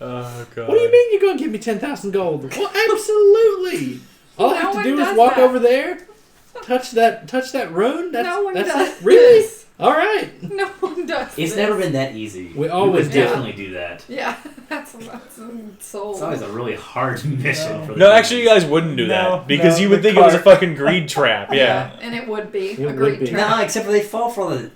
Oh god. What do you mean you're gonna give me 10,000 gold? Well, absolutely. All I No have to one do is does walk that. over there, touch that rune. That's No one that's does. it. Really? All right. No one does. It's this. never been that easy. We always would do. definitely do that. Yeah, that's soul. It's always a really hard mission for the No, actually, you guys wouldn't do No, that because no, you would the think it was a cart. fucking greed trap. Yeah. And it would be It a would great be. trap. No, except for they fall for the.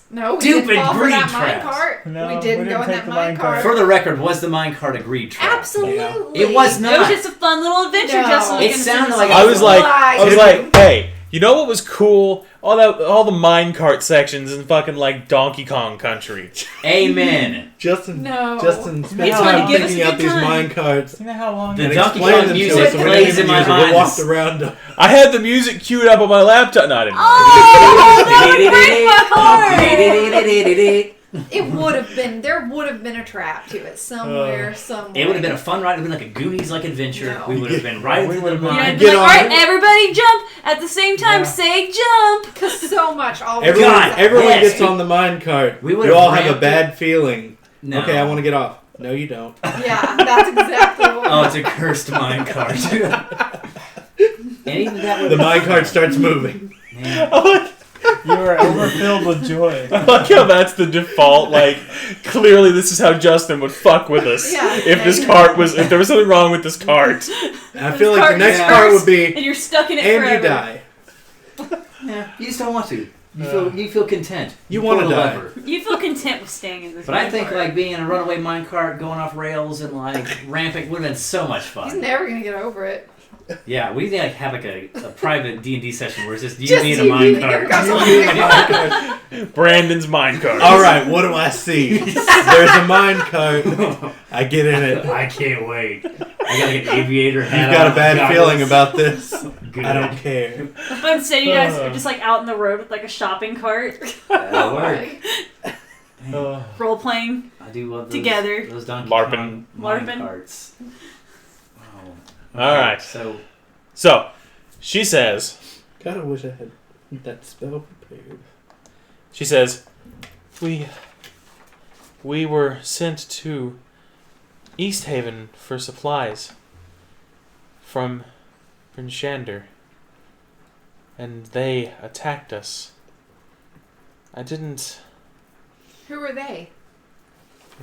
No, we Stupid didn't fall for greed that traps. minecart. No, we didn't we go didn't in take that the minecart. minecart. For the record, was the minecart a greed trap? Absolutely. It was It not. was just a fun little adventure. No. Justin was It gonna sounded send us like on. I was like, Lies. hey, you know what was cool? All the minecart sections in fucking like Donkey Kong Country. Amen. Justin. No. Justin spent It's time gonna give us thinking a out good these time. mine cards. You know how long The And Donkey explaining Kong them to music us, so we plays didn't in my use it. We mind. walked around them. I had the music queued up on my laptop. No, I didn't. Oh, that would break my heart. It would have been. There would have been a trap to it somewhere. Somewhere. It would have been a fun ride. It would have been like a Goonies like adventure. No. We would have been right We into the would've been- Yeah, mine. I'd be Get like, on all right, it. everybody jump at the same time. Yeah. Say jump. Because so much always. Everyone, God, everyone yes. gets on the mine cart. We You would've all have a ramped bad feeling. No. Okay, I want to get off. No, you don't. Yeah, that's exactly what. Oh, it's a cursed mine cart. And even that would The mine cart starts moving. Man. You were overfilled with joy. I like how that's the default. Like, clearly, this is how Justin would fuck with us. Yeah. If this Yeah. cart was, if there was something wrong with this cart. And I feel like the cart next is part would cursed, be, and you're stuck in it and forever. you die. Yeah, you just don't want to. You feel content. You pull wanna the die. lever. You feel content with staying in this. But I think minecart. like being in a runaway minecart, going off rails, and like ramping would have been so much He's fun. never gonna get over it. Yeah, we need to like have like a private D&D session where it's just you Just me in a you, you minecart. guys on You the and minecart. Brandon's minecart. All right, what do I see? There's a mine cart. I get in it. I can't wait. I got like an aviator You've hat. got on, a bad goggles. feeling about this. Good. I don't care. But instead, you guys are just like out in the road with like a shopping cart, That'll work. role playing. I do love those, Together. Those Donkey LARPing. Kong LARPing. minecarts. Wow. All right. So She says, God, I wish I had that spell prepared. we were sent to East Haven for supplies from Brinshander, and they attacked us. I didn't. Who are they?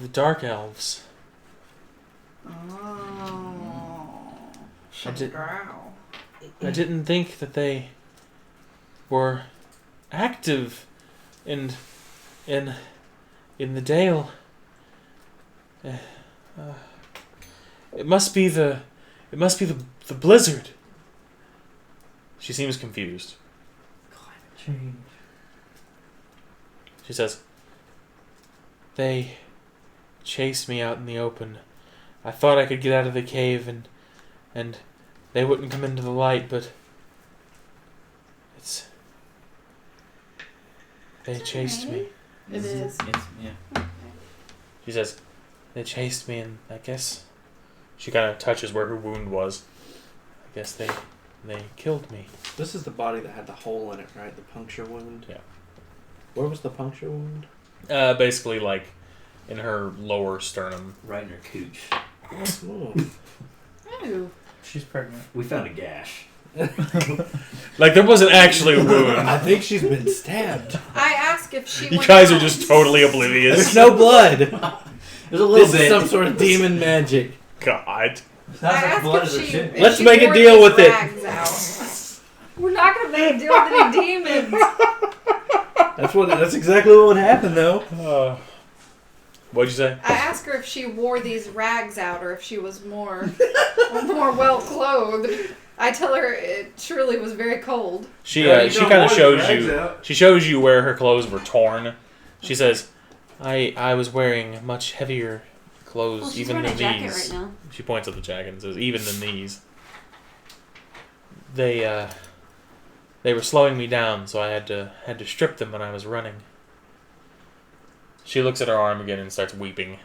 The Dark Elves. Oh. I did- Wow. I didn't think that they were active in the Dale. It must be the blizzard. She seems confused. Change. She says, "They chased me out in the open. I thought I could get out of the cave and they wouldn't come into the light, but they chased me." It is. it's yeah. She says, "They chased me, and I guess..." She kind of touches where her wound was. "I guess they killed me." This is the body that had the hole in it, right? The puncture wound? Yeah. Where was the puncture wound? Basically, like, in her lower sternum. Right in her cooch. Oh. Ooh. She's pregnant. We found a gash. Like, there wasn't actually a wound. I think she's been stabbed. I asked if she. You went guys are out. just totally There's oblivious. no blood. There's a little This bit. is some sort of demon magic. God. I asked if she. if Let's she make a wore deal these with it. rags out. We're not gonna make a deal with any demons. That's exactly what would happen, though. What'd you say? I asked her if she wore these rags out or if she was more well clothed. I tell her it surely was very cold. She Yeah, you she don't kind of want shows rags you. out. She shows you where her clothes were torn. She says, "I was wearing much heavier clothes, Well, she's even wearing than a jacket these." right now. She points at the jacket and says, "Even than these." They were slowing me down, so I had to strip them when I was running. She looks at her arm again and starts weeping.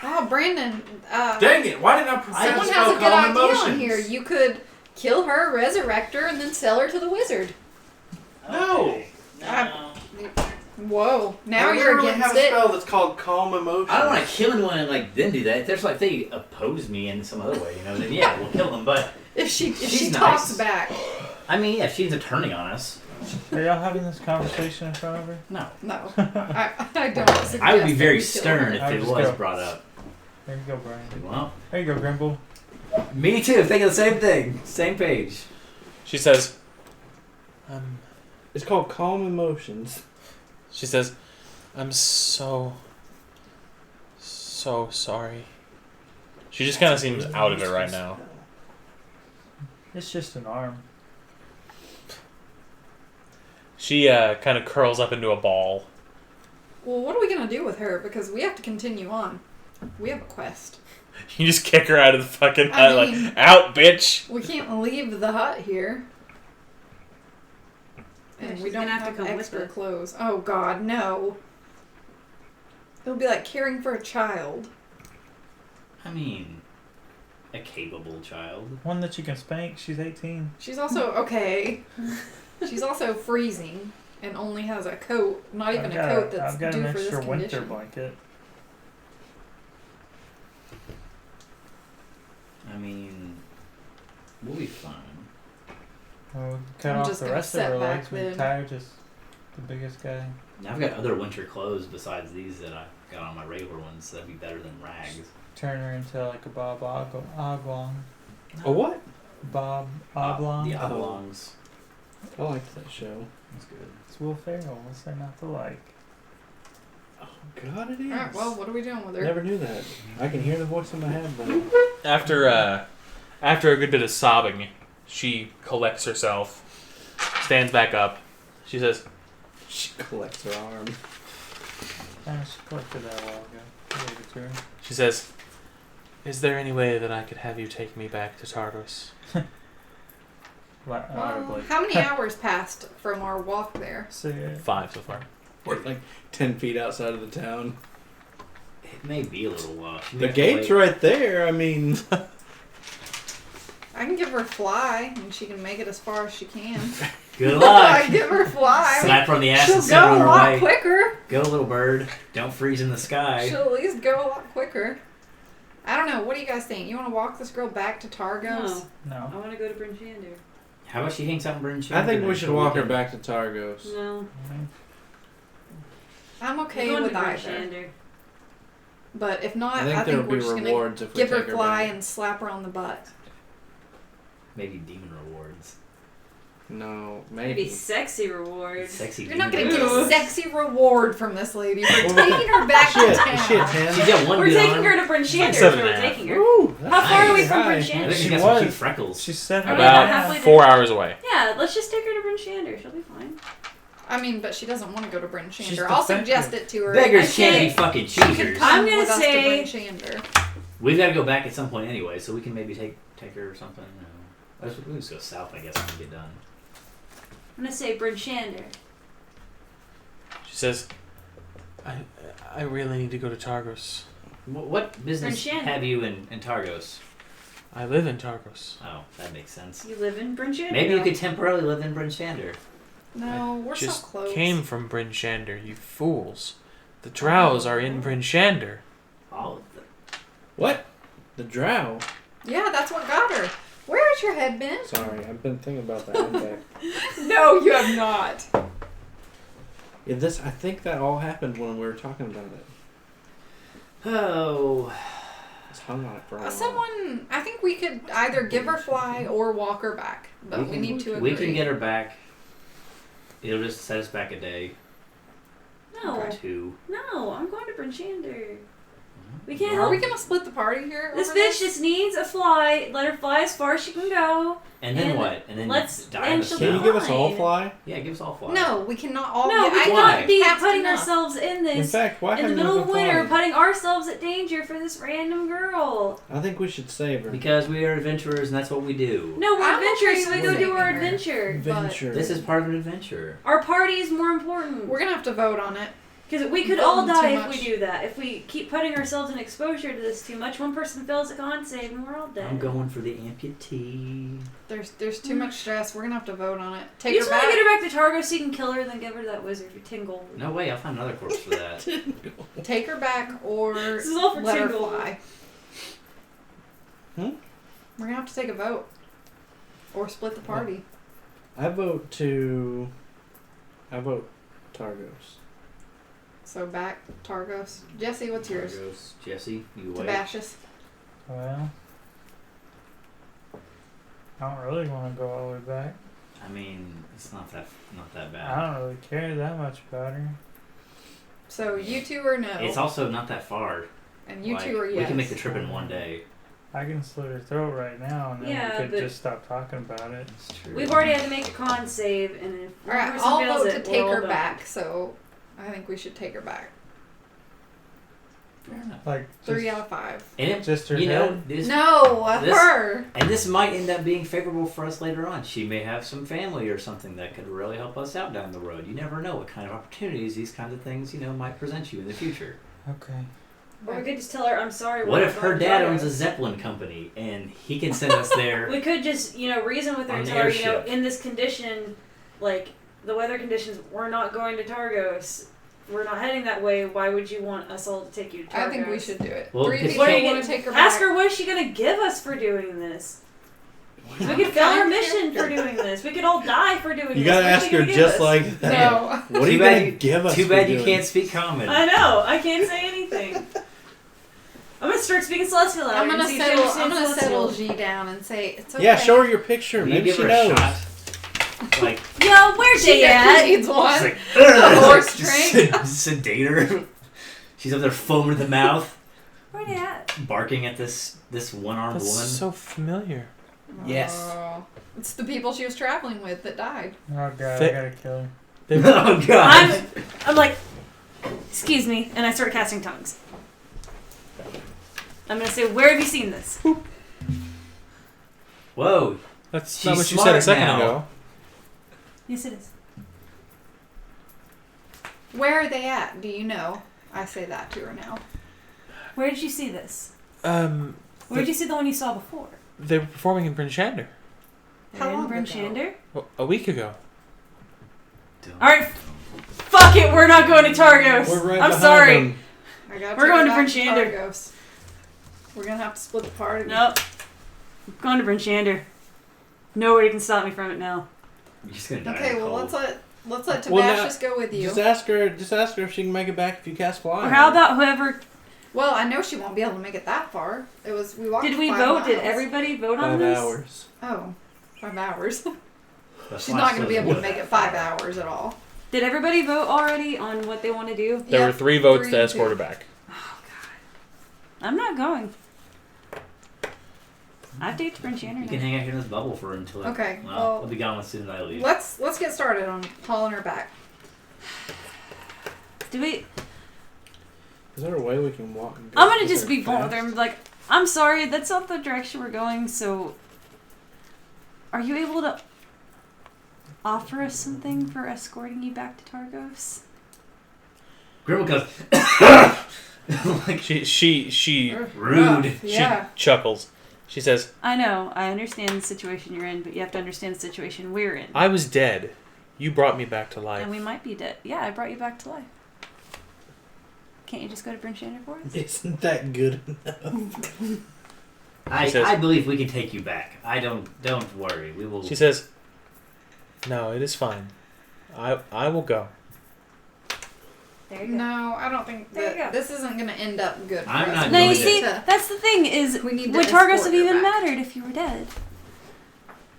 Oh, Brandon. Dang it! Why didn't I Someone has a good idea on here. You could kill her, resurrect her, and then sell her to the wizard. No. Whoa! Now I you're literally against have a it. spell that's called Calm Emotions. I don't want to kill anyone and like then do that. If there's like they oppose me in some other way, you know, then yeah, we'll kill them. But If she She's talks nice. back. I mean, yeah, if she's a turning on us, Are y'all having this conversation in front of her? no. No, I don't suggest I would be that very we kill stern her. if I would it just was go. brought up. There you go, Brian. Well, There you go, Grimble. me too. Thinking the same thing. Same page. She says, It's called Calm Emotions. I'm so sorry. She just kind of seems out of it right now. It's just an arm. She kind of curls up into a ball. Well, what are we gonna do with her? Because we have to continue on. We have a quest. You just kick her out of the fucking I hut, mean- like, out, bitch! We can't leave the hut here. Yeah, And she's we don't gonna have to have come with extra us. clothes. Oh God, no. It'll be like caring for a child. I mean, a capable child. One that you can spank. She's 18. She's also okay. She's also freezing and only has a coat. Not even a coat that's I've got due an for this extra winter condition. blanket. I mean, we'll be fine. We'll cut I'm off just the gonna rest of set her back legs. We then. tie her just the biggest guy. Now I've got other winter clothes besides these that I got on my regular ones. So that'd be better than rags. Turn her into like a Bob Oblong. A what? Bob Oblong. The oblongs. I liked that show. That's good. It's Will Ferrell. What's there not to like? Oh God, it is. Alright, well, what are we doing with her? Never knew that. I can hear the voice in my head, but After a good bit of sobbing, she collects herself, stands back up. She says, she collects her arm. She collected that a while ago. I gave it to her. she says, "Is there any way that I could have you take me back to Tartarus?" Well, Well, how many hours passed from our walk there? See it. 5 so far. We're like 10 feet outside of the town. It may be a little while. She may The have to gate's wait. right there. I mean, I can give her fly, and she can make it as far as she can. Good I luck. give her fly. Slap her on the ass She'll and send her go on a her lot way. quicker. Go, little bird. Don't freeze in the sky. She'll at least go a lot quicker. I don't know. What do you guys think? You want to walk this girl back to Targos? No, No. I want to go to Bryn Shander. How about she hangs out in Bryn I think we should walk her can- back to Targos. No, I'm okay we're going with to Bryn either. Shander. But if not, I I think think, there will we're be just gonna rewards if we give her take her fly back. and slap her on the butt. Maybe demon rewards. No, Maybe maybe. sexy rewards. Sexy You're not demon gonna get a rewards. sexy reward from this lady for Well, taking her back to Shit, town. shit, 10. She's got one We're good taking arm. her to Bryn Shander. Is 7 where and a we're half. taking her. Ooh, How far are we nice. from Bryn I Shander? think She she's got some was. cute freckles. She's 7. About halfway there. 4 hours away. Yeah, let's just take her to Bryn Shander. She'll be fine. I mean, but she doesn't want to go to Bryn She's Shander. I'll defective. suggest it to her. Beggars I can't be say- fucking She could choosers. come I'm gonna with us say- to Bryn Shander. We've got to go back at some point anyway, so we can maybe take her or something. Let's just go south, I guess, when we get done. I'm gonna say Bryn Shander. She says, I really need to go to Targos. What business Bryn Shander. have you in Targos? I live in Targos. Oh, that makes sense. You live in Bryn Shander. Maybe you now. could temporarily live in Bryn Shander. No, we're Just so close. came from Bryn Shander, you fools. The Drows are in Bryn Shander. All of them. What? The drow? Yeah, that's what got her. Where has your head been? Sorry, I've been thinking about that one day. No, you have not. Yeah, I think that all happened when we were talking about it. Oh. I was hung on it for a while. Someone, I think we could either give her fly or walk her back, but we need to agree. We can get her back. It'll just set us back a day No, or two. no, I'm going to Bryn Shander. We can't Are help. we gonna split the party here? This over bitch just needs a fly. Let her fly as far as she can go. And then And what? And then let's- die and in the she'll Can snow. you give us all Fine. fly? Yeah, give us all fly. No, we cannot all. No, get, we I Why? cannot be passed putting enough. ourselves in In this. fact, why In the haven't middle you of been winter, flying? putting ourselves at danger for this random girl. I think we should save her. Because we are adventurers and that's what we do. No, we're I'm adventurous, okay so we with go do saving our her. adventure. Adventure. This is part of an adventure. Our party is more important. We're gonna have to vote on it. Because we could Voting all die too if we much. do that. If we keep putting ourselves in exposure to this too much, one person fails a con save and we're all dead. I'm going for the amputee. There's too much stress. We're gonna have to vote on it. Take You her just want back. to get her back to Targo so you can kill her and then give her to that wizard for 10 gold. No way, I'll find another corpse for that. Take her back, or This is all for let her Tingle. fly. Hmm? We're gonna have to take a vote, or split the party. I vote Targos. So back Targos. Jesse, what's yours? Targos. Jesse, you wait. Tabascius. Well, I don't really want to go all the way back. I mean, it's not that I bad. don't really care that much about her. So you two are no, It's also not that far. and you Like, two are yes. We can make the trip in one day. I can slit her throat right now, and then Yeah, we could but- just stop talking about it. That's true. We've already had to make a con save, and if All right, one person I'll fails vote it, to we're take all her done. back. So I think we should take her back. Fair enough. Like 3 just, out of 5. And it, just her you know, head. this, No, this- her. and this might end up being favorable for us later on. She may have some family or something that could really help us out down the road. You never know what kind of opportunities these kinds of things, might present you in the future. Okay. Or we could just tell her, I'm sorry. What we're if not her going dad to owns a Targos." Zeppelin company and he can send us there? We could just, reason with her On and the tell her, airship. in this condition, like, the weather conditions, we're not going to Targos. We're not heading that way. Why would you want us all to take you to Targos? I think we should do it. Well, 3 because- people What are you want gonna to take her Ask back. her what is she going to give us for doing this. We could fail our mission for doing this. We could all die for doing this. You gotta What's ask she her gonna give just us? like that. No. What are you Too bad gonna you- give us? Too for bad you doing can't speak common. I know. I can't say anything. I'm gonna start speaking Celestial. I'm gonna and see if she settle. understands I'm gonna settle Celestial. G down and say it's okay. Yeah, show her your picture. Will you Maybe give she her knows. a shot? Like, Yo, where's She Jay at? needs one. like The horse drink. sedate her. She's up there foaming at the mouth, Where they at? barking at this one-armed woman. so familiar. Yes. Oh, it's the people she was traveling with that died. Oh god, Fit- I gotta kill her. Oh god. I'm like, excuse me, and I start casting tongues. I'm gonna say, where have you seen this? Whoa. That's She's not what you smart said a second now. ago. Yes, it is. Where are they at? Do you know? I say that to her now. Where did you see this? Um, Where did you see the one you saw before? they were performing in Prince Shander How long Brim ago? Shander? a week ago. Alright, fuck it, we're not going to Targos. We're right I'm behind sorry. them. I gotta We're take going her to back Prince Shander. Targos. We're gonna have to split the party. Nope. I'm going to Brim Shander. Nobody can stop me from it now. You're just gonna die. Okay, in the well cold. let's let Well, now- Tabascius go with you. Just ask her if she can make it back if you cast fly. Or how about whoever... Well, I know she won't be able to make it that far. We walked. Did we 5 vote? Did miles. everybody vote on 5 this? hours. Oh, 5 hours. That's She's why not I gonna be said able to what? make it 5 hours at all. Did everybody vote already on what they want to do? There Yep, were 3 votes 3 to and escort 2. her back. I'm not going. I have to get to Prince Shander You can now. hang out here in this bubble for until. Okay, Well, well- we'll be gone as soon as I leave. Let's get started on hauling her back. Do we... Is there a way we can walk? And go I'm gonna with just her be blunt with her fast? and be like, I'm sorry, that's not the direction we're going, so... Are you able to offer us something for escorting you back to Targos? Grimble goes. like She rude. Yeah. chuckles. She says, I know, I understand the situation you're in, but you have to understand the situation we're in. I was dead. You brought me back to life. And we might be dead. Yeah, I brought you back to life. Can't you just go to Prince Shander for us? Isn't that good enough? I says- believe we can take you back. Don't worry. We will. She says, no, it is fine. I will go. There you go. No, I don't think There you that go. this isn't gonna end up good. For I'm us. not No, you doing see, to- that's the thing is, We need to would Targos escort have her even back. mattered if you were dead?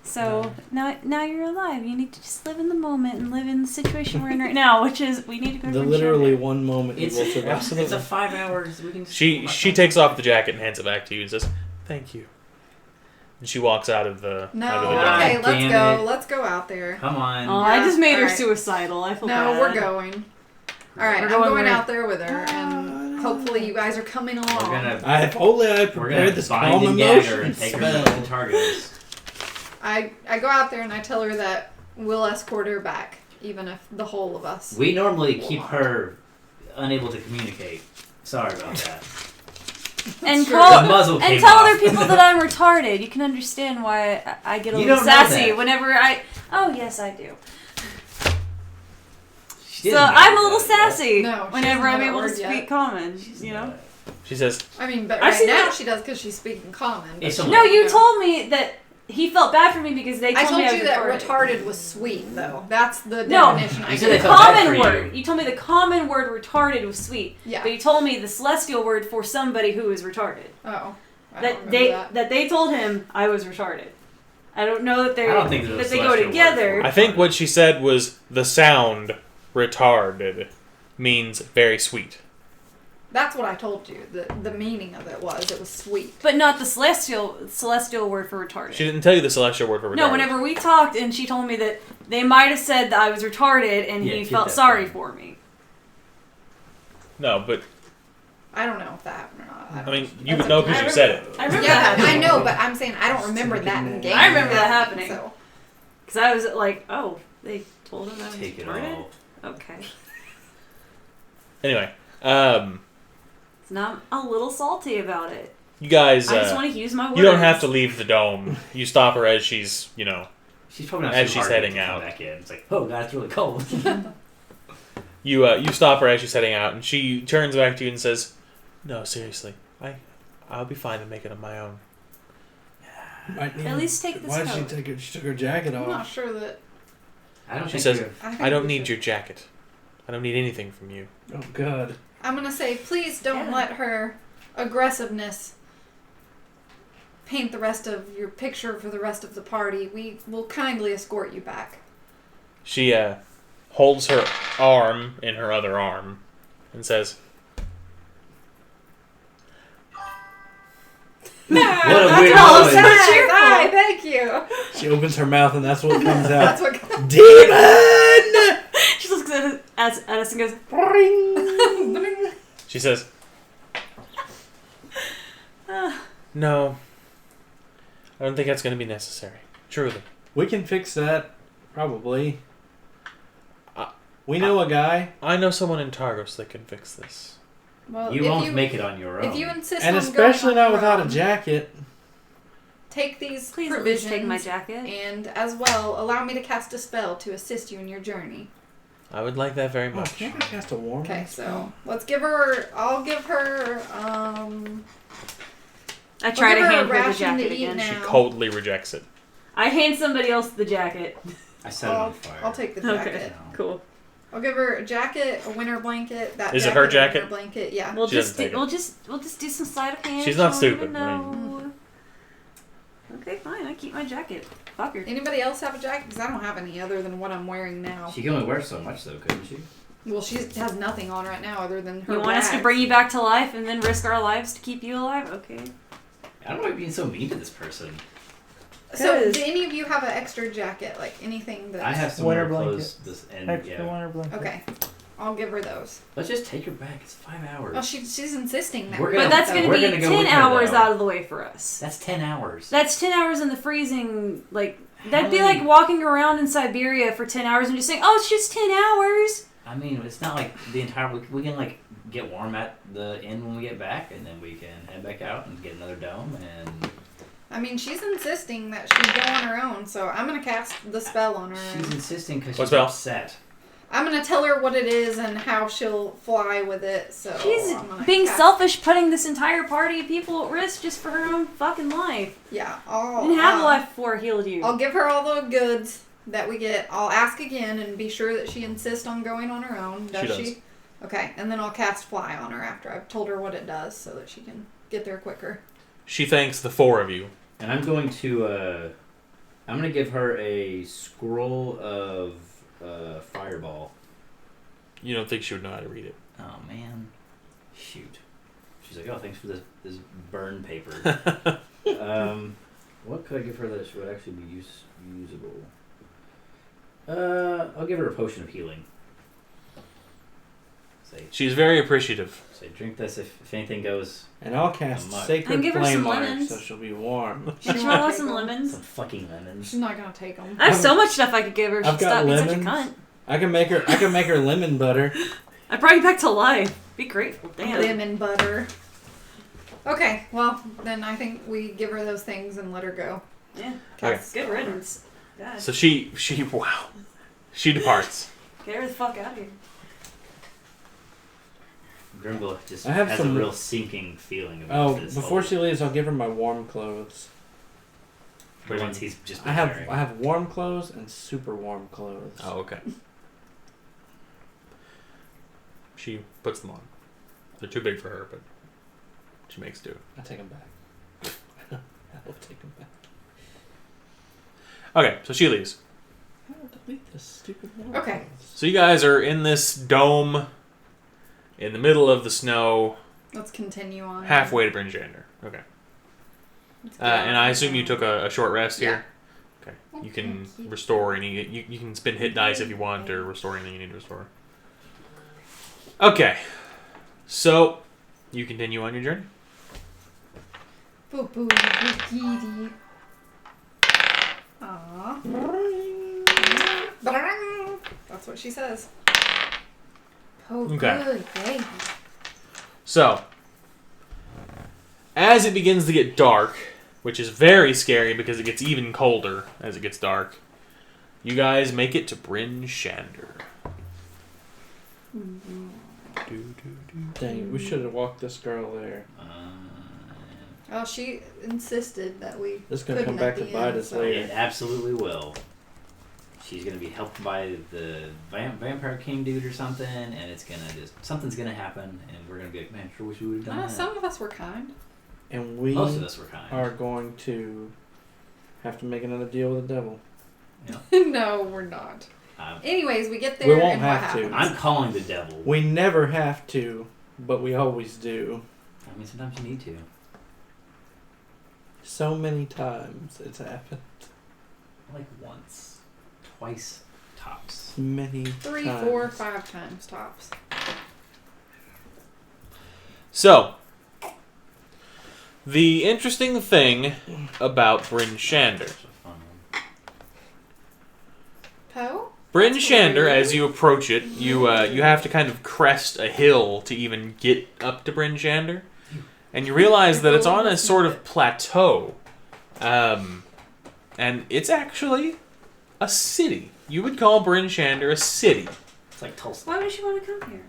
So now you're alive. You need to just live in the moment and live in the situation we're in right now, which is we need to go to The Prince literally Shander. one moment you It's, will survive. it's a 5 hours. We can. She takes off the jacket and hands it back to you and says, thank you. And she walks out of the No, out of the God okay, diner. let's damn go. it. Let's go out there. Come on. Oh, I just made her alright. suicidal. I feel No, bad. we're going. All right, We're I'm going going where? out there with her, and hopefully you guys are coming along. We're gonna. If only I We're gonna prepared this bind calm and gag her emotion and take her spell. to Targos. I go out there and I tell her that we'll escort her back, even if the whole of us. We normally keep her unable to communicate. Sorry about that. And true. call The muzzle and came tell off. other people that I'm retarded. You can understand why I get a You little don't know sassy that. whenever I. Oh yes, I do. She So didn't know I'm a little that yet. sassy No, she whenever doesn't I'm know able that to word speak yet. common. She's You know. not. She says, I mean, but I've right seen now that- she does because she's speaking common. but It's she- a- No, you yeah. told me that he felt bad for me because they I told told me I you was that retarded. retarded was sweet, though. That's the No. definition I You said The they gave. felt bad for common you. word. You told me the common word retarded was sweet. Yeah. But you told me the celestial word for somebody who is retarded. Oh. I don't That remember they that. they told him I was retarded. I don't know that they I don't think there's a that they go celestial word together. for I think what she said was the sound retarded means very sweet. That's what I told you. The meaning of it was sweet. But not the celestial word for retarded. She didn't tell you the celestial word for retarded. No, whenever we talked and she told me that they might have said that I was retarded and Yeah, he keep felt that sorry going. for me. No, but I don't know if that happened or not. I mean, you That's would know okay. because you said it. I remember Yeah, that but I happening. know, but I'm saying I don't remember that in game. I remember that happening. So. Because I was like, oh, they told him I was Take it retarded? all. Okay. Anyway, So now I'm a little salty about it. you guys, I just want to use my words. you don't have to leave the dome. You stop her as she's, She's probably not As too she's hard heading to come out. back in. It's like, oh god, it's really cold. you stop her as she's heading out, and she turns back to you and says, "No, seriously, I'll be fine to make it on my own." At least take this Why did coat. she took her jacket I'm not off? sure that. I don't She think says, you're- "I don't need your jacket. I don't need anything from you." Oh God. I'm gonna say, please don't Yeah. let her aggressiveness paint the rest of your picture for the rest of the party. We will kindly escort you back. She holds her arm in her other arm and says, What a weird Oh, noise. so nice. cheerful. Hi, thank you. She opens her mouth and that's what comes That's out. what. Demon! She looks at us and goes, she says, "Ah." "No, I don't think that's going to be necessary. Truly." We can fix that, probably. Uh, We know a guy, I know someone in Targos that can fix this. Well, You if won't make it on your own. If you insist and on especially going not on your without a own, jacket. take these Please at least provisions take my jacket. and as well allow me to cast a spell to assist you in your journey. I would like that very Oh, much. can't I cast a warm? Okay, so let's give her. I'll give her. I try to give her a hand her the ration to jacket eat again. now. She coldly rejects it. I hand somebody else the jacket. I set it on fire. I'll take the jacket. Okay, cool. I'll give her a jacket, a winter blanket. That Is it jacket, her a winter jacket? Blanket, yeah. We'll She just doesn't take it. we'll just do some sleight of hand. She's She not won't even stupid, I know. Okay, fine. I keep my jacket. Fuck her. Anybody else have a jacket? Because I don't have any other than what I'm wearing now. She can only wear so much though, couldn't she? Well, she has nothing on right now other than her. You want us to rags. bring you back to life and then risk our lives to keep you alive? Okay. I don't know why you're being so mean to this person. So, Because- do any of you have an extra jacket, like anything that? I have some Winter winter clothes. This, and Extra yeah. winter blanket. Okay, I'll give her those. Let's just take her back. It's 5 hours. Oh, she's insisting that. We're we But gonna- do that's so. going to we're be gonna go 10 with her, hours though. out of the way for us. That's 10 hours. That's 10 hours in the freezing. Like, that'd How be many- like walking around in Siberia for 10 hours and just saying, oh, it's just 10 hours. I mean, it's not like the entire. We can like get warm at the inn when we get back, and then we can head back out and get another dome. And I mean, she's insisting that she go on her own, so I'm gonna cast the spell on her. she's insisting because What she's spell? upset. I'm gonna tell her what it is and how she'll fly with it. So She's I'm gonna being cast- selfish, putting this entire party of people at risk just for her own fucking life. Yeah, I I'll didn't have a life before I healed you. I'll give her all the goods that we get. I'll ask again and be sure that she insists on going on her own. Does She she? does. Okay, and then I'll cast fly on her after I've told her what it does so that she can get there quicker. She thanks the four of you. And I'm going to. I'm gonna give her a scroll of fireball. You don't think she would know how to read it. Oh man, shoot. She's like, oh, thanks for this burn paper. What could I give her that would actually be usable? I'll give her a potion of healing. She's very appreciative. Say, drink this if anything goes. And I'll cast A mug. Sacred And give her Flame some on her lemons. so she'll be warm. She She want won't some take 'em. lemons. Some fucking lemons. She's not gonna take them. I have so much stuff I could give her if I've she'd got stop being such a lemons. cunt. I can make her lemon butter. I brought you back to life. Be grateful. Damn. Lemon butter. Okay, well, then I think we give her those things and let her go. Yeah. Okay. Good riddance. God. So she departs. Get her the fuck out of here. Grimble just I have has some- a real sinking feeling about Oh, this. before whole, she leaves, I'll give her my warm clothes. the ones he's just I been have wearing. warm clothes and super warm clothes. Oh, okay. She puts them on. They're too big for her, but she makes do. I take them back. I'll take them back. Okay, so she leaves. I'll delete this stupid warm Okay. clothes. So you guys are in this dome in the middle of the snow, Let's continue on. halfway to Bryn Shander. Okay. Let's go. And I assume you took a short rest here? Okay. Oh, You can thank you. restore any... You can spend hit dice if you want, or restore anything you need to restore. Okay. So, you continue on your journey. Boo boo boo. Aww. That's what she says. Oh, Okay. good baby. So, as it begins to get dark, which is very scary because it gets even colder as it gets dark, you guys make it to Bryn Shander. Dang it, we should have walked this girl there. Oh, she insisted that we. This is gonna couldn't come back at to the bite end, us so- later. It absolutely will. She's gonna be helped by the vampire king dude or something, and it's gonna something's gonna happen, and we're gonna be like, man, sure wish we would have done that. Some of us were kind. And we Most of us were kind. are going to have to make another deal with the devil. No, we're not. Anyways, we get there We won't and have what to. happens? I'm calling the devil. We never have to, but we always do. I mean, sometimes you need to. So many times it's happened. Like once, twice, tops. Many 3, times. 4, 5 times tops. So, the interesting thing about Bryn Shander. That's a fun one. Poe? Bryn That's Shander, weird. as you approach it, you have to kind of crest a hill to even get up to Bryn Shander. And you realize that it's on a sort of plateau. And it's actually a city. You would call Bryn Shander a city. It's like Tulsa. Why would you want to come here?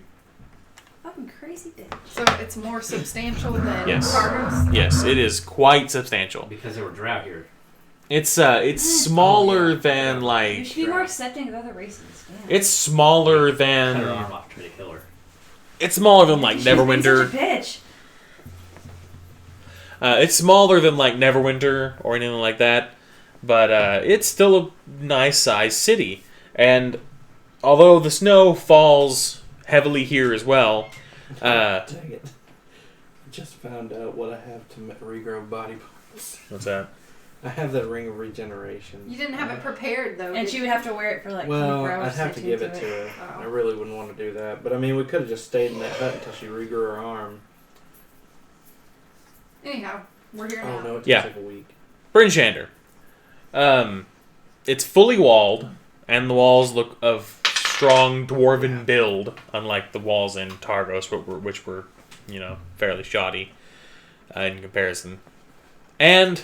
Fucking crazy bitch. So it's more substantial than Yes. Targos? Yes, it is quite substantial. Because there were drought here. It's smaller than You like should be more accepting of other races. Yeah. it's smaller Cut her than arm off, try to kill her. it's smaller than like She's being Neverwinter. such a bitch. It's smaller than like Neverwinter or anything like that, but it's still a nice sized city. And although the snow falls heavily here as well, Dang it. I just found out what I have to regrow body parts. what's that? I have that ring of regeneration. You didn't have it prepared, though. And did she you? would have to wear it for like 24 Well, hours. I'd have to give it to her. Oh. I really wouldn't want to do that. But I mean, we could have just stayed in that hut until she regrew her arm. Anyhow, we're here Oh now. no, it takes Yeah. like a week. Bryn Shander. It's fully walled, and the walls look of strong dwarven build, unlike the walls in Targos, which were fairly shoddy in comparison. And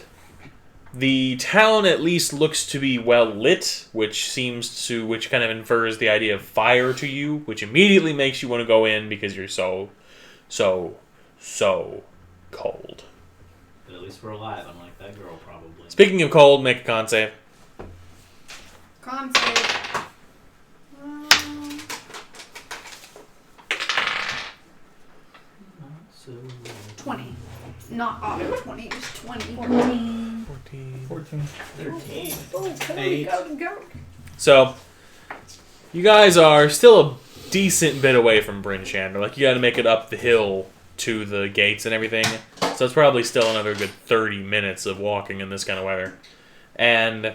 the town at least looks to be well lit, which kind of infers the idea of fire to you, which immediately makes you want to go in because you're so cold. But at least we're alive, unlike that girl, probably. Speaking of cold, make a con save. Con save. 20. Not auto 20, just 20. 14. 14. 13. Oh, Eight. go. So, you guys are still a decent bit away from Bryn Shander. Like, you gotta make it up the hill to the gates and everything. So it's probably still another good 30 minutes of walking in this kind of weather. And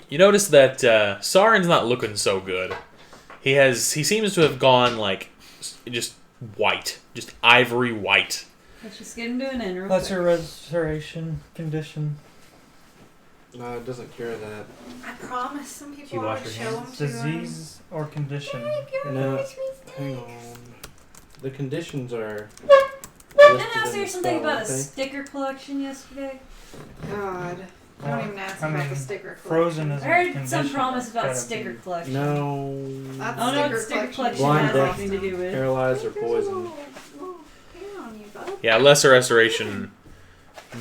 you notice that Saren's not looking so good. He seems to have gone, like, just white. Just ivory white. Let's just get into an in real That's quick. her restoration condition. No, it doesn't cure that. I promise some you people I wash would your show them hands? to. Disease or condition? No, hang on. The conditions are. Didn't listed ask in you the something spell, about a aren't they? sticker collection yesterday? God. Don't even ask I me about mean, the sticker Frozen collection. is I heard condition. some promise about Gotta sticker be- collection. No. That's I don't know what sticker sticker collection collection Blind has death. anything to do with. Paralyzed or poisoned. Hang on, you bud. Yeah, lesser restoration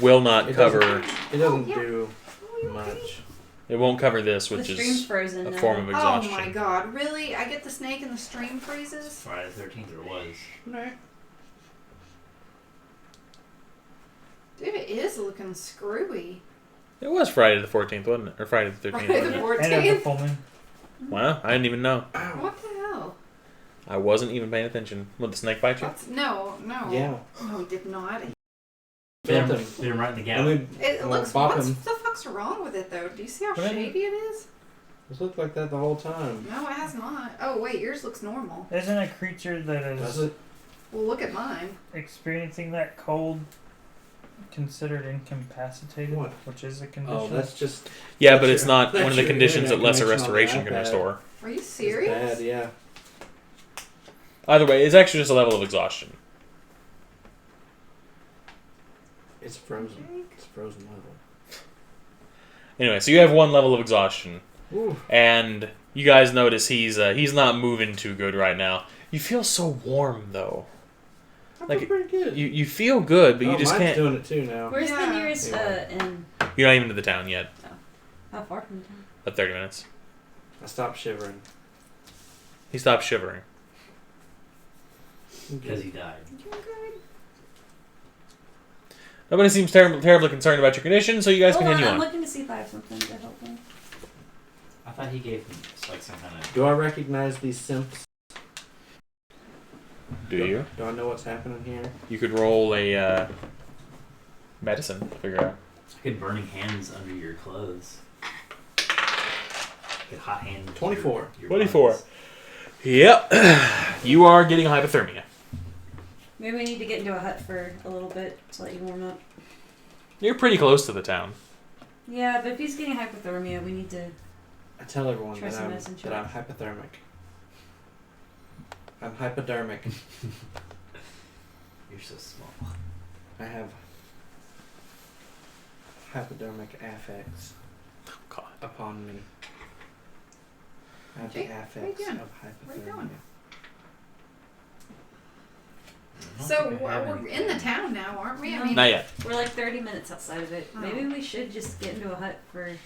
will not It cover. doesn't- It doesn't yeah. do Oh, you okay? much. It won't cover this, The which stream's is frozen a now. form of Oh exhaustion. my god, really? I get the snake and the stream freezes? Friday the 13th, or was. No. Dude, it is looking screwy. It was Friday the 14th, wasn't it? Or Friday the 13th. Friday wasn't the it? And at the 14th? full moon. Well, I didn't even know. What the hell? I wasn't even paying attention. Would the snake bite you? No. Yeah. No, he did not. Bit Phantom. him right in the I gap. mean, It well, looks. bop What him. the fuck's wrong with it though? Do you see how What? shady it is? It's looked like that the whole time. No, it has not. Oh wait, yours looks normal. Isn't a creature that Does is it? Well, look at mine. experiencing that cold considered incapacitated? What? Which is a condition. Oh, that's just. Yeah, That's but it's your- not that's one of the your conditions that internet lesser connection on the restoration can iPad. restore. Are you It's serious? bad, yeah. Either way, it's actually just a level of exhaustion. It's frozen. It's frozen level. Anyway, so you have one level of exhaustion, Ooh. and you guys notice he's not moving too good right now. You feel so warm though. I Like, feel pretty good. You feel good, but oh, you just mine's can't. doing it too now. Where's Yeah. the nearest Anyway. inn? You're not even to the town yet. How far from the town? About 30 minutes. I stopped shivering. He stops shivering. Because he died. Nobody seems terribly concerned about your condition, so you guys Hold continue I'm on. looking to see if I have something to help me. I thought he gave him like some kind of. Do I recognize these simps? Do you? Do I know what's happening here? You could roll a medicine to figure out. I could burning hands under your clothes. Get hot hands. 24. Your 24. buttons. Yep. You are getting hypothermia. Maybe we need to get into a hut for a little bit to let you warm up. You're pretty close to the town. Yeah, but if he's getting hypothermia, we need to. I tell everyone Try that some I'm medicine hypothermic. I'm hypodermic. You're so small. I have hypodermic affects God. upon me. I have Jake, the what are you affects doing? of Where you hypothermia. going? I don't So think I have we're in the anything. town now, aren't we? I No. mean, Not yet. We're like 30 minutes outside of it. Oh. Maybe we should just get into a hut for a yeah,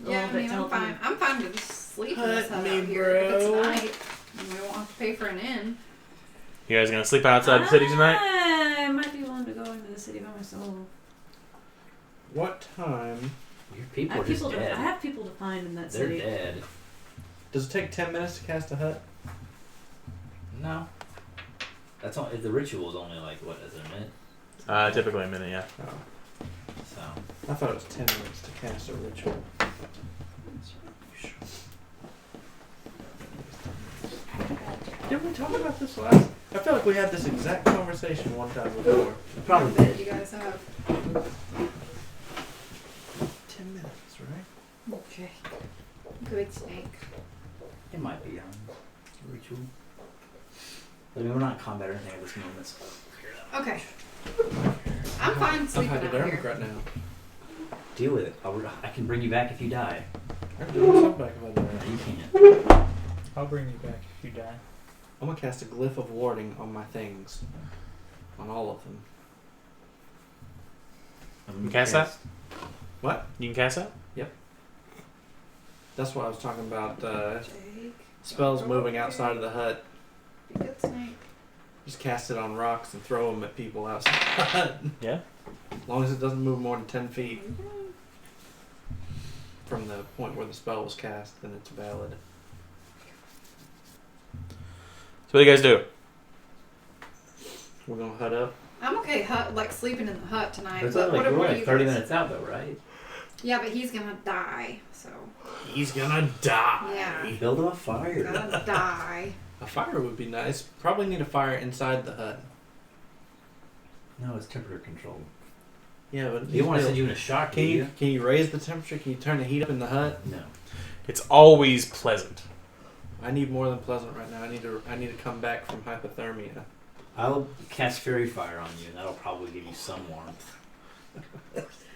little I bit mean, to I'm help fine. you. I'm fine to just sleep in this Hut hut me, out here if it's bro. night. And we won't have to pay for an inn. You guys gonna sleep outside the city tonight? I might be willing to go into the city by myself. What time Your I people have are just people to, I dead. have people to find in that They're city. dead. does it take 10 minutes to cast a hut? No. That's all. The ritual is only like what is it, a minute? Typically a minute, yeah. Oh, So I thought it was 10 minutes to cast a ritual. Did we talk about this last? I feel like we had this exact conversation one time before. probably What did. did you guys have? 10 minutes, right? Okay. Good snake. It might be ritual. I mean, we're not in combat or anything at this moment. So Okay. I'm fine I'm sleeping out hypodermic here. right now. deal with it. I can bring you back if you die. I can do myself back if I No, die. you can't. I'll bring you back if you die. I'm gonna cast a glyph of warding on my things. On all of them. I'm You cast that? What? You can cast that? That's what I was talking about. Jake. Spells moving outside of the hut. Be good snake. Just cast it on rocks and throw them at people outside the hut. Yeah. As long as it doesn't move more than 10 feet from the point where the spell was cast, then it's valid. So what do you guys do? We're gonna hut up. I'm okay like sleeping in the hut tonight. It's But only like, what we're are like you 30 guys? minutes out though, right? Yeah, but he's gonna die. So He's gonna die. yeah, Build him a fire. gonna die. A fire would be nice. Probably need a fire inside the hut. No, it's temperature controlled. Yeah, but You don't want to send you in a shock, do Can you? you can you raise the temperature? Can you turn the heat up in the hut? No. It's always pleasant. I need more than pleasant right now. I need to come back from hypothermia. I'll cast fairy fire on you, and that'll probably give you some warmth.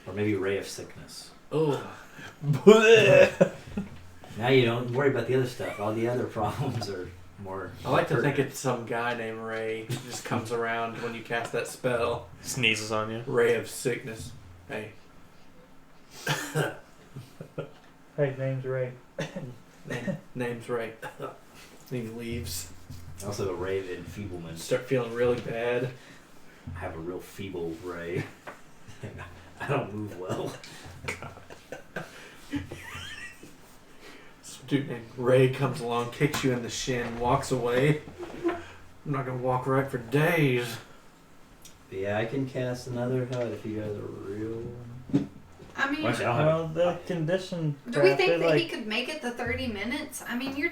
Or maybe ray of sickness. Oh, Now you don't worry about the other stuff. All the other problems are more. I like to think pertinent. it's some guy named Ray who just comes around when you cast that spell. Sneezes on you. Ray of sickness. Hey, Hey, name's Ray. name's Ray. And he leaves. Also a ray of enfeeblement. Start feeling really bad. I have a real feeble ray. I don't move well. This dude named Ray comes along, kicks you in the shin, walks away. I'm not gonna walk right for days. But yeah, I can cast another hut if you guys are real. I mean, Watch out. Well, the condition. do we crafted, think that like, he could make it the 30 minutes? I mean, you're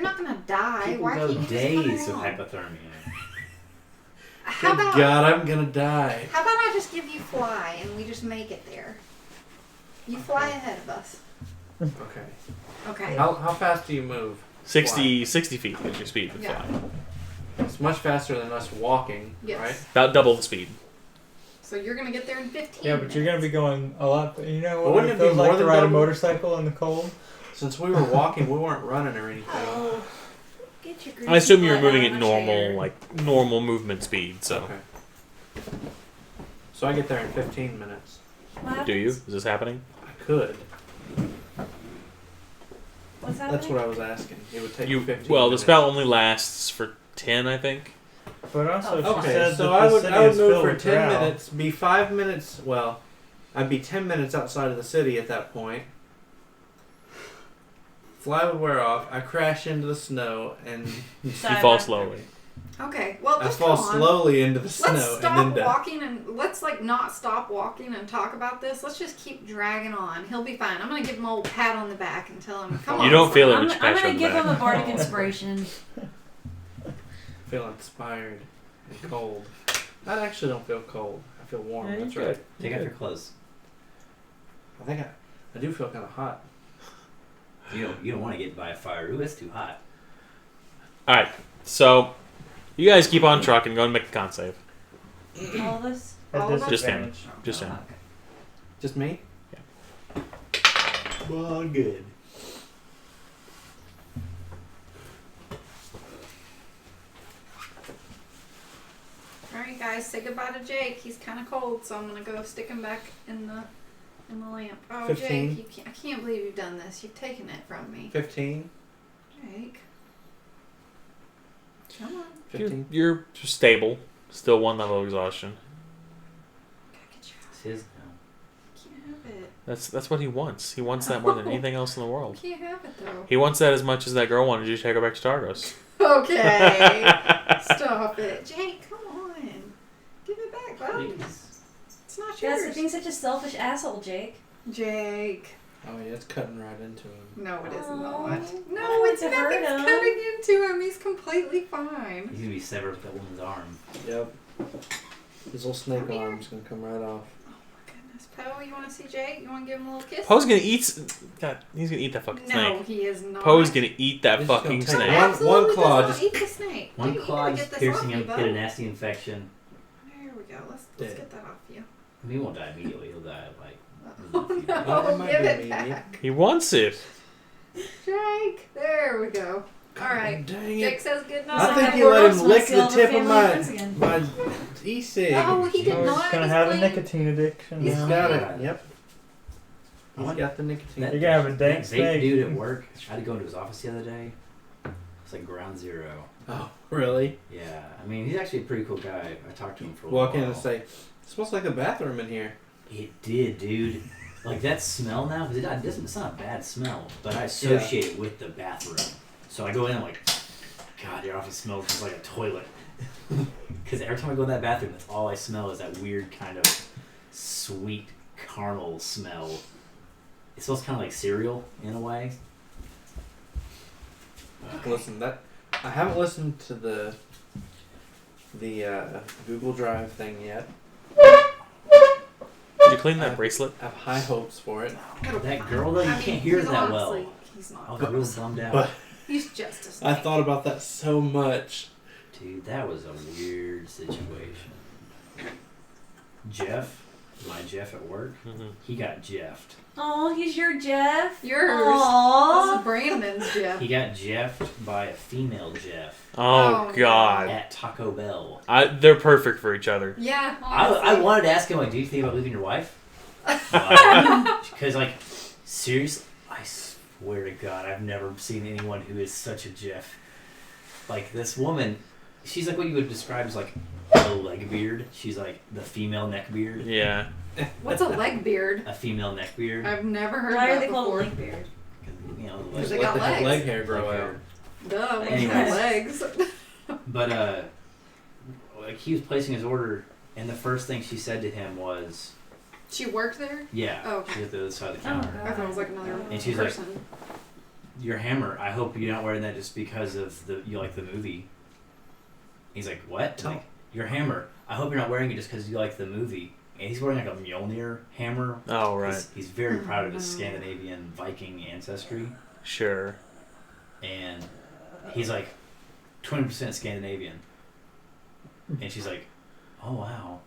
not gonna die. People Why go can't you days just of come along? hypothermia. How Good about God, I'm gonna die. how about I just give you fly and we just make it there? You fly ahead of us. Okay. Okay. How fast do you move? 60 feet is your speed with Yeah. fly. It's much faster than us walking, Yes. right? About double the speed. So you're gonna get there in 15 Yeah, but you're gonna be going a lot. You know But what wouldn't it it be feels more like to than ride a double? motorcycle in the cold? Since we were walking, we weren't running or anything. Oh, get your I assume you were greasy moving butt at out of my normal, chair. like normal movement speed. So, Okay. So I get there in 15 minutes. What do you? happens? Is this happening? I could. What's happening? That's what I was asking. It would take You 15 well, the minutes. spell only lasts for 10, I think. But also, she Okay, said so that I the would city I would is move filled for with 10 drow. minutes, be 5 minutes. Well, I'd be 10 minutes outside of the city at that point. Fly would wear off. I crash into the snow and You Die fall back. slowly. Okay, well, I just fall come on. slowly into the Let's snow and then stop die. walking and let's like not stop walking and talk about this. Let's just keep dragging on. He'll be fine. I'm gonna give him a old pat on the back and tell him, "Come on." You don't son." feel it I'm, when you I'm pat you gonna on the give back. him a bardic inspiration. Feel inspired and cold. I actually don't feel cold. I feel warm. Yeah, That's you're right. good. Take off your clothes. I think I do feel kind of hot. You don't want to get by a fire. Ooh, it's too hot. All right, so you guys keep on trucking. Go and make a con save. All of us. At All of us? Just him. disadvantage. Just him. Okay. Just me? Well, good. All right, guys, say goodbye to Jake. He's kind of cold, so I'm gonna go stick him back in the lamp. Oh, 15. Jake, I can't believe you've done this. You've taken it from me, 15? Jake. Come on, You're stable. Still 1 level exhaustion. gotta get you out. It's his now. Can't have it. That's what he wants. He wants that more than anything else in the world. Can't have it though. He wants that as much as that girl wanted you to take her back to Targos. Okay. Stop it. Jake, come on. Give it back, bud. Please. It's not That's yours. being such a selfish asshole, Jake. Jake. Oh, yeah, it's cutting right into him. No, it is Oh. not. No, Oh, it's to hurt nothing's him. cutting into him. He's completely fine. He's gonna be severed with that woman's arm. Yep. His little snake Come here. arm's gonna come right off. Oh my goodness. Poe, you want to see Jake? You want to give him a little kiss? Poe's gonna eat. God, he's gonna eat that fucking No, snake. he is not. Poe's gonna eat that He's just fucking gonna take snake. one- Absolutely claw, does just- not eat the snake. One Jake, you claw gotta just get this piercing off him, you, get a bud. nasty infection. There we go. Let's Dead. get that off you. I mean, he won't die immediately. He'll die like. Oh Well, it no! might Give be it immediate. back, He wants it. Jake. There we go. All right. Dang Jake it. says good I night. think like you let World's him Most lick the Silver tip of Family my Friends again. e-cig. Oh, he did Oh, not. he's gonna He's have a clean. nicotine addiction He's now. got Yeah. it. Yep. He's got the nicotine. That- You're gonna have a dank That vape snake. dude at work. I tried to go into his office the other day. It's like ground zero. Oh, really? Yeah, I mean, he's actually a pretty cool guy. I talked to him for a Walk in while. and say, "It smells like a bathroom in here." It did, dude. Like that smell now, because it's not a bad smell, but I associate it with the bathroom. So I go in and I'm like, God, your office smells just like a toilet. Because every time I go in that bathroom, that's all I smell is that weird kind of sweet caramel smell. It smells kind of like cereal in a way. Listen, that I haven't listened to the Google Drive thing yet. Did you clean that bracelet? I have high hopes for it. That girl though, you can't hear that well. He's I not. was real bummed out. But He's just a I snake. thought about that so much. Dude, that was a weird situation. Jeff, my Jeff at work, he got Jeffed. Oh, he's your Jeff. Yours. This Aww. is Brandon's Jeff. He got Jeffed by a female Jeff Oh, Oh, God. at Taco Bell. They're perfect for each other. Yeah. I Honestly. wanted to ask him, like, do you think about leaving your wife? Because, like, seriously, I swear to God, I've never seen anyone who is such a Jeff. Like, this woman, she's like what you would describe as, like, a leg beard. She's like the female neck beard. Yeah. What's a leg beard? A female neck beard. I've never heard Why that are they called before. leg beard? You know, the Because leg, they got Let the legs. leg hair grow leg out. hair. Duh, when you Anyways. got legs. But like he was placing his order, and the first thing she said to him was, She worked there? "Yeah." Oh, okay. She's at the other side of the Oh, counter. I thought it was like another And she's like, person. Your hammer. I hope you're not wearing that just because of you like the movie. He's like, what? Like, your hammer. I hope you're not wearing it just because you like the movie. And he's wearing like a Mjolnir hammer. Oh, right. He's very proud of his Oh, no. Scandinavian Viking ancestry, Sure. and he's like 20% Scandinavian. And she's like, oh wow.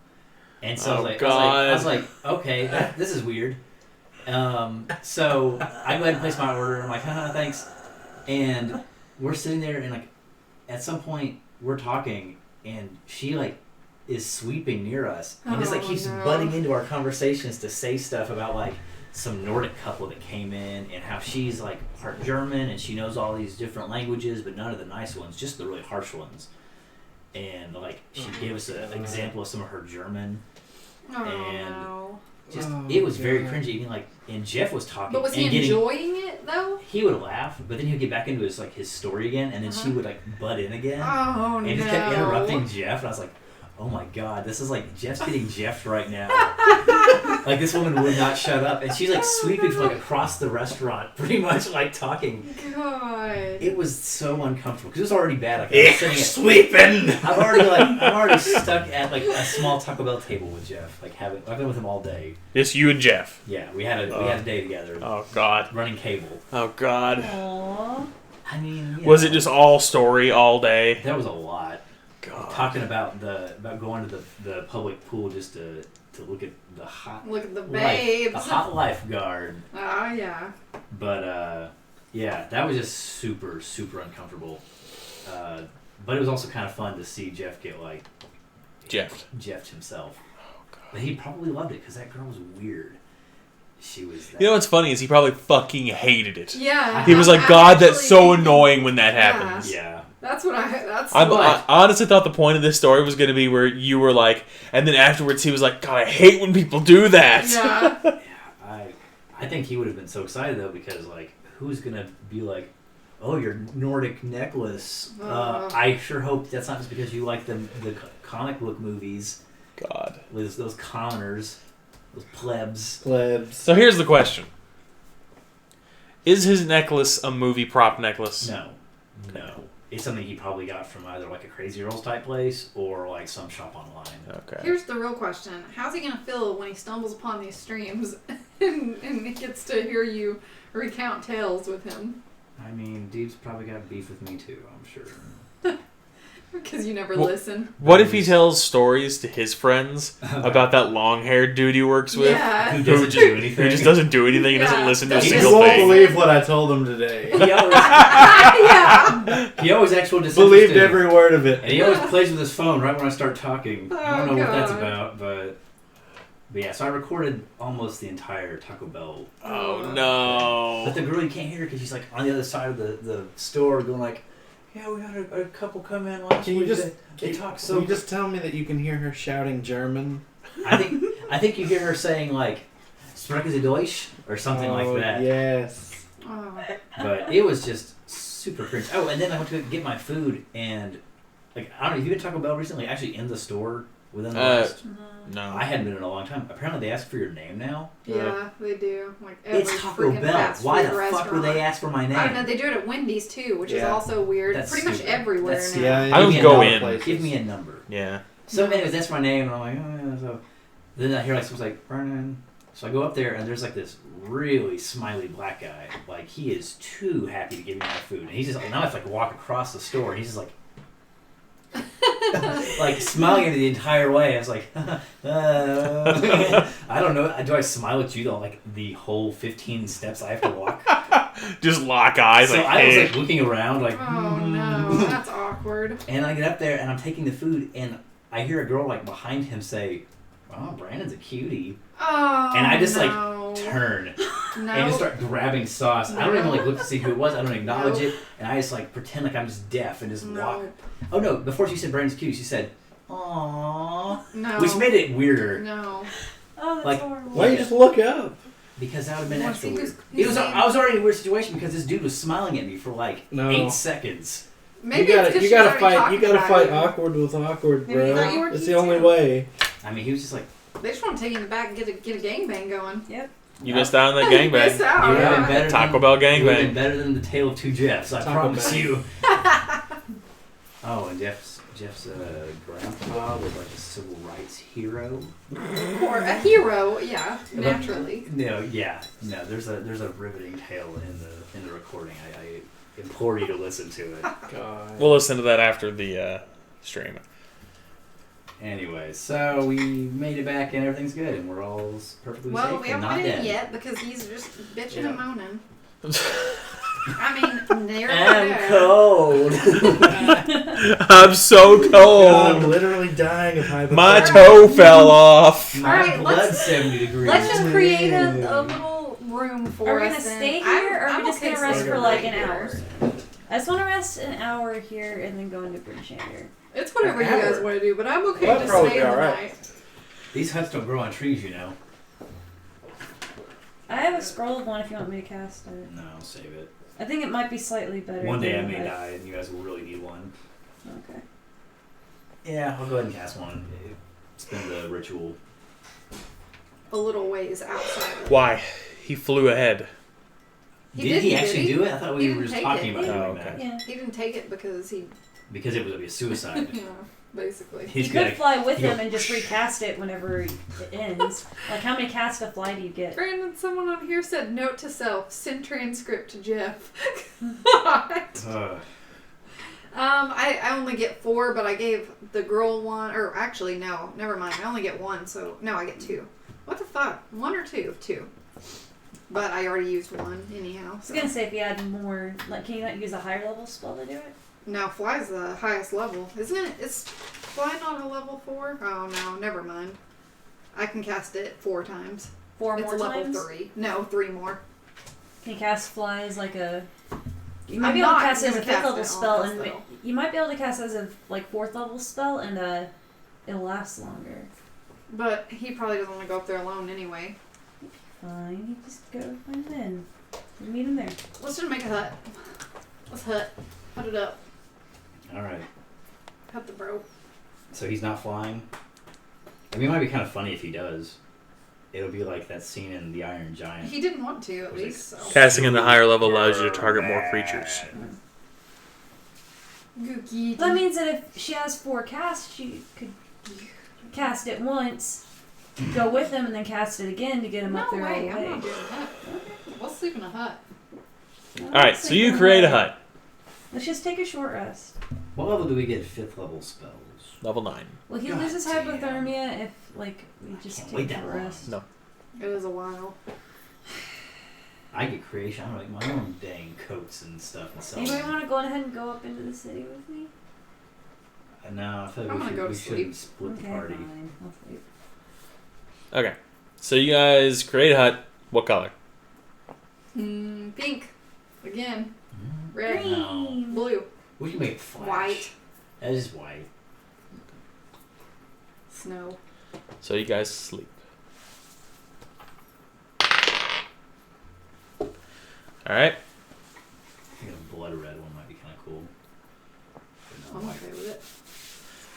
And so Oh, I was God. like, okay, this is weird. So I go ahead and place my order. I'm like, haha, thanks. And we're sitting there, and like, at some point we're talking, and she like is sweeping near us, and just like Oh, keeps no. butting into our conversations to say stuff about like some Nordic couple that came in, and how she's like part German and she knows all these different languages, but none of the nice ones, just the really harsh ones. And like she gave us an example of some of her German. Oh, and- no. Just Oh, it was very God. cringy. Even like, and Jeff was talking, But was he and getting, enjoying it, though? he would laugh, but then he would get back into his story again, and then she Uh-huh. would like butt in again, Oh, and no. just kept interrupting Jeff. And I was like, oh my God, this is like Jeff's getting Jeffed right now. Like this woman would not shut up, and she's like sweeping from like across the restaurant, pretty much like talking. God. It was so uncomfortable because it was already bad. Like I was sitting at, Sweeping. I'm already stuck at like a small Taco Bell table with Jeff. Like I've been with him all day. Just you and Jeff. Yeah, we had a day together. Oh, God. Running cable. Oh, God. Aww. I mean, you Was know, it just all story all day? There was a lot God. talking about going to the public pool just to look at the hot Look at the life, babes. the hot lifeguard. Oh, yeah. But yeah, that was just super uncomfortable. But it was also kind of fun to see Jeff get like Jeff. Jeffed himself. But he probably loved it because that girl was weird. She was. That, You know what's funny is he probably fucking hated it. Yeah. He was like, I God, that's actually- so annoying when that Yeah. happens. Yeah. That's what that's I what. honestly thought the point of this story was going to be where you were like, and then afterwards he was like, God, I hate when people do that. Yeah. I think he would have been so excited though because like who's gonna be like, oh, your Nordic necklace. I sure hope that's not just because you like the comic book movies God. with those commoners, those plebs. Plebs. So here's the question. Is his necklace a movie prop necklace? No. It's something he probably got from either like a Crazy Earls type place or like some shop online. Okay. Here's the real question: how's he gonna feel when he stumbles upon these streams and he gets to hear you recount tales with him? I mean, dude's probably got beef with me too, I'm sure. Because you never Well, listen. What if he tells stories to his friends about that long-haired dude he works with? Yeah. Who doesn't do anything. Who just doesn't do anything and doesn't Yeah. listen to a He You single won't thing? believe what I told him today. He always, Yeah. he always acts real Believed disinterested. every word of it. And he always plays with his phone right when I start talking. I don't Oh, know what that's God. about, but yeah. So I recorded almost the entire Taco Bell. Oh, But no. the girl you can't hear because she's like on the other side of the store going like, yeah, we had a couple come in last Can you week. just they talk Can so. you just tell me that you can hear her shouting German? I think you hear her saying like, "Sprechen Sie Deutsch" or something Oh, like that. Yes. Oh. But it was just super cringe. Oh, and then I went to get my food and like I don't know if you've been to Taco Bell recently. Actually, in the store within the last. No. I hadn't been in a long time. Apparently, they ask for your name now. Yeah, they do. Like every It's Taco freaking Bell. fast Why the food fuck would restaurant. they ask for my name? I don't know. They do it at Wendy's too, which is Yeah. also weird. That's Pretty much stupid. everywhere That's now. Yeah. I don't give me go a lot of in. places. Give me a number. Yeah. So anyways, that's my name, and I'm like, oh, yeah. So Then I hear like someone's like, Brennan. So I go up there and there's like this really smiley black guy. Like he is too happy to give me my food. And he's just like, now I have to like walk across the store and he's just like, like smiling at me the entire way. I was like, I don't know. Do I smile at you though? Like the whole 15 steps I have to walk. Just lock eyes. So like, I was hey. like looking around, like, Oh no, that's awkward. and I get up there and I'm taking the food and I hear a girl like behind him say, "Oh, Brandon's a cutie," Oh. and I just like no. turn No. and just start grabbing sauce. I don't even like look to see who it was. I don't acknowledge Nope. it, and I just like pretend like I'm just deaf and just walk. No. Oh no! Before she said Brandon's cutie, she said, "Aww," No. which made it weirder No. Oh, that's Like, horrible. Why don't you just look up? because that would have been Well, extra see, weird. who's- It was. I was already in a weird situation because this dude was smiling at me for like No. 8 seconds. Maybe you it's gotta, 'cause you she's gotta already fight. talking You gotta about fight you. awkward with awkward, Maybe you bro. thought you were It's cute the only too. way. I mean, he was just like, They just want to take you in the back and get a gangbang going. You missed out on that Missed gangbang. out. "You would have Yeah. been better." Taco than, Bell you would have been gangbang. better than the tale of 2 Jeffs. I Taco promise Bell. you. Oh, and Jeff's grandpa was like a civil rights hero. Or a hero, yeah, naturally. No, there's a riveting tale in the recording. I implore you to listen to it. God. We'll listen to that after the stream. Anyway, so we made it back and everything's good and we're all perfectly Well, safe we and haven't not made it dead. yet because he's just bitching Yeah. and moaning. I mean, there. I'm cold. I'm so I'm cold. literally dying of hypothermia. My toe fell off. My Alright, blood's let's- 70 degrees. Let's just create a little room for Are we us. gonna then. stay here, or are we just okay gonna rest staying for like right an here. hour? I just want to rest an hour here and then go into Bridgeshander. It's whatever you An guys hour? want to do, but I'm okay That'd to probably stay be the alright. night. These huts don't grow on trees, you know. I have a scroll of one if you want me to cast it. No, save it. I think it might be slightly better. One day I than may what- die and you guys will really need one. Okay. Yeah, I'll go ahead and cast one. Spend the ritual. A little ways outside. of it. Why? He flew ahead. He Did didn't, he did actually he? do it? I thought He we were didn't just take talking it. about doing Oh, okay. that. Yeah. He didn't take it because he, Because it would be a suicide. you know, basically. He's you gonna could fly with go- him and just recast it whenever it ends. Like, how many casts a fly do you get? Brandon, someone on here said, note to self, send transcript to Jeff. What? I only get 4, but I gave the girl one, or actually, no, never mind. I only get 1, so, no, I get 2. What the fuck? 1 or 2? 2. But I already used 1 anyhow. I was So. gonna say if you add more, like, can you not use a higher level spell to do it? No, fly's the highest level. Isn't it? Is fly not a level 4? Oh, no, never mind. I can cast it 4 times. 4 It's more level times. 3. No, 3 more. Can you cast fly as like a? You might I'm be able to not cast it as a gonna 5th cast level it spell, on and this, though. you might be able to cast it as a like 4th level spell, and it'll last longer. But he probably doesn't want to go up there alone anyway. Fine, you just go find it in. You meet him there. Let's just make a hut. Let's hut. Hut it up. Alright. Hut the bro. So he's not flying? I mean, it might be kind of funny if he does. It'll be like that scene in The Iron Giant. He didn't want to, at Was it- least, so. Casting in the higher level allows you to target more creatures. Gookie. Well, that means that if she has 4 casts, she could cast it once, go with him, and then cast it again to get him No up there way, all I'm the way. not doing that. Let's sleep in a hut. Alright, so you create a hut. Let's just take a short rest. What level do we get 5th level spells? Level 9. Well, he God loses damn. hypothermia if, like, we just can't take wait a that long. rest. No. It is a while. I get creation. I make my own dang coats and stuff and sell Anybody them. want to go ahead and go up into the city with me? No, I feel like I'm gonna go we to shouldn't sleep. split the party. Fine. I'll sleep. Okay. So you guys create a hut. What color? Pink. Again. Mm. Red. No. Green. Blue. We can make flash. White. That is white. Snow. So you guys sleep. Alright. I think a blood red one might be kind of cool. But I'm not white. okay with it.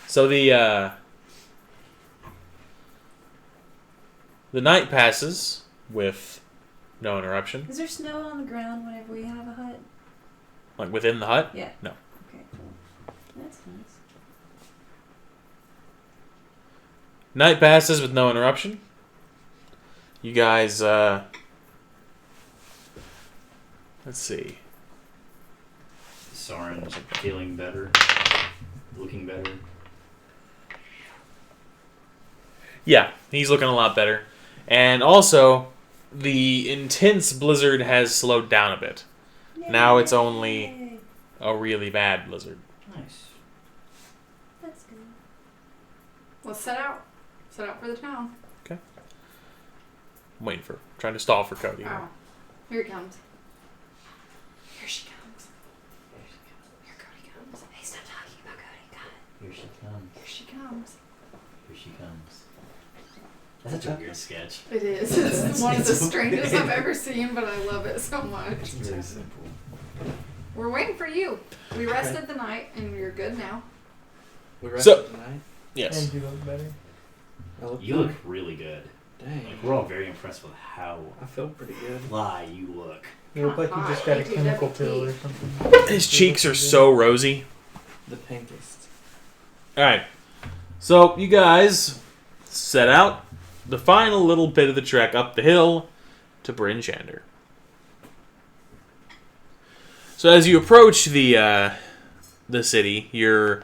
So the night passes with no interruption. Is there snow on the ground whenever we have a hut? Like within the hut? Yeah. No. Okay, cool. That's nice. Night passes with no interruption. You guys, let's see. Soren feeling better, looking better. Yeah, he's looking a lot better. And also, the intense blizzard has slowed down a bit. Now it's only a really bad blizzard. Nice. That's good. Let's set out. Set out for the town. I'm waiting for, trying to stall for Cody. Oh, here he comes. Here she comes. Here Cody comes. Hey, stop talking about Cody. God. Here she comes. Here she comes. Here she comes. That's such a weird sketch. It is. It's one of the strangest I've ever seen, but I love it so much. It's very simple. We're waiting for you. We rested the night, and you're good now. We rested So- tonight. Yes. And you look better. I look You look really good. Dang. Like, we're all very impressed with how I feel pretty good. fly you look. You look like you just got a chemical pill or something. His cheeks are so rosy. The pinkest. Alright. So, you guys set out the final little bit of the trek up the hill to Bryn Shander. So as you approach the city, you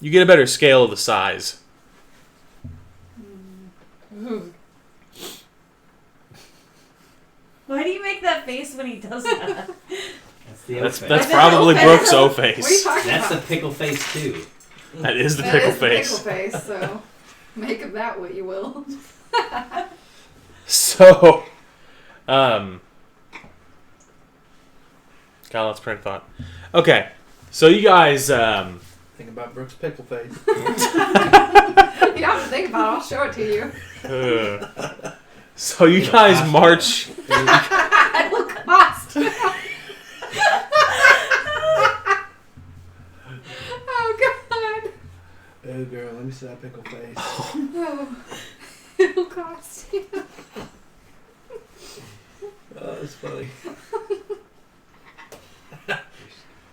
get a better scale of the size. Why do you make that face when he does that? That's the That's O-face. that's That's probably the Brooke's O What are you face. talking That's the about? pickle face too. That is the That pickle is the face. pickle face, so make of that what you will. So, God, let's train of thought. Okay, so you guys, Think about Brooke's pickle face. You don't have to think about it. I'll show it to you. so you guys march. I look lost. Oh God. Oh girl, let me see that pickle face. Oh, it'll cost you. Oh, that's funny.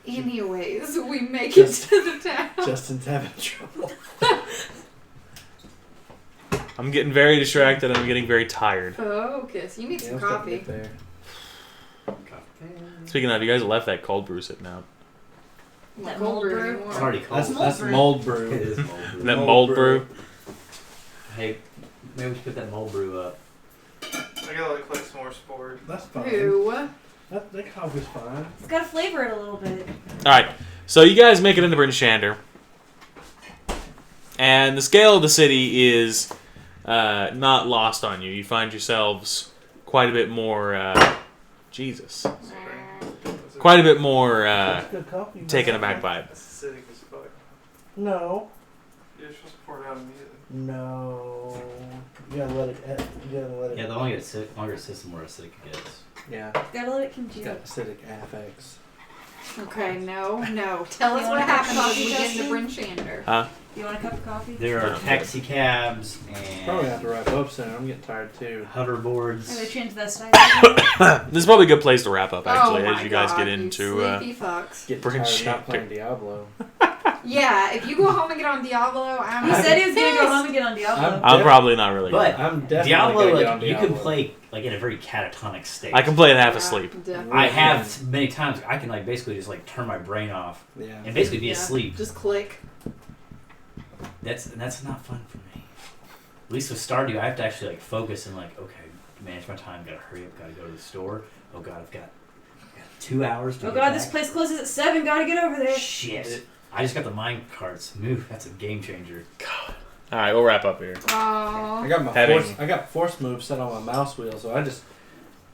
Anyways, we make it to the town. Justin's having trouble. I'm getting very distracted and I'm getting very tired. Focus. You need Yeah, some I'm starting to coffee. get there. Speaking of, you guys left that cold brew sitting out. Not That cold mold brew brew? anymore. It's already cold. That's brew. mold brew. It is mold brew. That Mold mold brew. brew. Hey, maybe we should put that mold brew up. I gotta collect some more spores. That's fine. Who? That coffee's fine. It's got to flavor it a little bit. Alright, so you guys make it into Bryn Shander. And the scale of the city is not lost on you. You find yourselves quite a bit more, Jesus. Quite a bit more Good coffee. taken aback by it. That's acidic as fuck. No. You're supposed to pour it out immediately. No. You gotta let it. You gotta let it. Yeah, the longer it sits, the more acidic it gets. Yeah. Gotta let it It's congeal. got acidic affects. Okay, no. Tell us You what want a cup of happened when coffee, we get into Justin? Bryn Shander. Huh? You want a cup of coffee? There are taxi cabs Probably have and to wrap up soon. I'm getting tired too. Are they hoverboards. transvestites? This is probably a good place to wrap up, actually, oh my as you guys God, get you into. sleepy fucks. Getting Bryn tired of not Shander. playing Diablo. Yeah, if you go home and get on Diablo, I'm. He said he was gonna go pissed. home and get on Diablo. I'm probably not really But good. I'm definitely Diablo, gonna like get on you Diablo. can play like in a very catatonic state. I can play it half Yeah, asleep. definitely. I have many times. I can like basically just like turn my brain off Yeah. and basically be Yeah, asleep. Just click. That's not fun for me. At least with Stardew, I have to actually like focus and like okay, manage my time. Gotta hurry up. Gotta go to the store. Oh God, I've got 2 hours to Oh get God, back. this place closes at 7. Gotta get over there. Shit. I just got the mine carts. Move. That's a game changer. Alright, we'll wrap up here. Oh. I got my Having- force move set on my mouse wheel, so I just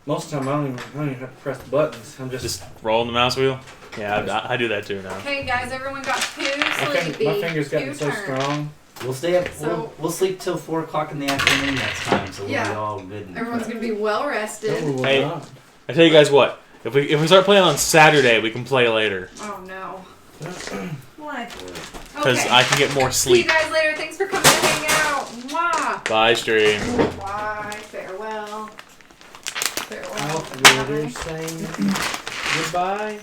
most of the time I don't even have to press the buttons. I'm Just rolling the mouse wheel? Yeah, I do that too now. Okay, guys, everyone got too my sleepy. fingers getting Too so turned. strong. We'll stay up. So- we'll sleep till 4 o'clock in the afternoon next time, so we'll Yeah. be all good. And Everyone's gonna be well rested. No, we're Hey. not. I tell you guys what, if we start playing on Saturday, we can play later. Oh no. Why? Because Okay. I can get more See you sleep. guys later. Thanks for coming to hang out. Mwah. Bye, stream. Bye. Farewell. Farewell. Alf Ritter saying goodbye.